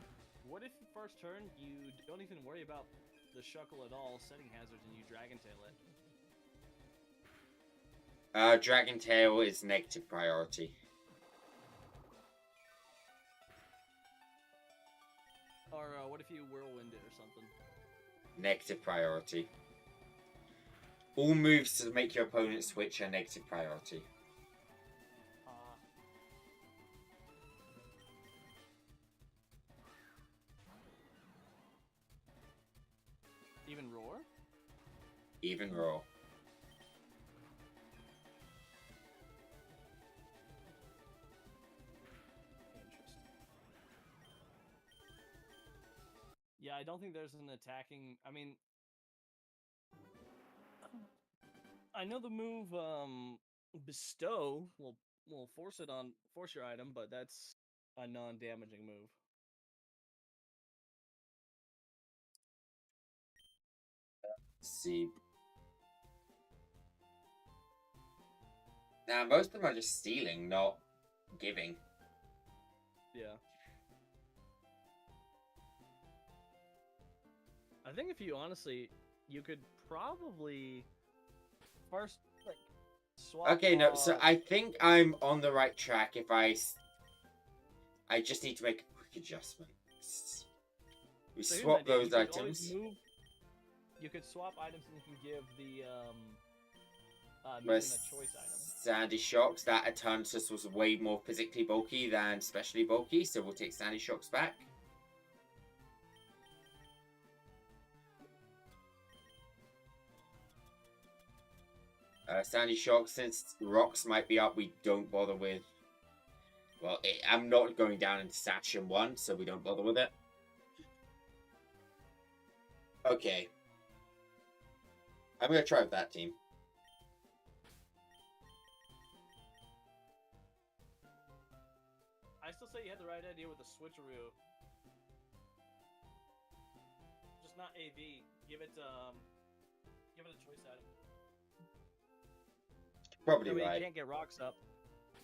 What if the first turn you don't even worry about the Shuckle at all, setting hazards, and you Dragon Tail it? Dragon Tail is negative priority. Or what if you Whirlwind it or something? Negative priority. All moves to make your opponent switch are negative priority. Even Roar? Even Roar. Interesting. Yeah, I don't think there's an attacking... I mean... I know the move, Bestow will force your item, but that's a non-damaging move. See. Now, most of them are just stealing, not giving. Yeah. I think if you honestly, you could probably first like swap. Okay, no, so I think I'm on the right track if I just need to make a quick adjustment. We So here's swap an idea. those You could always items. You could swap items and you can give the Whereas using a choice item. Sandy Shocks, that Eternatus was way more physically bulky than specially bulky, so we'll take Sandy Shocks back. Sandy Shocks, since rocks might be up, we don't bother with. Well, I'm not going down into Sachem 1, so we don't bother with it. Okay. I'm gonna try with that team. I still say you had the right idea with the switcheroo. Just not AV. Give it a choice item. Probably I mean, right. it can't get rocks up,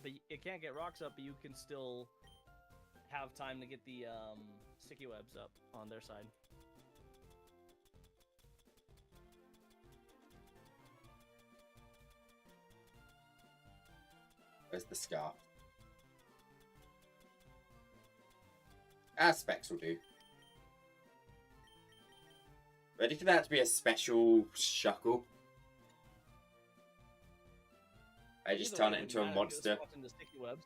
but it can't get rocks up. But you can still have time to get the sticky webs up on their side. Where's the scarf? Specs will do. Ready for that to be a special Shuckle? I just turn it into a monster. Into sticky webs.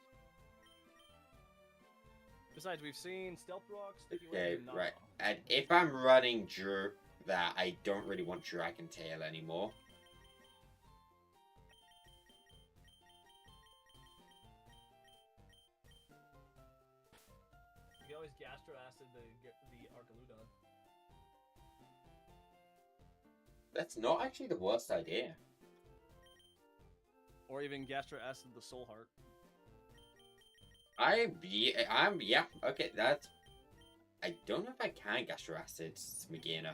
Besides, we've seen Stealth Rock, Sticky Okay, Webs, and right. Knockoff. And if I'm running that, I don't really want Dragon Tail anymore. You can always Gastro Acid the Arcaludon. That's not actually the worst idea. Or even Gastro Acid the Soul Heart. Yeah, okay, that's... I don't know if I can Gastro Acid Smegena.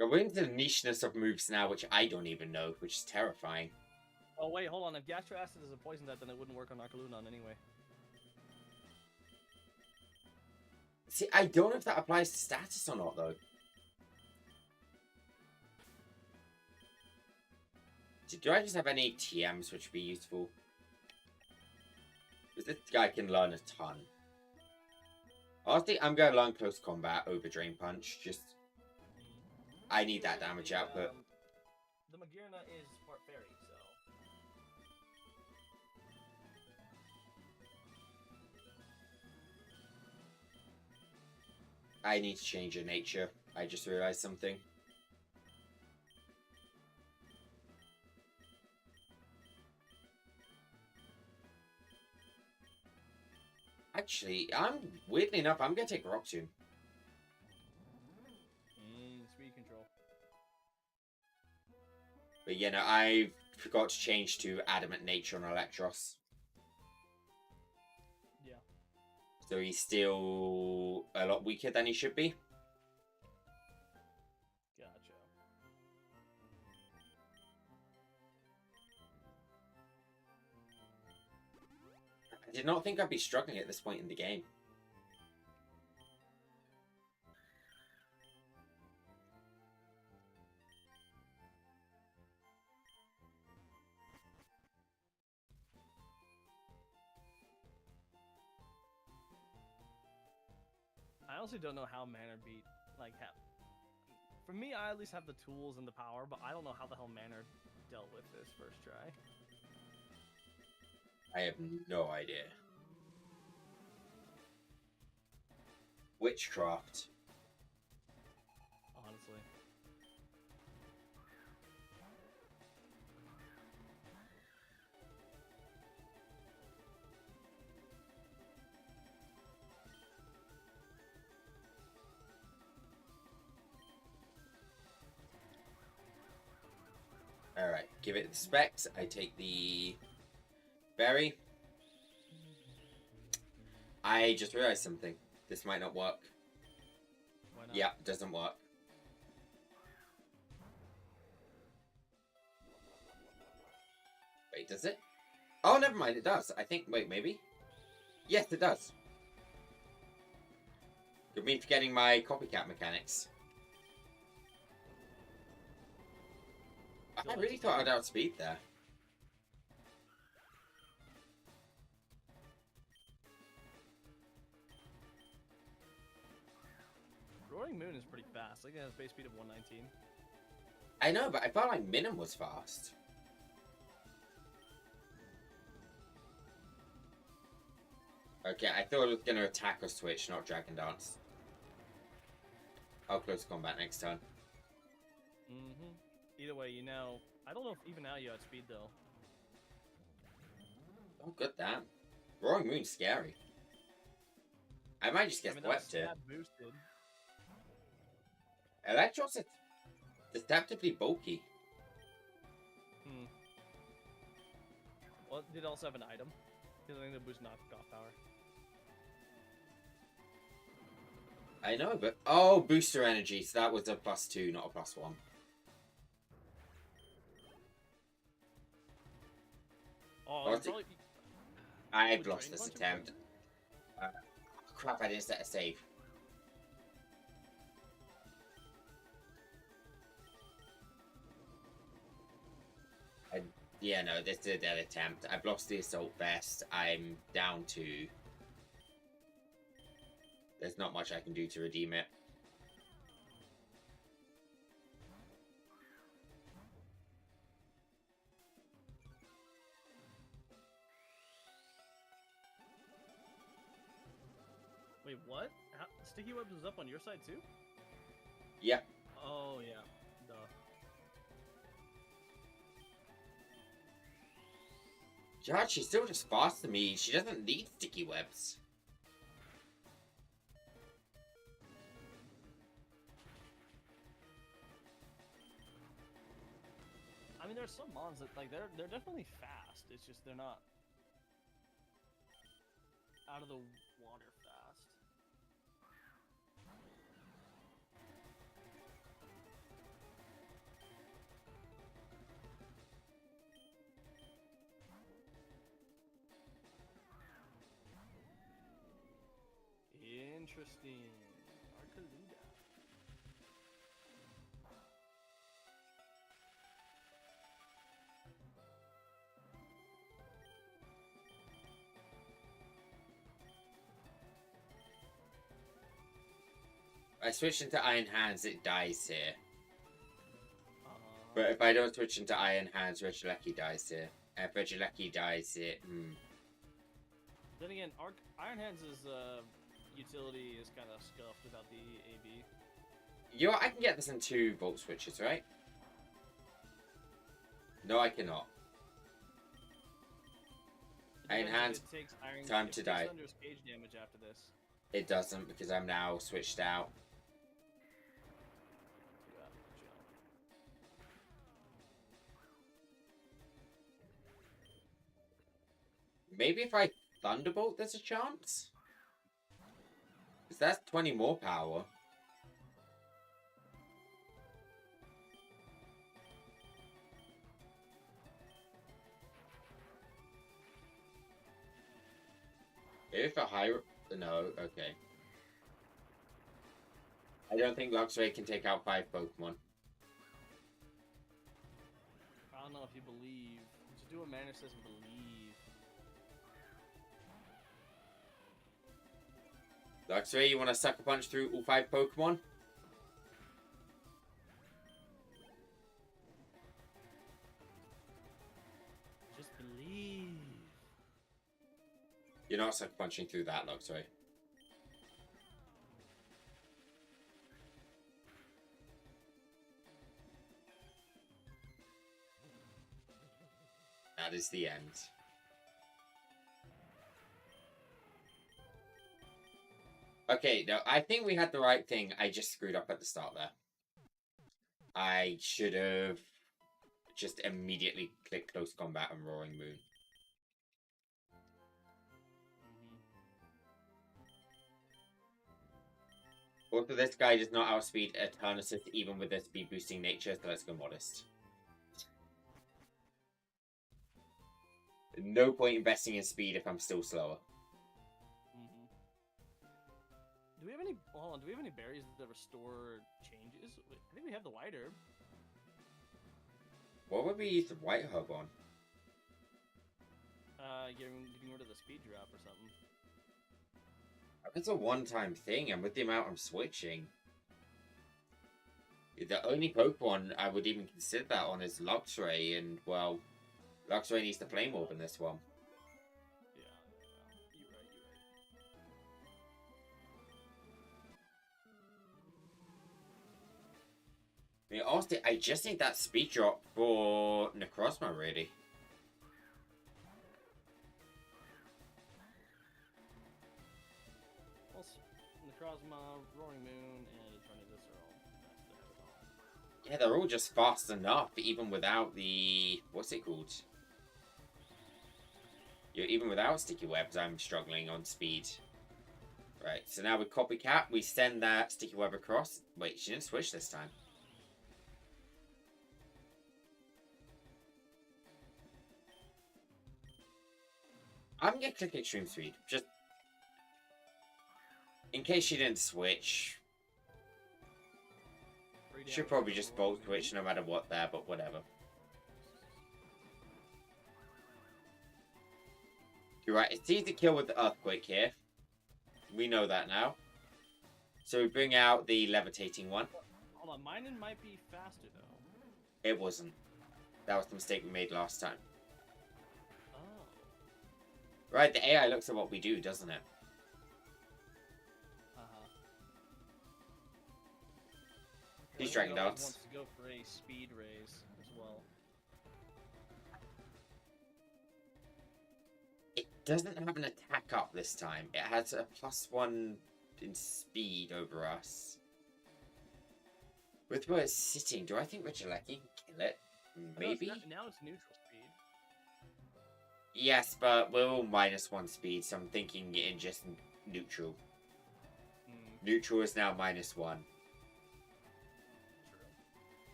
We're into the nicheness of moves now, which I don't even know, which is terrifying. Oh wait, hold on. If Gastro Acid is a poison type, then it wouldn't work on Arcaludon anyway. See, I don't know if that applies to status or not, though. Do I just have any TMs which would be useful? Because this guy can learn a ton. Honestly, I'm going to learn Close Combat over Drain Punch. Just, I need that damage output. The Magearna is part fairy, so... I need to change your nature. I just realized something. Actually, weirdly enough, I'm gonna take Rock Tomb. Speed control. But you know, I forgot to change to Adamant Nature on Electros. Yeah. So he's still a lot weaker than he should be. Gotcha. I did not think I'd be struggling at this point in the game. I honestly don't know how Manor beat, like, for me, I at least have the tools and the power, but I don't know how the hell Manor dealt with this first try. I have no idea. Witchcraft. Honestly. Alright, give it the specs. I take the berry. I just realized something. This might not work. Why not? Yeah, it doesn't work. Wait, does it? Oh, never mind, it does. I think, wait, maybe? Yes, it does. Good me for getting my copycat mechanics. I really thought I'd outspeed there. Roaring Moon is pretty fast. I think it has base speed of 119. I know, but I felt like Minim was fast. Okay, I thought it was going to attack or switch, not Dragon Dance. I'll close combat next turn. Mm-hmm. Either way, you know, I don't know if even now you outspeed though. Oh, good damn. Roaring Moon's scary. I might just get swept here. Boosted. Electros is deceptively bulky. Well, it did also have an item. Because I think that boosts knockoff power. I know, but... Oh, booster energy. So that was a +2, not a +1. Oh, probably... I've lost this attempt. Crap, I didn't set a save. Yeah, no, this is a dead attempt. I've lost the assault vest. I'm down to... There's not much I can do to redeem it. Wait, what? Sticky Webs was up on your side too? Yeah. Oh, yeah. Duh. God, she's still just fast to me. She doesn't need sticky webs. I mean, there's some mons that, like, they're definitely fast. It's just they're not out of the water fast. Interesting. Arcaluda. I switch into Iron Hands, it dies here. Uh, But if I don't switch into Iron Hands, Regieleki dies here. If Regieleki dies here, Then again, Iron Hands' utility is kind of scuffed without the AB. You know what? I can get this in 2 Volt Switches, right? No, I cannot. Iron Hands, time to die. Under cage damage after this. It doesn't because I'm now switched out. Maybe if I Thunderbolt, there's a chance? Because that's 20 more power. If a high... No, okay. I don't think Luxray can take out 5 Pokemon. I don't know if you believe. To do a mana says believe. Luxray, you want to Sucker Punch through all 5 Pokemon? Just believe. You're not Sucker Punching through that, Luxray. That is the end. Okay, no, I think we had the right thing. I just screwed up at the start there. I should have just immediately clicked Close Combat and Roaring Moon. Also, this guy does not outspeed Eternatus even with their speed boosting nature, so let's go Modest. No point investing in speed if I'm still slower. Do we have any? Hold on. Do we have any berries that restore changes? I think we have the white herb. What would we use the white herb on? Getting rid of the speed drop or something. It's a one-time thing, and with the amount I'm switching, the only Pokemon I would even consider that on is Luxray, and well, Luxray needs to Flame Orb in this one. Yeah, you're right. I mean, honestly, I just need that speed drop for Necrozma, really. Well, Necrozma, Roaring Moon, and Eternatus are all fast to have it on. Yeah, they're all just fast enough, even without the... What's it called? Yeah, even without Sticky Webs, I'm struggling on speed. Right, so now with Copycat, we send that Sticky Web across. Wait, she didn't switch this time. I'm gonna click Extreme Speed, just in case she didn't switch. Should probably just Volt Switch no matter what there, but whatever. You're right, it's easy to kill with the Earthquake here. We know that now. So we bring out the Levitating one. Hold on, mine might be faster though. It wasn't. That was the mistake we made last time. Oh. Right, the AI looks at what we do, doesn't it? These Dragon Darts. Wants to go for a speed raise as well. It doesn't have an attack up this time. It has a +1 in speed over us. With where it's sitting, do I think Regieleki can kill it? Maybe? Now it's neutral speed. Yes, but we're all -1 speed, so I'm thinking in just neutral. Neutral is now -1.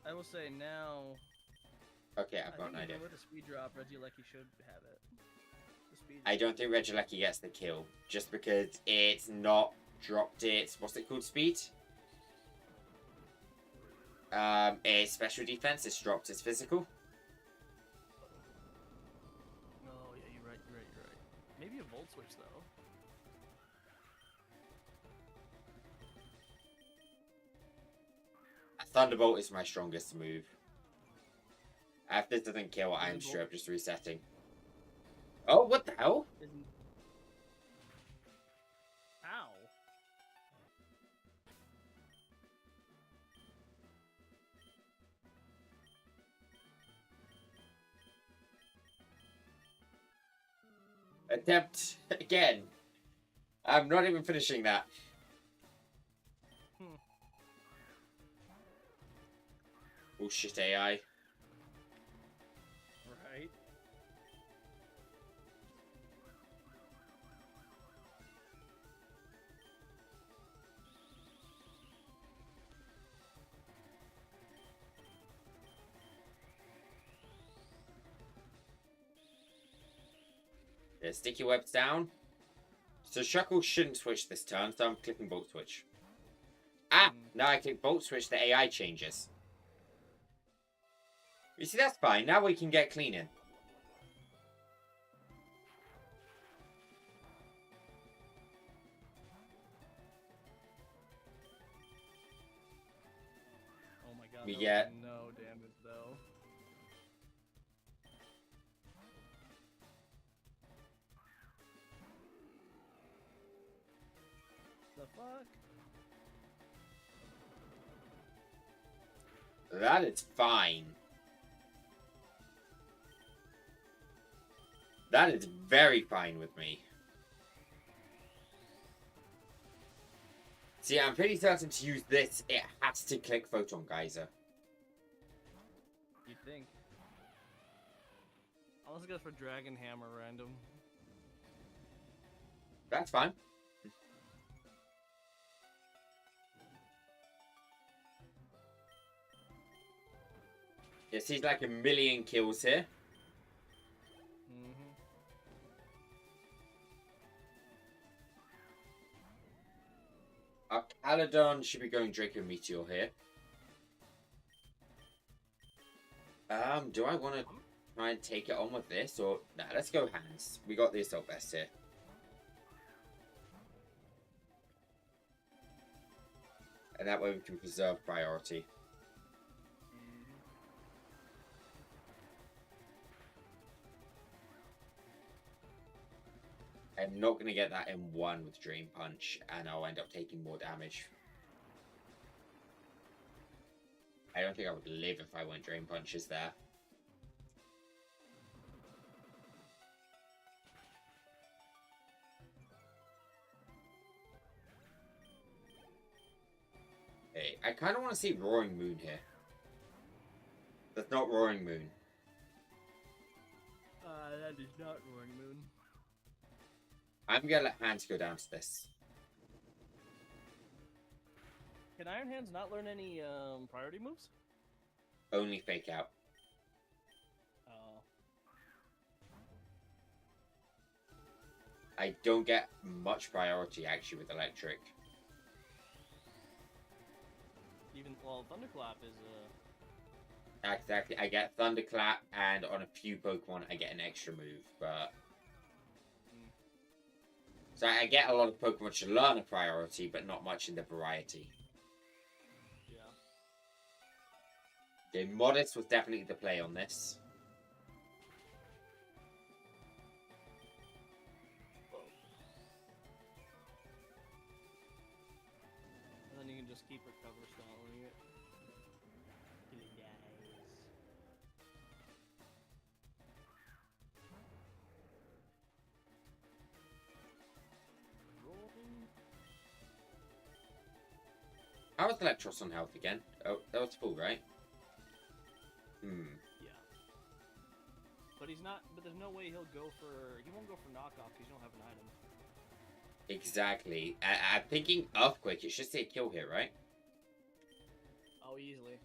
I will say now. Okay, I've got an idea. With a speed drop, Regieleki should have it. The speed I don't think Regieleki gets the kill, just because it's not dropped its, what's it called, speed? Its special defense, it's dropped its physical. Oh, yeah, you're right. Maybe a Volt Switch, though. Thunderbolt is my strongest move. If this doesn't kill, I am Thunderbolt. straight up just resetting. Oh, what the hell? Isn't... Ow. Attempt again. I'm not even finishing that. Oh shit, AI. Right. Yeah, sticky webs down. So Shuckle shouldn't switch this turn, so I'm clicking Bolt Switch. Ah! Now I click Bolt Switch, the AI changes. You see, that's fine. Now we can get cleaning. Oh my god. We that get- was no damage though. The fuck? That is fine. That is very fine with me. See, I'm pretty certain to use this, it has to click Photon Geyser. You'd think. Unless it goes for Dragon Hammer random. That's fine. Yes, he's like a million kills here. Caladon should be going Draco Meteor here. Do I want to try and take it on with this, or... Nah, let's go hands. We got the Assault Vest here. And that way we can preserve priority. I'm not going to get that in one with Drain Punch, and I'll end up taking more damage. I don't think I would live if I went Drain Punches there. Hey, I kind of want to see Roaring Moon here. That's not Roaring Moon. That is not Roaring Moon. I'm going to let Hands go down to this. Can Iron Hands not learn any priority moves? Only Fake Out. Oh. I don't get much priority actually with Electric. Even, well, Thunderclap is Exactly, I get Thunderclap, and on a few Pokemon I get an extra move, but... So I get a lot of Pokemon to learn a priority, but not much in the variety. Yeah. Okay, Modest was definitely the play on this. And then you can just keep recover stalling it. Till it dies. Rolling. How was Electros on health again? Oh, that was full, right? Yeah. But he's not. But there's no way he'll go for. He won't go for knockoff because you don't have an item. Exactly. I'm thinking Earthquake. It should say kill here, right? Oh, easily.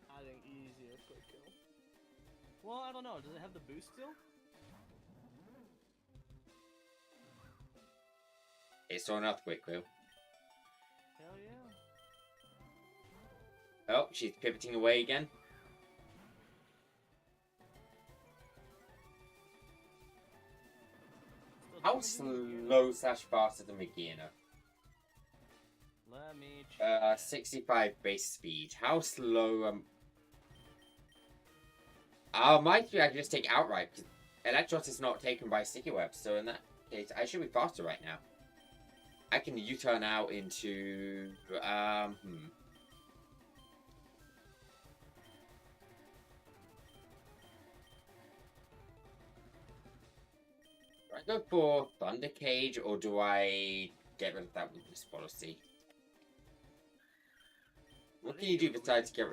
I think easy earthquake kill. Well, I don't know. Does it have the boost still? It saw an Earthquake Quill. Hell yeah. Oh, she's pivoting away again. Still How doing it again. slow slash faster than Regina? Less. Let me check. 65 base speed. How slow? My speed I can just take outright because Electros is not taken by sticky web. So in that case, I should be faster right now. I can U-turn out into Do I go for Thunder Cage or do I get rid of that weakness policy? What can you do besides get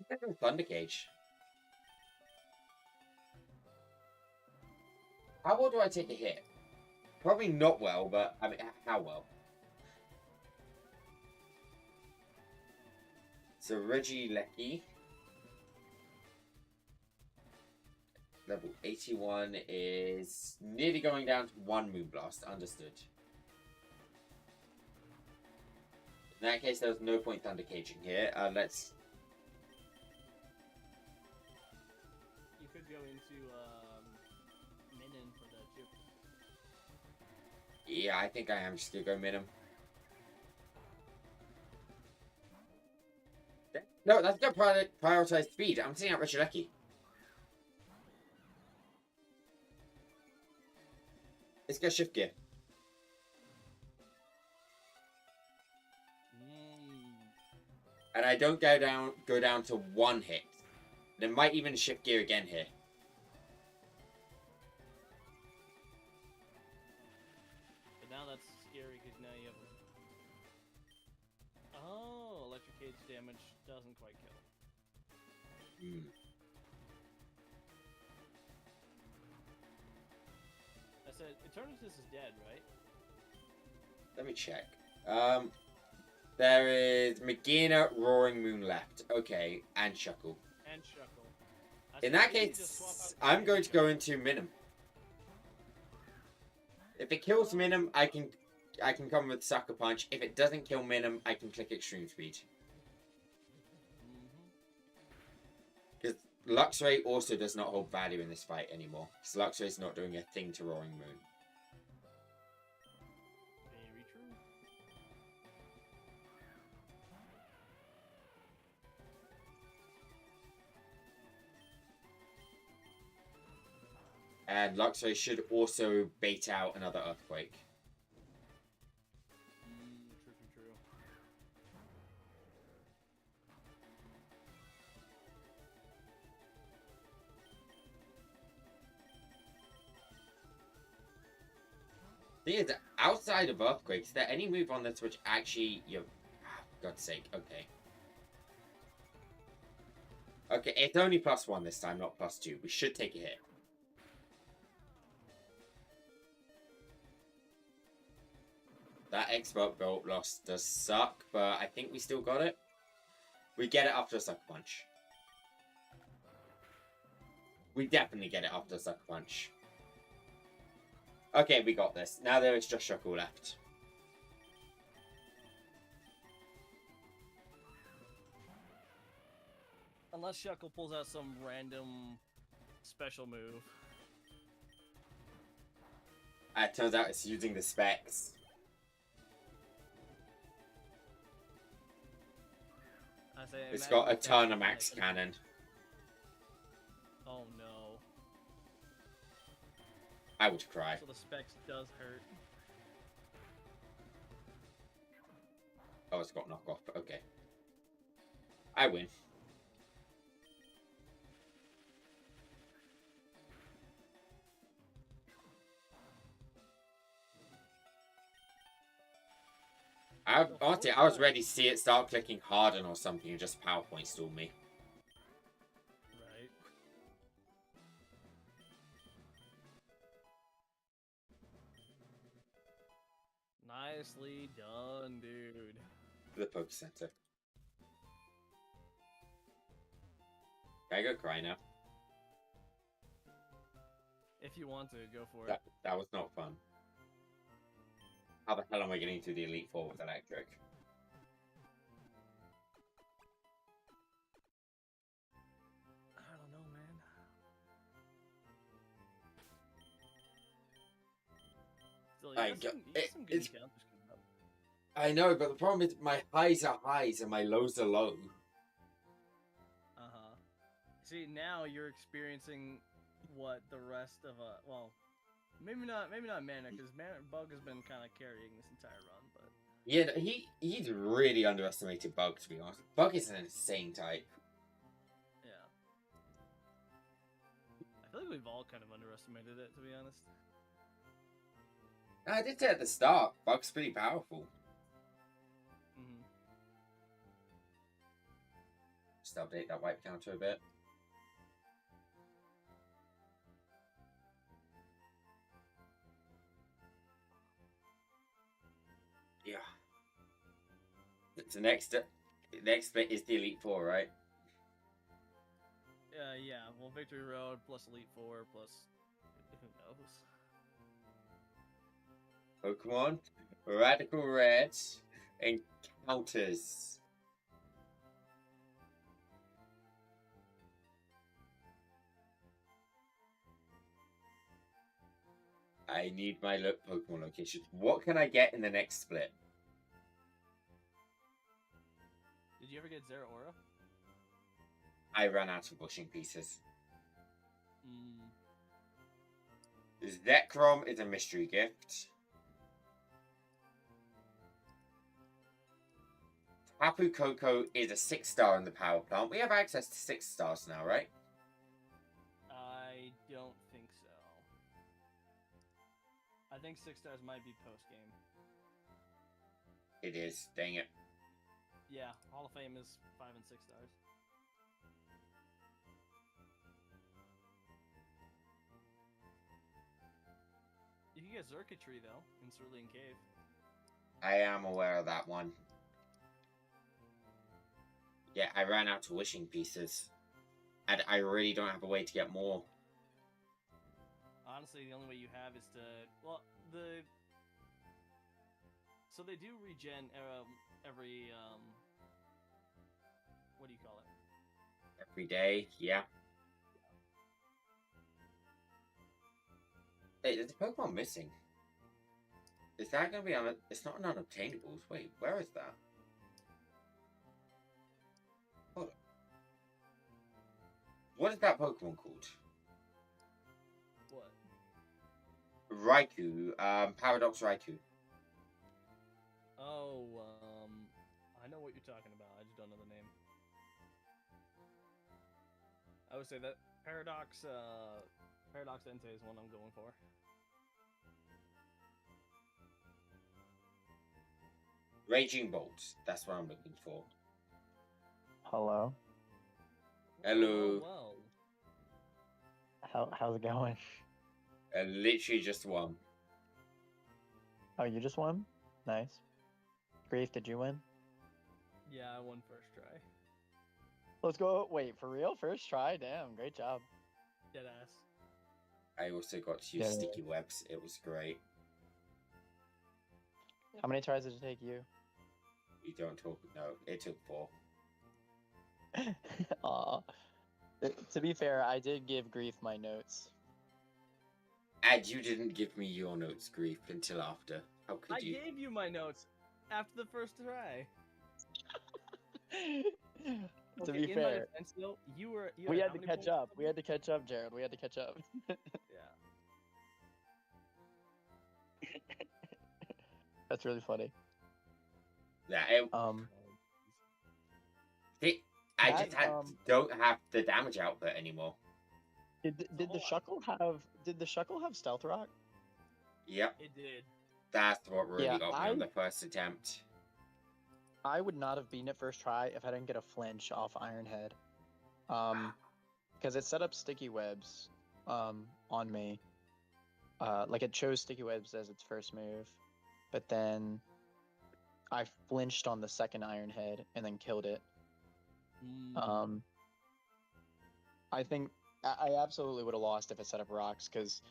rid of Thunder Cage? How well do I take a hit? Probably not well, but I mean, how well? So Regieleki, level 81 is nearly going down to 1 Moonblast. Understood. In that case, there's no point Thunder Caging here. Let's. You could go into Minin for that too. Yeah, I think I am just gonna go Minim. No, that's gonna prioritize speed. I'm sitting out Regieleki. Let's go shift gear. And I don't go down to 1 hit. They might even shift gear again here. But now that's scary because now you have. Oh, electric cage damage doesn't quite kill. I said Eternatus is dead, right? Let me check. There is Magina, Roaring Moon left. Okay, and Shuckle. And Shuckle. In that case, I'm going to go into Minim. If it kills Minim, I can come with Sucker Punch. If it doesn't kill Minim, I can click Extreme Speed. Because Luxray also does not hold value in this fight anymore. Because Luxray's not doing a thing to Roaring Moon. Very true. And Luxray should also bait out another Earthquake. True. Thing is, outside of Earthquake, is there any move on this which actually for God's sake, okay. Okay, it's only +1 this time, not +2. We should take a hit. That expert bolt loss does suck, but I think we still got it. We get it after a Sucker Punch. We definitely get it after a Sucker Punch. Okay, we got this. Now there is just Shuckle left. Unless Shuckle pulls out some random special move. It turns out it's using the specs. It's got a ton of max cannon. Oh no. I would cry. So the specs does hurt. Oh, it's got knockoff. Okay. I win. Honestly, I was ready to see it start clicking Harden or something and just PowerPoint stall me. Right. Nicely done, dude. The Poke Center. Can I go cry now? If you want to, go for it. That was not fun. How the hell am I getting to the Elite Four with Electric? I don't know, man. Still, you got some good encounters coming I know, but the problem is my highs are highs and my lows are low. Uh-huh. See, now you're experiencing what the rest of well, maybe not Mana, because Bug has been kind of carrying this entire run, but Yeah, he's really underestimated Bug, to be honest. Bug is an insane type. yeah. I feel like we've all kind of underestimated it, to be honest. I did say at the start, Bug's pretty powerful. Mm-hmm. Just update that wipe counter a bit. Yeah. The next bit is the Elite Four, right? Yeah. Well, Victory Road plus Elite Four plus who knows? Pokemon, Radical Red, Encounters. I need my Pokemon location. What can I get in the next split? Did you ever get Zeraora? I ran out of bushing pieces. Zekrom is a mystery gift. Tapu Koko is a 6-star in the power plant. We have access to 6 stars now, right? I don't think so. I think 6 stars might be post game. It is. Dang it. Yeah, Hall of Fame is 5 and 6 stars. You can get Circuitry though in Cerulean Cave. I am aware of that one. Yeah, I ran out of wishing pieces. And I really don't have a way to get more. Honestly, the only way you have is to... Well, So they do regen every, what do you call it? Every day, yeah. Hey, there's a Pokemon missing. Is that going to be on... It's not an unobtainables. Wait, where is that? Hold on. What is that Pokemon called? What? Raikou. Paradox Raikou. Oh, I know what you're talking about. I just don't know the name. I would say that Paradox Entei is one I'm going for. Raging Bolt. That's what I'm looking for. Hello. Hello. Well. How's it going? Literally just one. Oh, you just won? Nice. Grief, did you win? Yeah, I won first try. Let's go. Wait, for real? First try? Damn, great job. Deadass. I also got to use Yeah. sticky webs. It was great. How many tries did it take you? We don't talk. No, it took 4. Aw. To be fair, I did give Grief my notes. And you didn't give me your notes, Grief, until after. How could I you? gave you my notes after the first try. To Okay, be in my fair, defense, though, you we had had how to many catch points up. above We me? had to catch up, Jared. We had to catch up. Yeah. That's really funny. Yeah, I That, just don't have the damage output anymore. Did the Shuckle have Stealth Rock? Yep, It did. that's what really Yeah, got me on the first attempt. I would not have beaten it first try if I didn't get a flinch off Iron Head. Because it set up sticky webs on me. Like it chose sticky webs as its first move, but then I flinched on the second Iron Head and then killed it. I think I absolutely would have lost if it set up rocks because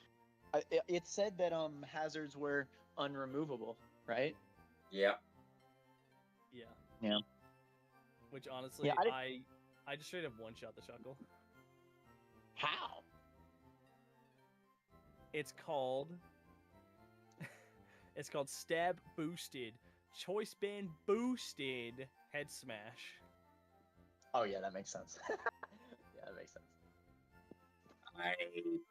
it said that hazards were unremovable, right? Yep. Yeah. Yeah. Which honestly, Yeah, I just straight up one-shot the Shuckle. How? It's called Stab Boosted choice band boosted head smash. Oh yeah, that makes sense. Yeah, that makes sense. I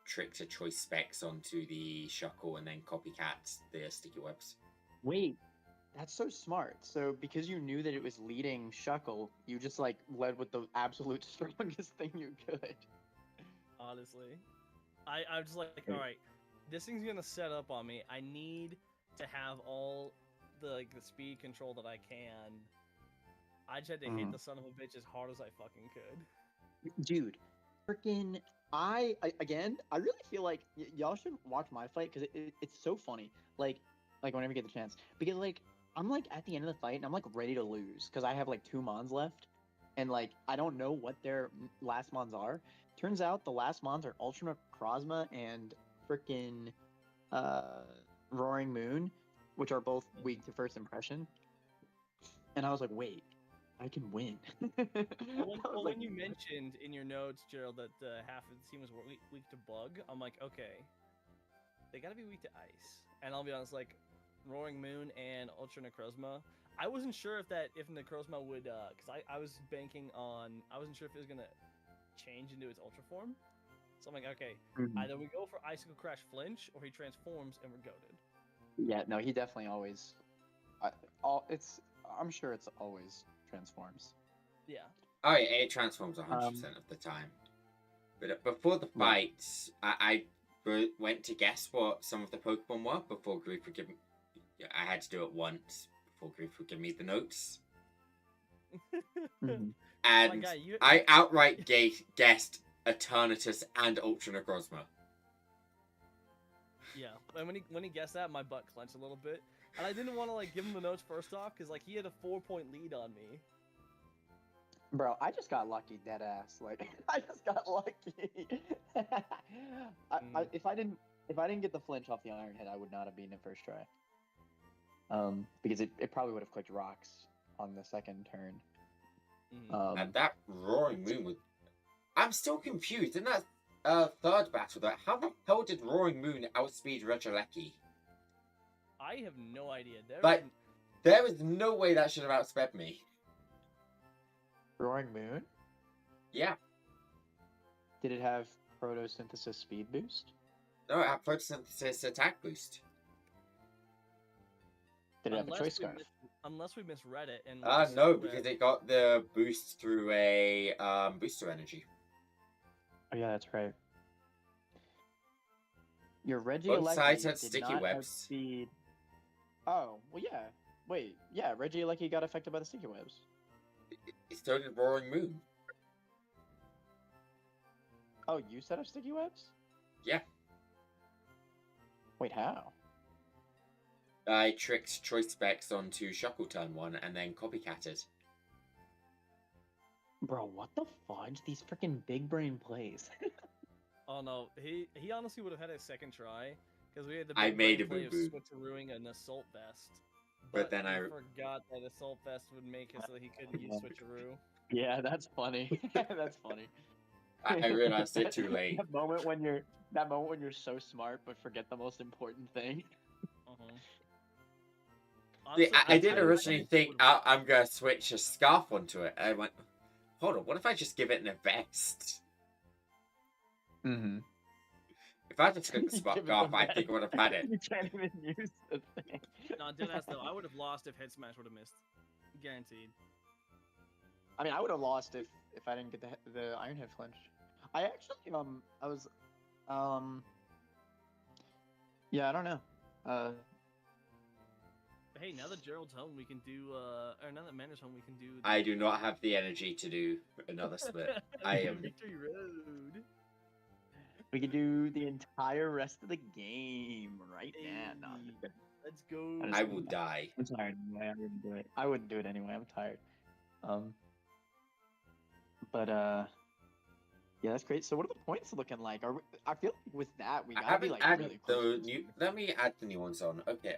tricked a choice specs onto the Shuckle and then copycat the sticky webs. Wait, that's so smart. So because you knew that it was leading Shuckle, you just like led with the absolute strongest thing you could. Honestly, I'm just like, all right, this thing's gonna set up on me. I need to have all the speed control that I can. I just had to hit the son of a bitch as hard as I fucking could. Dude, freaking again, I really feel like y'all should watch my fight because it's so funny. Like whenever you get the chance, because like I'm like at the end of the fight and I'm like ready to lose because I have like 2 mons left, and like I don't know what their last mons are. Turns out the last mons are Ultra Necrozma and freaking Roaring Moon, which are both weak to first impression. And I was like, wait, I can win. Well, when you mentioned in your notes, Gerald, that half of the team was weak to bug, I'm like, okay, they gotta be weak to ice. And I'll be honest, like, Roaring Moon and Ultra Necrozma, I wasn't sure if Necrozma would, because I was banking on, I wasn't sure if it was gonna change into its Ultra form. So I'm like, okay, either we go for Icicle Crash Flinch, or he transforms and we're goated. Yeah, no, he definitely always. I'm sure it's always transforms. Yeah. Oh yeah, it transforms 100% of the time. But before the fights, I went to guess what some of the Pokemon were before Grief would give me. I had to do it once before Grief would give me the notes. And guy, I outright guessed Eternatus and Ultra Necrozma. Yeah, and when he guessed that, my butt clenched a little bit, and I didn't want to like give him the notes first off because like he had a 4-point lead on me. Bro, I just got lucky, dead ass. Like I just got lucky. If I didn't get the flinch off the Iron Head, I would not have beaten it first try. Because it probably would have clicked rocks on the second turn. And that Roaring Moon was. I'm still confused. In that third battle, though, how the hell did Roaring Moon outspeed Regieleki? I have no idea. There is no way that should have outsped me. Roaring Moon? Yeah. Did it have photosynthesis speed boost? No, it had photosynthesis attack boost. Did it have a choice scarf? Unless we misread it. And no, because it got the boost through a booster energy. Oh yeah, that's right. Your Regieleki Both sides had did sticky not webs. have speed. Oh, well yeah. Wait, yeah, Regieleki got affected by the sticky webs. So did Roaring Moon. Oh, you set up sticky webs? Yeah. Wait, how? I tricked choice specs onto Shuckle turn 1 and then copycatted. Bro, what the fudge? These freaking big brain plays. Oh no, he honestly would have had a second try because we had the I big made brain a play of boo-boo. switcherooing an assault vest. But then he I forgot that assault vest would make it so that he couldn't use switcheroo. Yeah, that's funny. That's funny. I realized it too late. That moment when you're so smart but forget the most important thing. See, I did originally think I'm going to switch a scarf onto it. I went, hold on, what if I just give it a vest? Mm-hmm. If I just took the scarf, I think I would have had it. You can't even use the thing. No, deadass though, I would have lost if Head Smash would have missed. Guaranteed. I mean, I would have lost if I didn't get the Iron Head flinch. I actually I was yeah, I don't know. But hey, now that Gerald's home, we can do or now that Manor's home, we can do. I do not have the energy to do another split. I am. Victory Road. We could do the entire rest of the game right now. No, let's go. I will die. I'm tired. Anyway. I wouldn't do it. I wouldn't do it anyway. I'm tired. But yeah, that's great. So what are the points looking like? I feel like with that we gotta be like really close. Let me add the new ones on. Okay.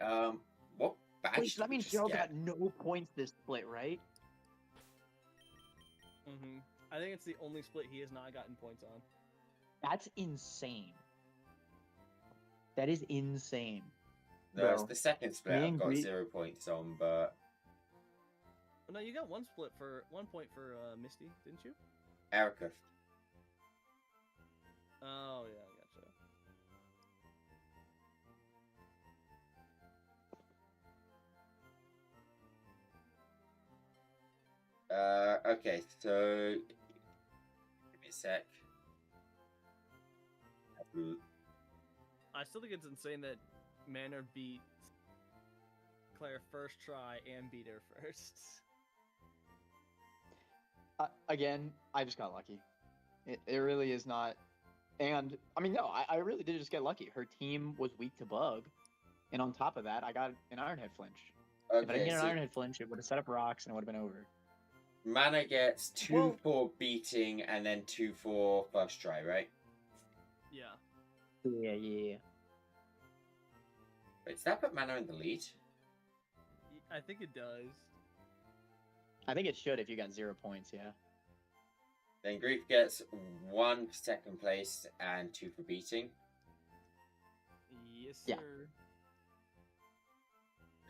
What badge? Wait, so that means Gerald got no points this split, right? I think it's the only split he has not gotten points on. That's insane. That is insane. No, it's Bro, the second split me I've and got Greek- 0 points on, but No, you got 1 point for Misty, didn't you? Erica. Oh yeah, I gotcha. Okay, so give me a sec. I still think it's insane that Manor beat Claire first try and beat her first. Again, I just got lucky. It really is not. And I mean, no, I really did just get lucky. Her team was weak to bug, and on top of that, I got an Ironhead flinch. If I didn't Okay, get an so Ironhead flinch, it would have set up rocks and it would have been over. Mana gets 2 Well- for beating and then 2 for first try, right? Yeah. Yeah. Wait, does that put Mana in the lead? I think it does. I think it should if you got 0 points. Yeah. Then Grief gets 1 for second place and 2 for beating. Yes, Yeah. sir.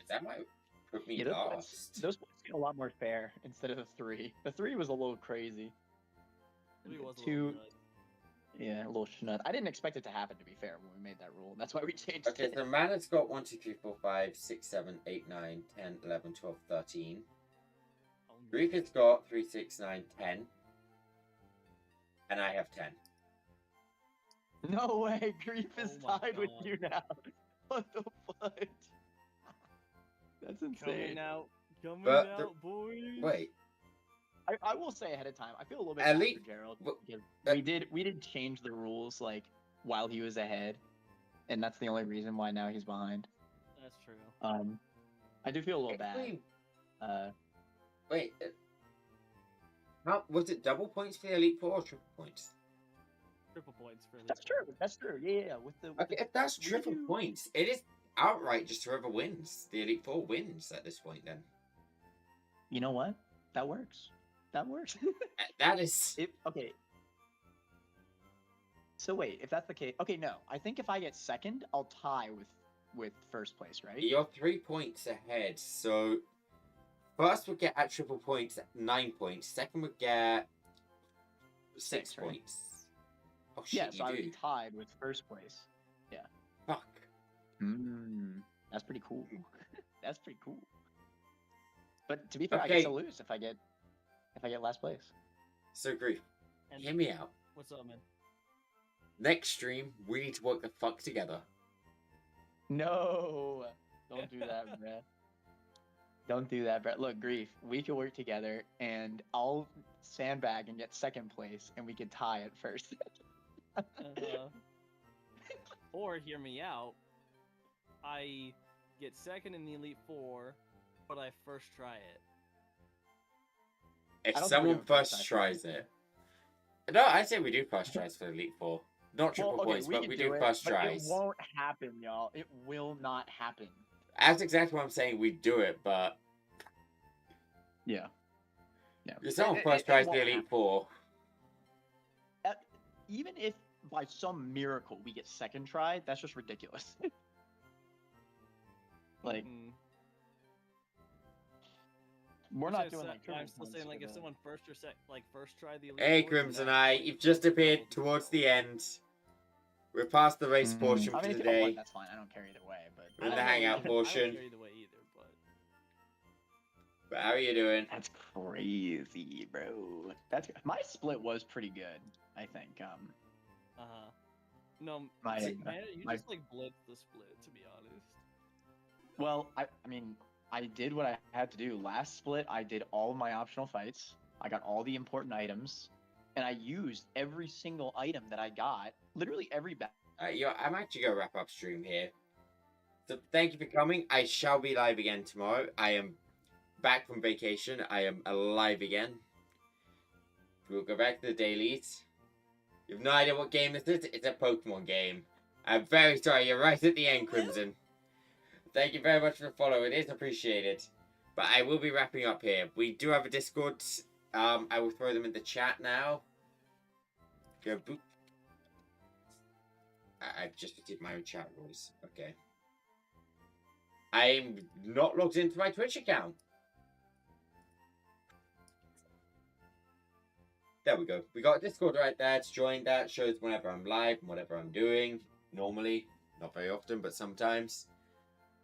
That might put me Yeah, last. those points feel a lot more fair instead of the 3. The 3 was a little crazy. Maybe it was a Two- little nut. Yeah, a little schnut. I didn't expect it to happen, to be fair, when we made that rule. That's why we changed Okay, it. so Mana's got 1, 2, 3, 4, 5, 6, 7, 8, 9, 10, 11, 12, 13. Oh, no. Grief has got 3, 6, 9, 10. And I have 10. No way, Grief is Oh my tied with God. you now. What the fudge? That's insane. Coming out, But the- boys. Wait, I will say ahead of time, I feel a little bit At bad least- for Gerald. but- because uh, we did change the rules like while he was ahead, and that's the only reason why now he's behind. That's true. I do feel a little bad. wait, Uh, how was it double points for the Elite Four or triple points? Triple points for that's true. That's true. Yeah. With the Okay, if that's we triple do- points, it is outright just whoever wins. The Elite Four wins at this point then. you know what? That works. That works. That is... Okay. So wait, if that's the case, okay, no. I think if I get second, I'll tie with first place, right? You're 3 points ahead, so... First would get at triple points 9 points. Second would get 6 6, right? points. Oh shit, Yeah, so I you would do. be tied with first place. Fuck. That's pretty cool. That's pretty cool. But to be fair, I Okay. get to lose if I get last place. So, Grief, And hear me out. what's up, man? Next stream, we need to work the fuck together. No, don't do that, bruh. Don't do that, bruh. Look, Grief, we can work together, and I'll sandbag and get second place, and we can tie at first. Or hear me out. I get second in the Elite Four, but I first try it. If I don't think we're someone doing first first try. tries it. No, I say we do first tries for Elite Four. Not triple points, but can we do it, first but tries. It won't happen, y'all. It will not happen. That's exactly what I'm saying. We do it, but Yeah. if someone It- first it tries won't the Elite happen. Four, Even if by some miracle we get second try, that's just ridiculous. Like, Mm. we're Which not I doing said- like triple I'm still points saying, for like, if the- someone first or first try the Elite hey Four, Crimson then Eye, that's you've just double appeared the towards double. the end. We're past the race portion I for mean, if the you don't want, day. that's fine. I don't care either way. But We're in I the don't know hangout either- portion. I don't care either way either, but But how are you doing? that's crazy, bro. My split was pretty good. I think. no, My- see, man, you my- just like blitzed the split, to be honest. Well, I mean, I did what I had to do. Last split, I did all my optional fights. I got all the important items, and I used every single item that I got. Literally every battle. I'm actually going to wrap up stream here. So thank you for coming. I shall be live again tomorrow. I am back from vacation. I am alive again. We'll go back to the dailies. You have no idea what game this is? It's a Pokemon game. I'm very sorry. You're right at the end, Crimson. Thank you very much for the follow. It is appreciated. But I will be wrapping up here. We do have a Discord. I will throw them in the chat now. Go boop. I just did my own chat rules. Okay. I'm not logged into my Twitch account. There we go. We got a Discord right there to join. That shows whenever I'm live and whatever I'm doing. Normally. Not very often, but sometimes.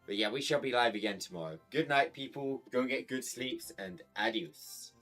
But yeah, we shall be live again tomorrow. Good night, people. Go get good sleeps and adios.